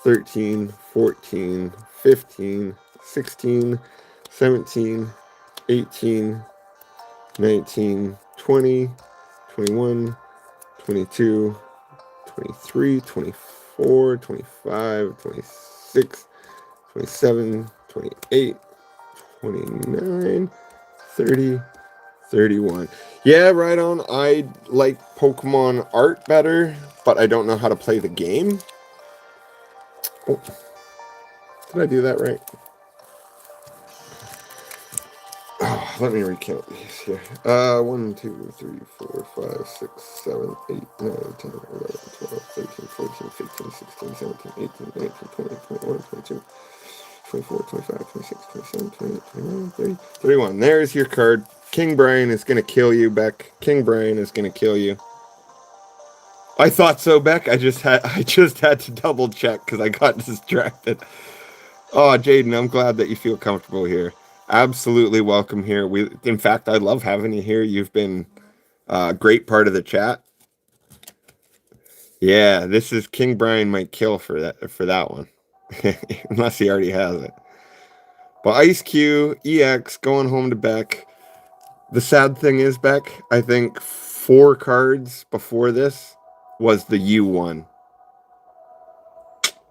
13, 14, 15, 16, 17, 18, 19, 20, 21, 22, 23, 24, 25, 26, 27, 28, 29, 30, 31. Yeah, right on. I like Pokemon art better, but I don't know how to play the game. Oh, did I do that right? Oh, let me recount these here. 1, 2, 3, 4, 5, 6, 7, 8, 9, 10, 11, 12, 13, 14, 15, 16, 17, 18, 19, 20, 21, 22, 24, 25, 26, 27, 28, 29, 30, 31. There's your card. King Brian is going to kill you, Beck. King Brian is going to kill you. I thought so, Beck. I just had to double check because I got distracted. Oh, Jaden, I'm glad that you feel comfortable here. Absolutely welcome here. In fact, I love having you here. You've been a great part of the chat. Yeah, this is King Brian might kill for that one, unless he already has it. But Ice Q, EX, going home to Beck. The sad thing is, Beck, I think 4 cards before this was the U one.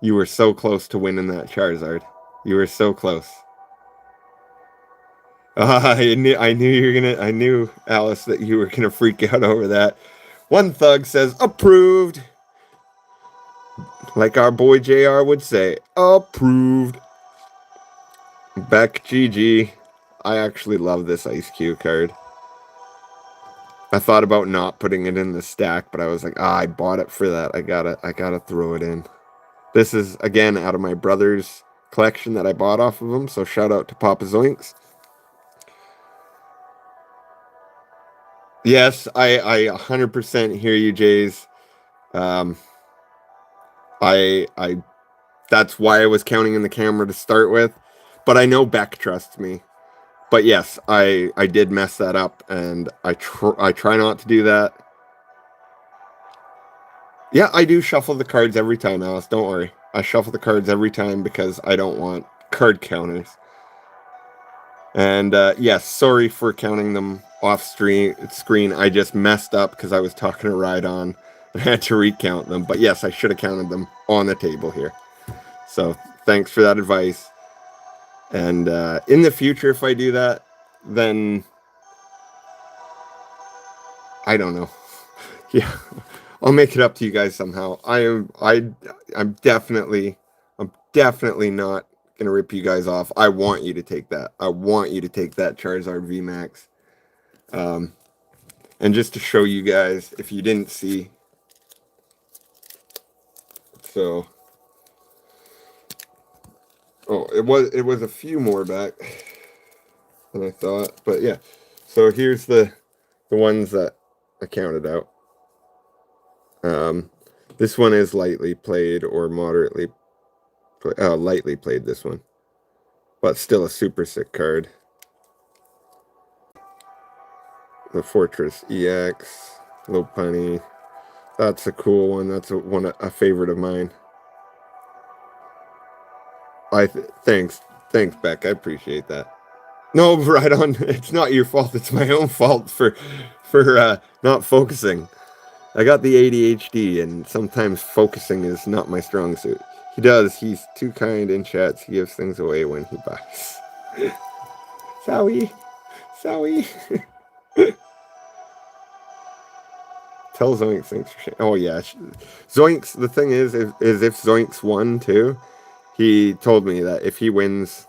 You were so close to winning that Charizard. You were so close. I knew, Alice, that you were gonna freak out over that. One thug says, approved. Like our boy JR would say, approved. Beck GG. I actually love this Ice Cube card. I thought about not putting it in the stack, but I was like, I bought it for that. I gotta throw it in. This is, again, out of my brother's collection that I bought off of him, so shout out to Papa Zoinks. Yes, I 100% hear you, Jays. I that's why I was counting in the camera to start with, but I know Beck trusts me. But yes, I did mess that up, and I try not to do that. Yeah, I do shuffle the cards every time, Alice. Don't worry. I shuffle the cards every time because I don't want card counters. And yes, sorry for counting them off screen. I just messed up because I was talking to Rhydon. I had to recount them. But yes, I should have counted them on the table here. So thanks for that advice. And in the future, if I do that, then I don't know. Yeah, I'll make it up to you guys somehow. I'm definitely not gonna rip you guys off. I want you to take that. I want you to take that Charizard VMAX. And just to show you guys, if you didn't see, so Oh, it was a few more back than I thought, but yeah. So here's the ones that I counted out. Um, this one is lightly played or moderately lightly played. This one, but still a super sick card. The Fortress EX, Lopunny. That's a cool one. That's a favorite of mine. Thanks, Beck. I appreciate that. No, right on. It's not your fault. It's my own fault for not focusing. I got the ADHD, and sometimes focusing is not my strong suit. He does. He's too kind in chats. He gives things away when he buys. Sorry. Tell Zoinks thanks for sharing. Oh yeah, Zoinks. The thing is if Zoinks won too, he told me that if he wins,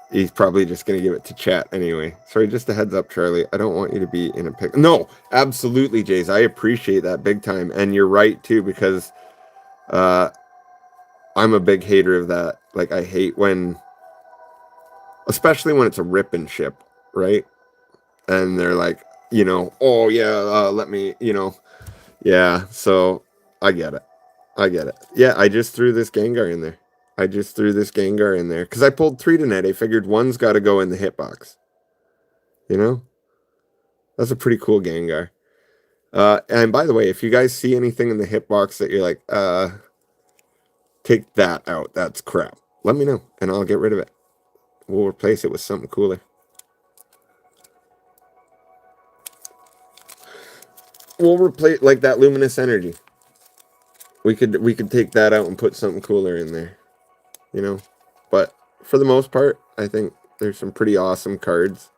he's probably just gonna give it to chat anyway. Sorry, just a heads up, Charlie. I don't want you to be in a pick. No, absolutely, Jays. I appreciate that big time, and you're right too, because uh, I'm a big hater of that. Like, I hate when, especially when it's a rip and ship, right? And they're like, oh yeah, let me, yeah. So I get it. Yeah, I just threw this Gengar in there. Because I pulled 3 tonight. I figured one's got to go in the hitbox. You know? That's a pretty cool Gengar. And by the way, if you guys see anything in the hitbox that you're like, take that out, that's crap, let me know, and I'll get rid of it. We'll replace it with something cooler. We'll replace, like that Luminous Energy. We could take that out and put something cooler in there. But for the most part, I think there's some pretty awesome cards.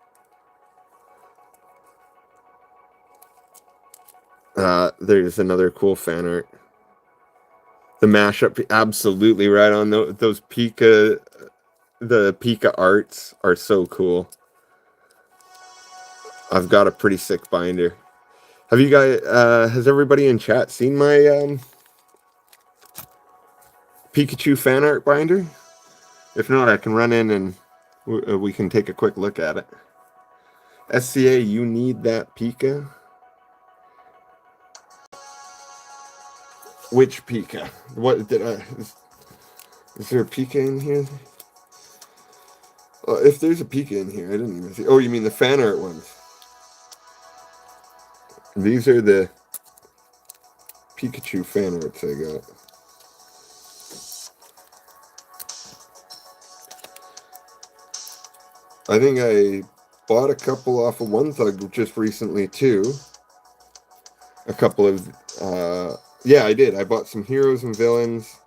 There's another cool fan art. The mashup, absolutely right on. Those the Pika arts are so cool. I've got a pretty sick binder. Have you guys, has everybody in chat seen my Pikachu fan art binder? If not, I can run in and we can take a quick look at it. SCA, you need that Pika? Which Pika? What did I... Is there a Pika in here? If there's a Pika in here, I didn't even see... Oh, you mean the fan art ones? These are the Pikachu fan arts I got. I think I bought a couple off of One Thug just recently, too. A couple of... yeah, I did. I bought some heroes and villains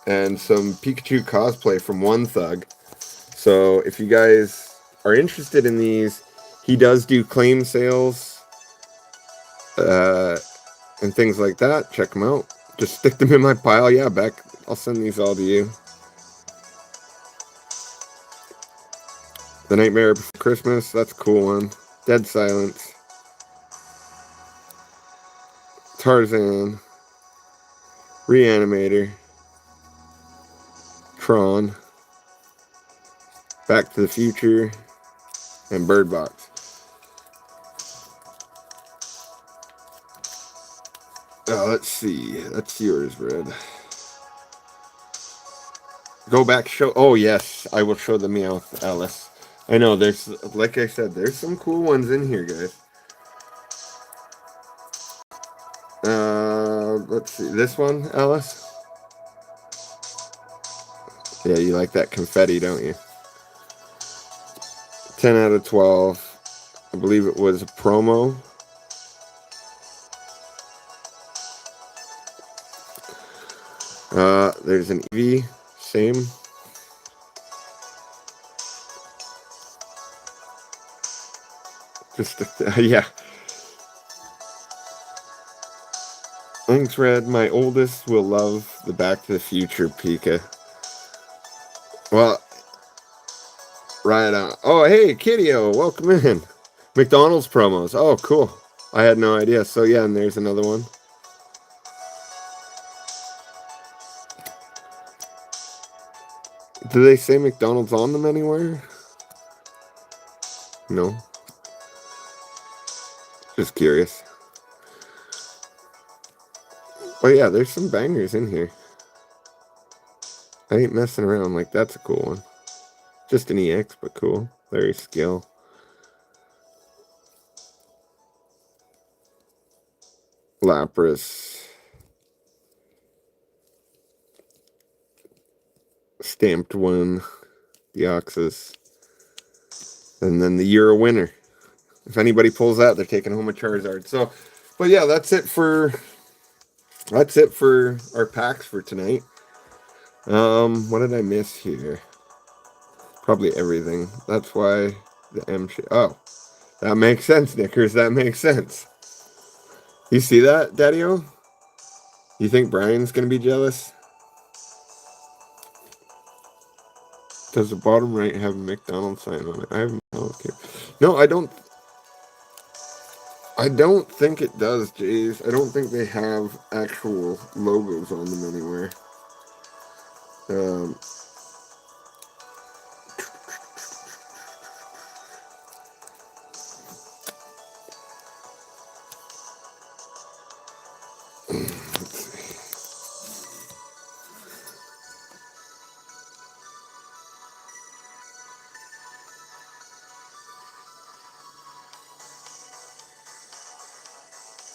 and some Pikachu cosplay from One Thug. So if you guys are interested in these, he does do claim sales and things like that. Check them out. Just stick them in my pile. Yeah, Beck, I'll send these all to you. The Nightmare Before Christmas, that's a cool one. Dead Silence. Tarzan. Reanimator. Tron. Back to the Future. And Bird Box. Let's see. That's yours, Red. Go back, show. Oh, yes. I will show the Meowth, Alice. I know, there's, like I said, there's some cool ones in here, guys. Let's see. This one, Alice? Yeah, you like that confetti, don't you? 10 out of 12. I believe it was a promo. There's an Eevee. Same. Just, yeah. Thanks, Red. My oldest will love the Back to the Future Pika. Well, right on. Oh, hey, Kiddyo, welcome in. McDonald's promos. Oh, cool. I had no idea. So, yeah, and there's another one. Do they say McDonald's on them anywhere? No. Just curious. Oh yeah, there's some bangers in here. I ain't messing around. Like, that's a cool one. Just an EX, but cool. Larry Skill. Lapras. Stamped one. Deoxys. And then the You're a Winner. If anybody pulls that, they're taking home a Charizard. So, but yeah, that's it for our packs for tonight. What did I miss here? Probably everything. That's why the M shape. Oh, that makes sense, Knickers. That makes sense. You see that, Daddy-O? You think Brian's gonna be jealous? Does the bottom right have a McDonald's sign on it? I have okay. No, I don't. I don't think it does, Jays. I don't think they have actual logos on them anywhere.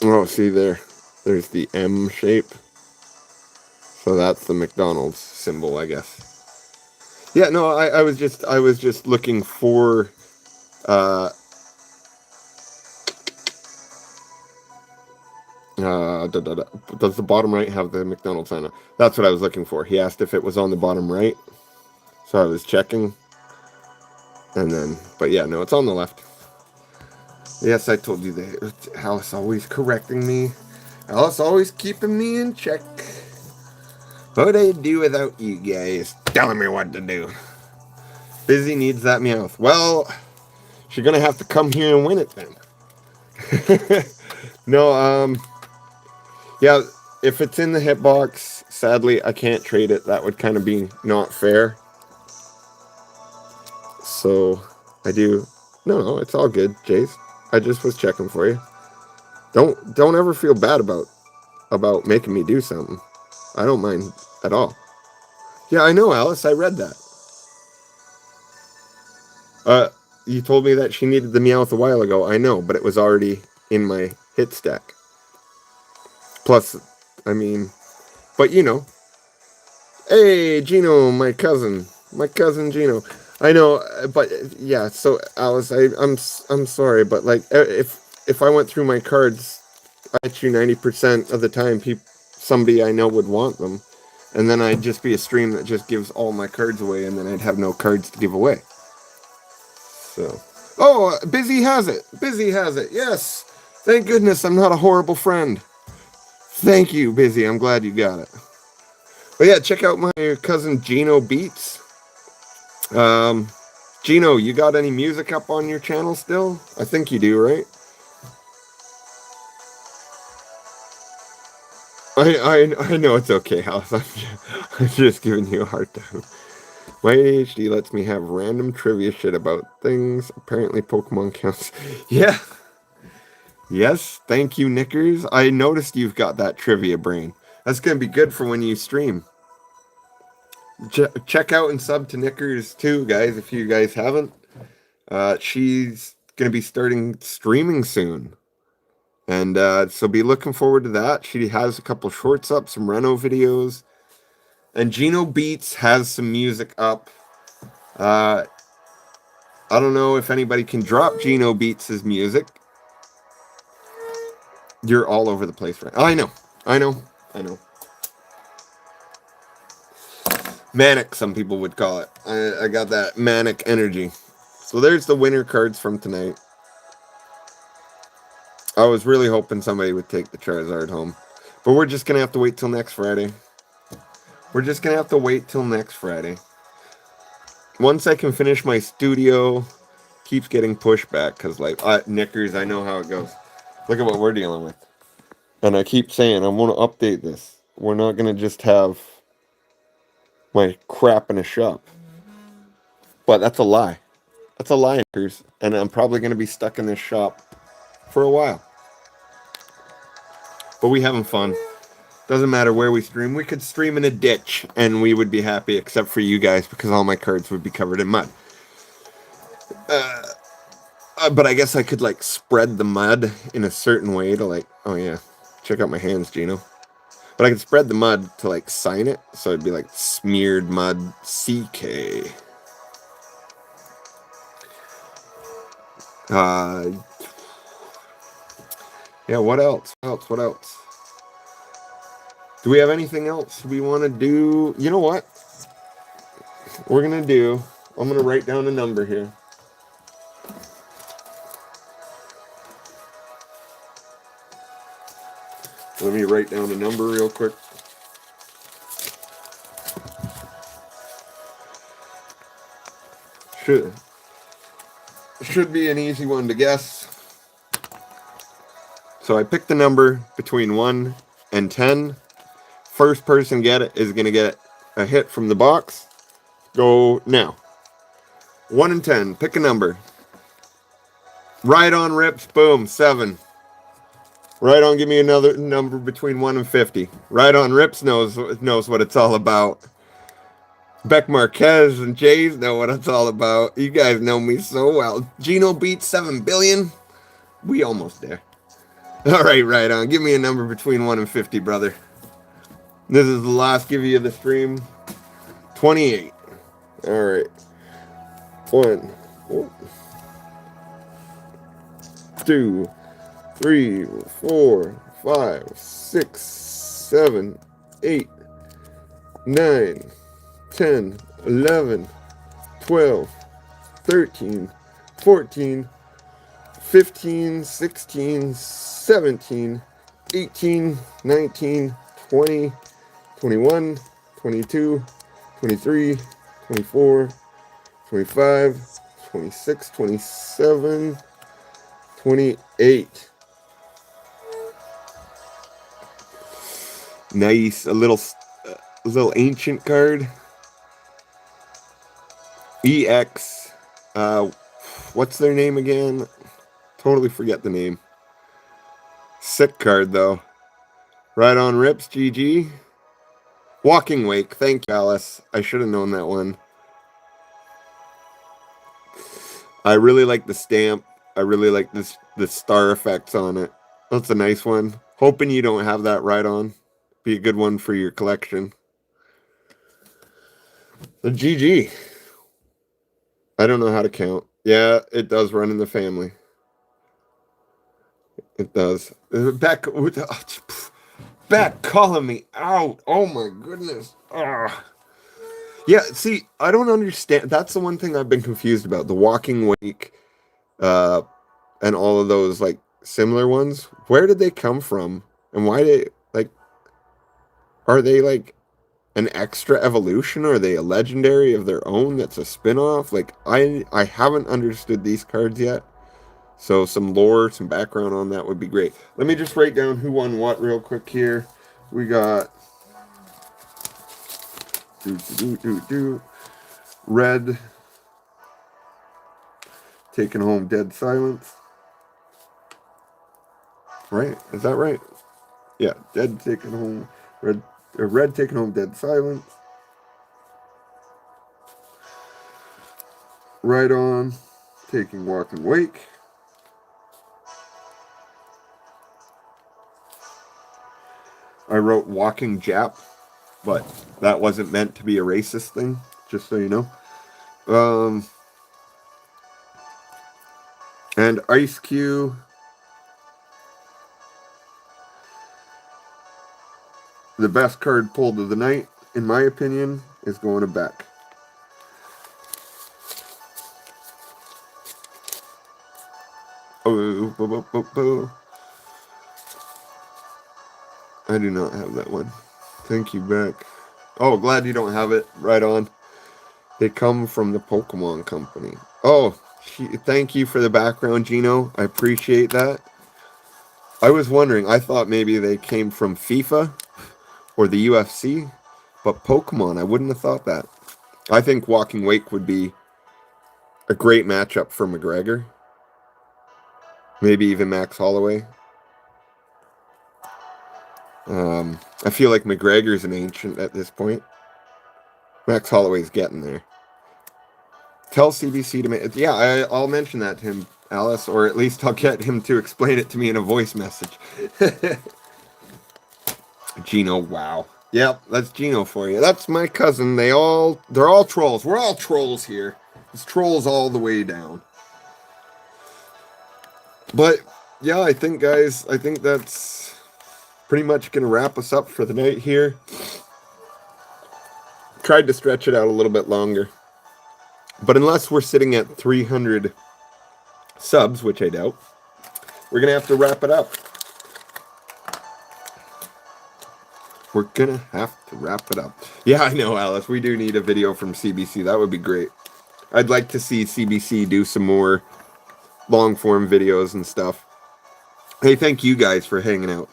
Oh, see there. There's the M shape. So that's the McDonald's symbol, I guess. Yeah, no, I was just looking for does the bottom right have the McDonald's sign on? That's what I was looking for. He asked if it was on the bottom right. So I was checking. And then, but yeah, no, it's on the left. Yes, I told you that. Alice always correcting me. Alice always keeping me in check. What would I do without you guys telling me what to do? Busy needs that Meowth. Well, she's gonna have to come here and win it then. No, yeah, if it's in the hitbox, sadly, I can't trade it. That would kind of be not fair. So, I do. No, it's all good, Jace. I just was checking for you. Don't ever feel bad about making me do something. I don't mind at all. Yeah, I know, Alice. I read that. You told me that she needed the Meowth a while ago. I know, but it was already in my hit stack. Plus, I mean, but you know. Hey, Gino, my cousin Gino. I know, but yeah. So Alice, I'm sorry, but like if I went through my cards, I bet you 90% of the time, somebody I know would want them, and then I'd just be a stream that just gives all my cards away, and then I'd have no cards to give away. So, oh, Busy has it. Busy has it. Yes, thank goodness I'm not a horrible friend. Thank you, Busy. I'm glad you got it. But yeah, check out my cousin Gino Beats. Gino, you got any music up on your channel still? I think you do, right? I know it's okay, House. I'm just giving you a hard time. My ADHD lets me have random trivia shit about things. Apparently Pokemon counts. Yeah. Yes, thank you, Knickers. I noticed you've got that trivia brain. That's going to be good for when you stream. Check out and sub to Knickers too, guys, if you guys haven't. She's going to be starting streaming soon. And so be looking forward to that. She has a couple shorts up, some Reno videos. And Gino Beats has some music up. I don't know if anybody can drop Gino Beats' music. You're all over the place, right? I know. Manic, some people would call it. I got that manic energy. So there's the winner cards from tonight. I was really hoping somebody would take the Charizard home. But we're just going to have to wait till next Friday. Once I can finish my studio, keeps getting pushed back because, like, Knickers, I know how it goes. Look at what we're dealing with. And I keep saying, I want to update this. We're not going to just have my crap in a shop. But that's a lie. That's a lie, and I'm probably going to be stuck in this shop for a while. But we having fun. Doesn't matter where we stream. We could stream in a ditch, and we would be happy, except for you guys, because all my cards would be covered in mud. But I guess I could, like, spread the mud in a certain way to, like... Oh, yeah. Check out my hands, Gino. But I could spread the mud to, like, sign it. So it'd be, like, smeared mud CK. Yeah, what else? What else? Do we have anything else we want to do? You know what? We're going to do... I'm going to write down a number here. Let me write down a number real quick. Should be an easy one to guess. So I picked the number between 1 and 10. First person get it is going to get a hit from the box. Go now. 1 and 10. Pick a number. Right on rips. Boom. 7. Right on, give me another number between 1 and 50. Right on rips knows what it's all about. Beck Marquez and Jays know what it's all about. You guys know me so well. Gino beat 7 billion. We almost there. All right, right on. Give me a number between 1 and 50, brother. This is the last give you the stream. 28. All right. 1, 2, 3, 4, 5, 6, 7, 8, 9, 10, 11, 12, 13, 14, 15, 16, 17, 18, 19, 20, 21, 22, 23, 24, 25, 26, 27, 28. Nice. A little ancient card. EX. What's their name again? Totally forget the name. Sick card, though. Right on rips, GG. Walking Wake. Thank you, Alice. I should have known that one. I really like the stamp. I really like the star effects on it. That's a nice one. Hoping you don't have that right on. Be a good one for your collection. The GG. I don't know how to count. Yeah, it does run in the family. It does. Back calling me out. Oh my goodness. Ugh. Yeah, see, I don't understand. That's the one thing I've been confused about. The Walking Wake, and all of those, like, similar ones. Where did they come from? And why are they, like, an extra evolution? Or are they a legendary of their own that's a spin-off? Like, I haven't understood these cards yet. So some lore, some background on that would be great. Let me just write down who won what real quick here. We got... Red taking home Dead Silence. Right? Is that right? Yeah, Red taking home Dead Silence. Right on taking Walking Wake. I wrote Walking Jap, but that wasn't meant to be a racist thing, just so you know. And Ice Cube. The best card pulled of the night, in my opinion, is going to Beck. Oh, I do not have that one. Thank you, Beck. Oh, glad you don't have it. Right on. They come from the Pokemon Company. Oh, thank you for the background, Gino. I appreciate that. I was wondering. I thought maybe they came from FIFA or the UFC, but Pokemon, I wouldn't have thought that. I think Walking Wake would be a great matchup for McGregor. Maybe even Max Holloway. I feel like McGregor's an ancient at this point. Max Holloway's getting there. Tell CBC to make... Yeah, I'll mention that to him, Alice, or at least I'll get him to explain it to me in a voice message. Gino, wow. Yep, that's Gino for you. That's my cousin. They're all trolls. We're all trolls here. It's trolls all the way down. But, yeah, I think, guys, that's pretty much going to wrap us up for the night here. Tried to stretch it out a little bit longer. But unless we're sitting at 300 subs, which I doubt, we're going to have to wrap it up. We're going to have to wrap it up. Yeah, I know, Alice. We do need a video from CBC. That would be great. I'd like to see CBC do some more long-form videos and stuff. Hey, thank you guys for hanging out.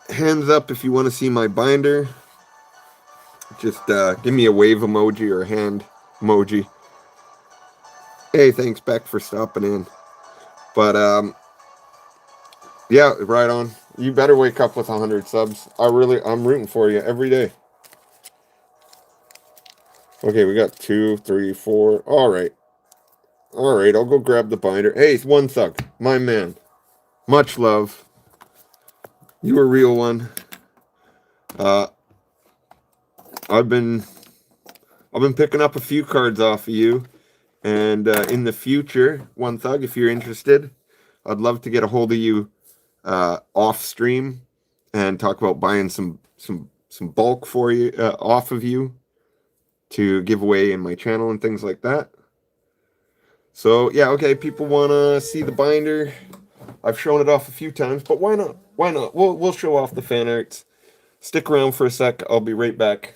Hands up if you want to see my binder. Just give me a wave emoji or a hand emoji. Hey, thanks, Beck, for stopping in. But, yeah, right on. You better wake up with 100 subs. I'm rooting for you every day. Okay, we got 2, 3, 4. All right, I'll go grab the binder. Hey, it's One Thug, my man. Much love. You a real one. I've been picking up a few cards off of you, and in the future, One Thug, if you're interested, I'd love to get a hold of you off stream and talk about buying some bulk for you off of you to give away in my channel and things like that. So yeah, okay, people want to see the binder. I've shown it off a few times, but why not? Why not? We'll show off the fan arts. Stick around for a sec. I'll be right back.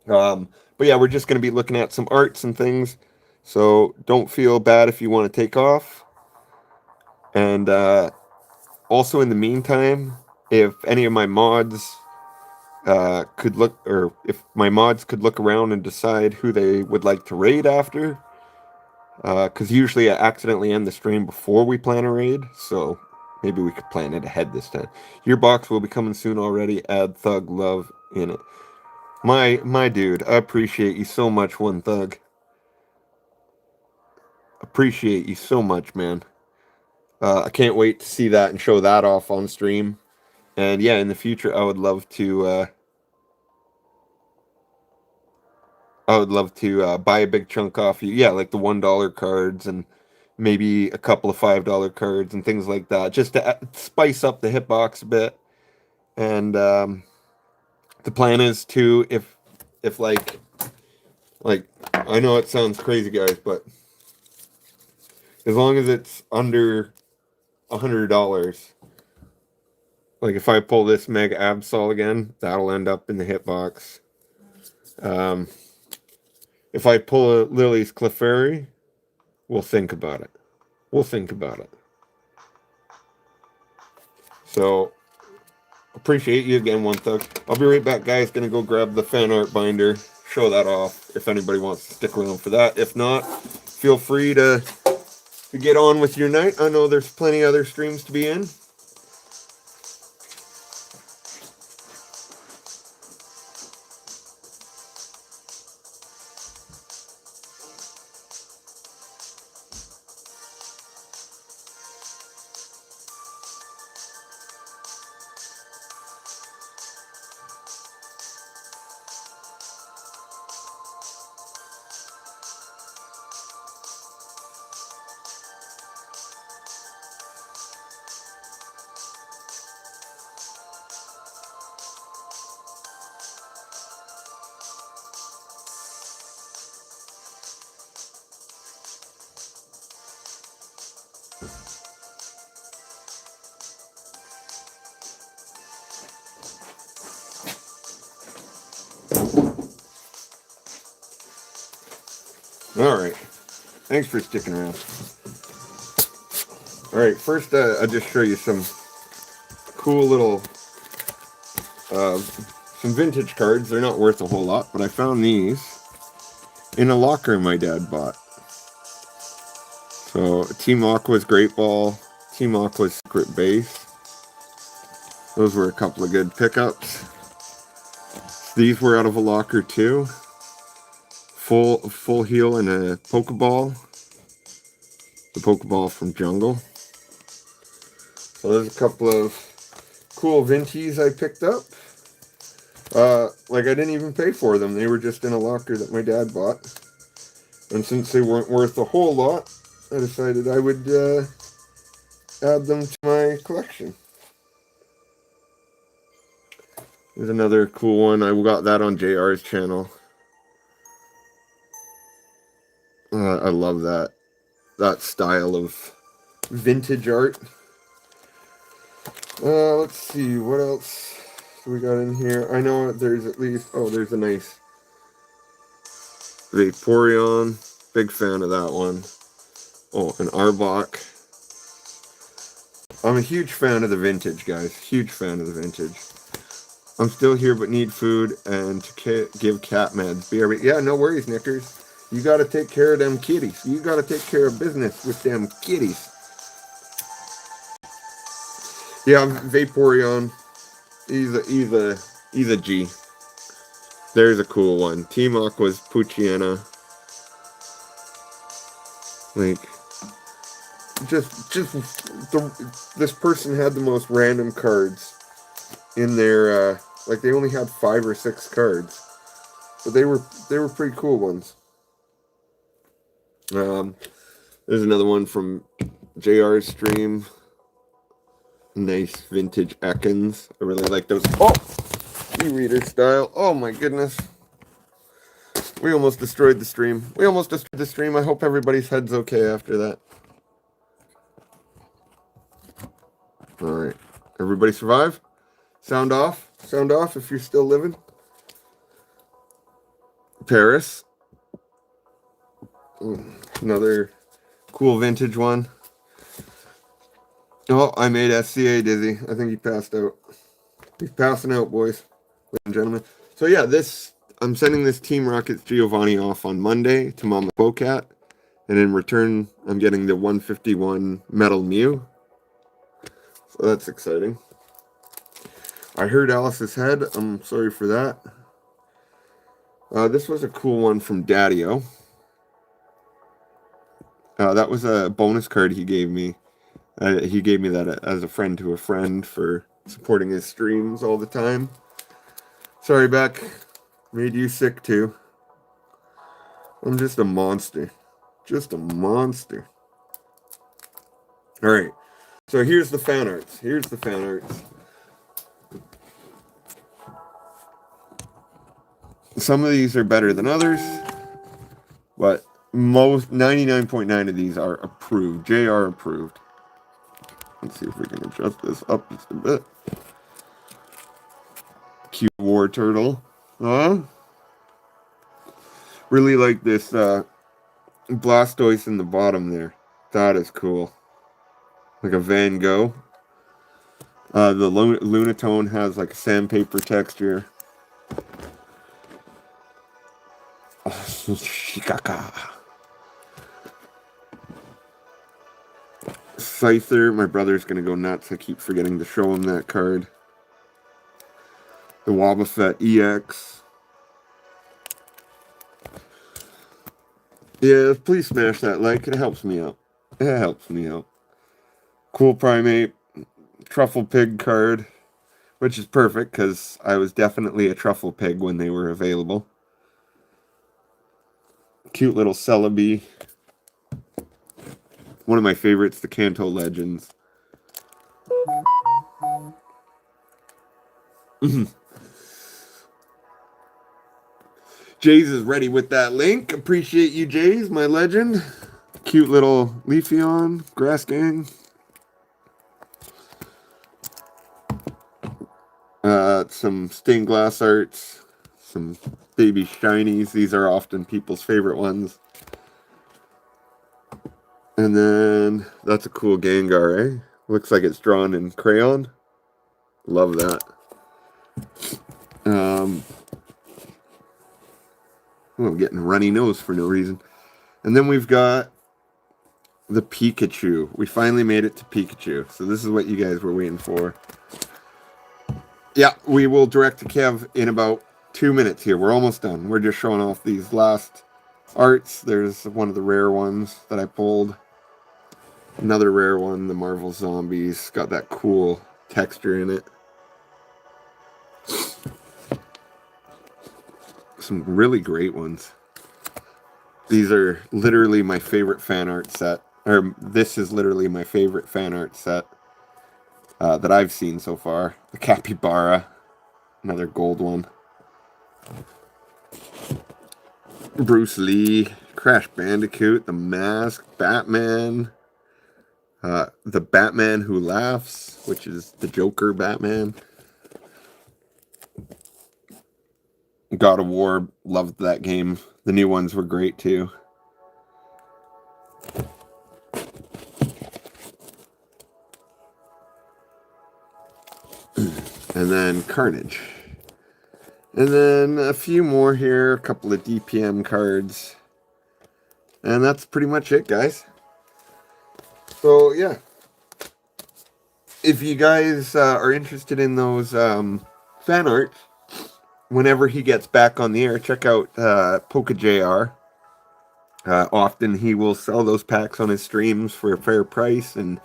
But yeah, we're just going to be looking at some arts and things. So don't feel bad if you want to take off. And also in the meantime, if any of my mods could look, or if my mods could look around and decide who they would like to raid after, because usually I accidentally end the stream before we plan a raid, so maybe we could plan it ahead this time. Your box will be coming soon already. Add Thug Love in it. My dude, I appreciate you so much, One Thug. Appreciate you so much, man. I can't wait to see that and show that off on stream. And yeah, in the future, I would love to buy a big chunk off you. Yeah, like the $1 cards and maybe a couple of $5 cards and things like that, just to spice up the hitbox a bit. And the plan is to, if like I know it sounds crazy, guys, but as long as it's under $100, like if I pull this Mega Absol again, that'll end up in the hitbox. If I pull a Lily's Clefairy, we'll think about it. So, appreciate you again, One Thug. I'll be right back, guys. Gonna go grab the fan art binder, show that off if anybody wants to stick around for that. If not, feel free to get on with your night. I know there's plenty other streams to be in. Alright, thanks for sticking around. Alright, first I'll just show you some cool little, some vintage cards. They're not worth a whole lot, but I found these in a locker my dad bought. So Team Aqua's Great Ball, Team Aqua's Secret Base. Those were a couple of good pickups. These were out of a locker too. Full heal and a Pokeball. The Pokeball from Jungle. So there's a couple of cool vinties I picked up. Like I didn't even pay for them. They were just in a locker that my dad bought. And since they weren't worth a whole lot, I decided I would add them to my collection. There's another cool one. I got that on JR's channel. I love that style of vintage art. Let's see, what else do we got in here? I know there's at least, there's a nice Vaporeon. Big fan of that one. Oh, an Arbok. I'm a huge fan of the vintage, guys. Huge fan of the vintage. I'm still here but need food and to give cat meds. BRB. Yeah, no worries, Knickers. You gotta take care of them kitties. You gotta take care of business with them kitties. Yeah, Vaporeon. He's a G. There's a cool one. Team Aqua's Poochyena. Like, this person had the most random cards in their like they only had 5 or 6 cards, but they were pretty cool ones. There's another one from JR's stream. Nice vintage Ekans. I really like those. Oh, e-reader style. Oh my goodness. We almost destroyed the stream. I hope everybody's head's okay after that. Alright. Everybody survive? Sound off? Sound off if you're still living. Paris. Another cool vintage one. Oh, I made SCA dizzy. I think he passed out. He's passing out, boys. Ladies and gentlemen. So yeah, I'm sending this Team Rockets Giovanni off on Monday to Mama Pocat. And in return, I'm getting the 151 Metal Mew. So that's exciting. I heard Alice's head. I'm sorry for that. This was a cool one from Daddy-O. That was a bonus card he gave me. He gave me that as a friend to a friend for supporting his streams all the time. Sorry, Beck. Made you sick too. I'm just a monster. Just a monster. Alright. So here's the fan arts. Some of these are better than others, but 99.9 of these are approved. JR approved. Let's see if we can adjust this up just a bit. Cute War Turtle. Really like this Blastoise in the bottom there. That is cool. Like a Van Gogh. The Lunatone has like a sandpaper texture. Shikaka. Scyther. My brother's gonna go nuts. I keep forgetting to show him that card. The Wobbuffet EX. Yeah, please smash that like. It helps me out. Cool Primate. Truffle Pig card. Which is perfect, because I was definitely a Truffle Pig when they were available. Cute little Celebi. One of my favorites, the Kanto Legends. Jays is ready with that link. Appreciate you, Jays, my legend. Cute little Leafeon, Grass Gang. Some stained glass arts. Some baby shinies. These are often people's favorite ones. And then, that's a cool Gengar, eh? Looks like it's drawn in crayon. Love that. Oh, I'm getting a runny nose for no reason. And then we've got the Pikachu. We finally made it to Pikachu. So this is what you guys were waiting for. Yeah, we will direct to Kev in about 2 minutes here. We're almost done. We're just showing off these last arts. There's one of the rare ones that I pulled. Another rare one, the Marvel Zombies. Got that cool texture in it. Some really great ones. These are literally my favorite fan art set. Or this is literally my favorite fan art set that I've seen so far. The Capybara. Another gold one. Bruce Lee. Crash Bandicoot. The Mask. Batman. The Batman Who Laughs, which is the Joker Batman. God of War, loved that game. The new ones were great too. And then Carnage. And then a few more here, a couple of DPM cards. And that's pretty much it, guys. So, yeah. If you guys are interested in those fan arts, whenever he gets back on the air, check out Poke JR. Often he will sell those packs on his streams for a fair price, and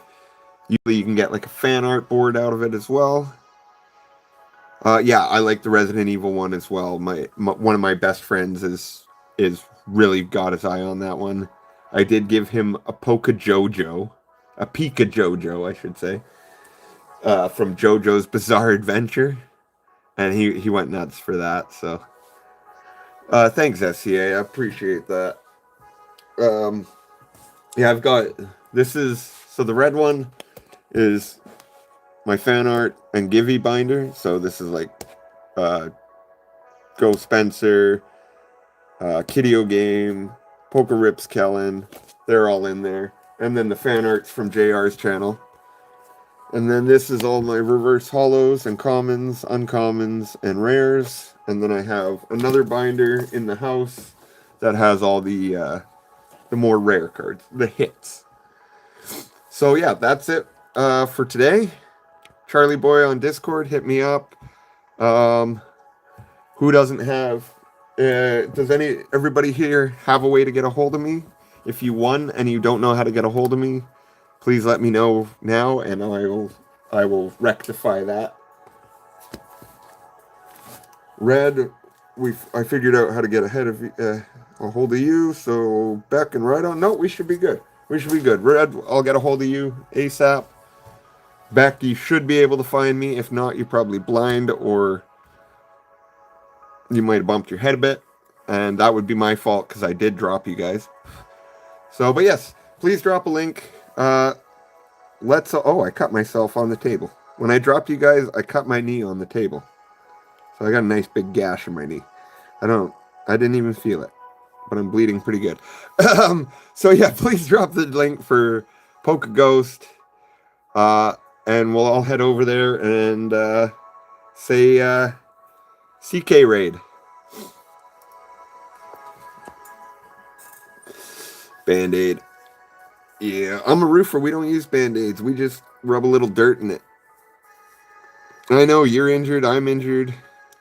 usually you can get like a fan art board out of it as well. Yeah, I like the Resident Evil one as well. My one of my best friends is really got his eye on that one. I did give him a Pika Jojo, I should say, from JoJo's Bizarre Adventure, and he went nuts for that. So, thanks SCA, I appreciate that. Yeah, I've got so the red one is my fan art and Givey binder. So this is like Go Spencer, Kidio Game, Poker Rips Kellen. They're all in there. And then the fan arts from JR's channel. And then this is all my reverse holos and commons, uncommons, and rares. And then I have another binder in the house that has all the more rare cards, the hits. So yeah, that's it for today. Charlie Boy on Discord, hit me up. Who doesn't have? Does everybody here have a way to get a hold of me? If you won and you don't know how to get a hold of me, please let me know now, and I will rectify that. Red, I figured out how to get a hold of you. So Beck and right on. No, we should be good. We should be good. Red, I'll get a hold of you ASAP. Beck, you should be able to find me. If not, you're probably blind or you might have bumped your head a bit. And that would be my fault because I did drop you guys. So, but yes, please drop a link. I cut myself on the table. When I dropped you guys, I cut my knee on the table. So I got a nice big gash in my knee. I didn't even feel it, but I'm bleeding pretty good. So yeah, please drop the link for Poke Ghost. And we'll all head over there and say CK Raid. Band-Aid. Yeah, I'm a roofer. We don't use Band-Aids. We just rub a little dirt in it. I know, you're injured. I'm injured.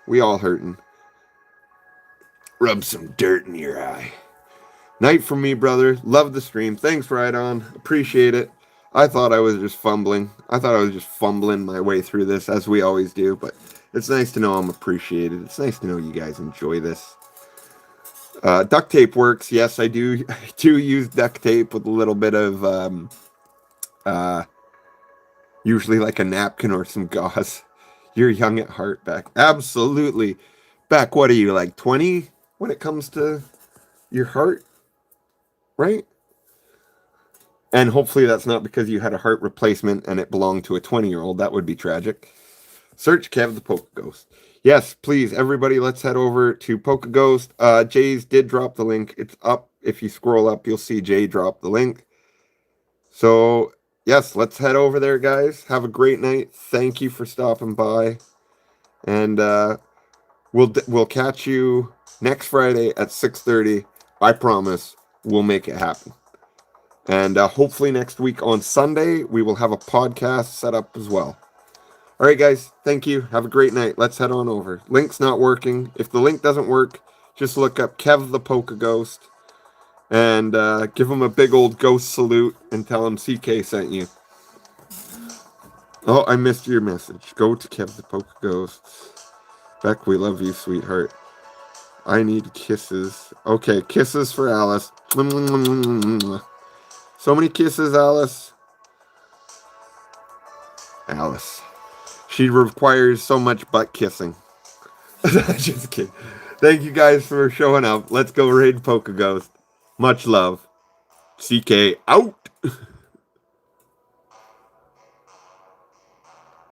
We all hurting. Rub some dirt in your eye. Night from me, brother. Love the stream. Thanks, Right On. Appreciate it. I thought I was just fumbling. My way through this, as we always do. But it's nice to know I'm appreciated. It's nice to know you guys enjoy this. Duct tape works. Yes, I do. I do use duct tape with a little bit of, usually like a napkin or some gauze. You're young at heart, Beck. Absolutely. Beck, what are you, like 20 when it comes to your heart? Right? And hopefully that's not because you had a heart replacement and it belonged to a 20-year-old. That would be tragic. Search Kev the Poke Ghost. Yes, please, everybody, let's head over to Poke Ghost. Jay's did drop the link. It's up. If you scroll up, you'll see Jay drop the link. So, yes, let's head over there, guys. Have a great night. Thank you for stopping by. And we'll catch you next Friday at 6:30. I promise we'll make it happen. And hopefully next week on Sunday, we will have a podcast set up as well. All right, guys. Thank you. Have a great night. Let's head on over. Link's not working. If the link doesn't work, just look up Kev the Polka Ghost and give him a big old ghost salute and tell him CK sent you. Oh, I missed your message. Go to Kev the Polka Ghost. Beck, we love you, sweetheart. I need kisses. Okay, kisses for Alice. So many kisses, Alice. Alice. She requires so much butt kissing. Just kidding. Thank you guys for showing up. Let's go raid Polka Ghost. Much love. CK out.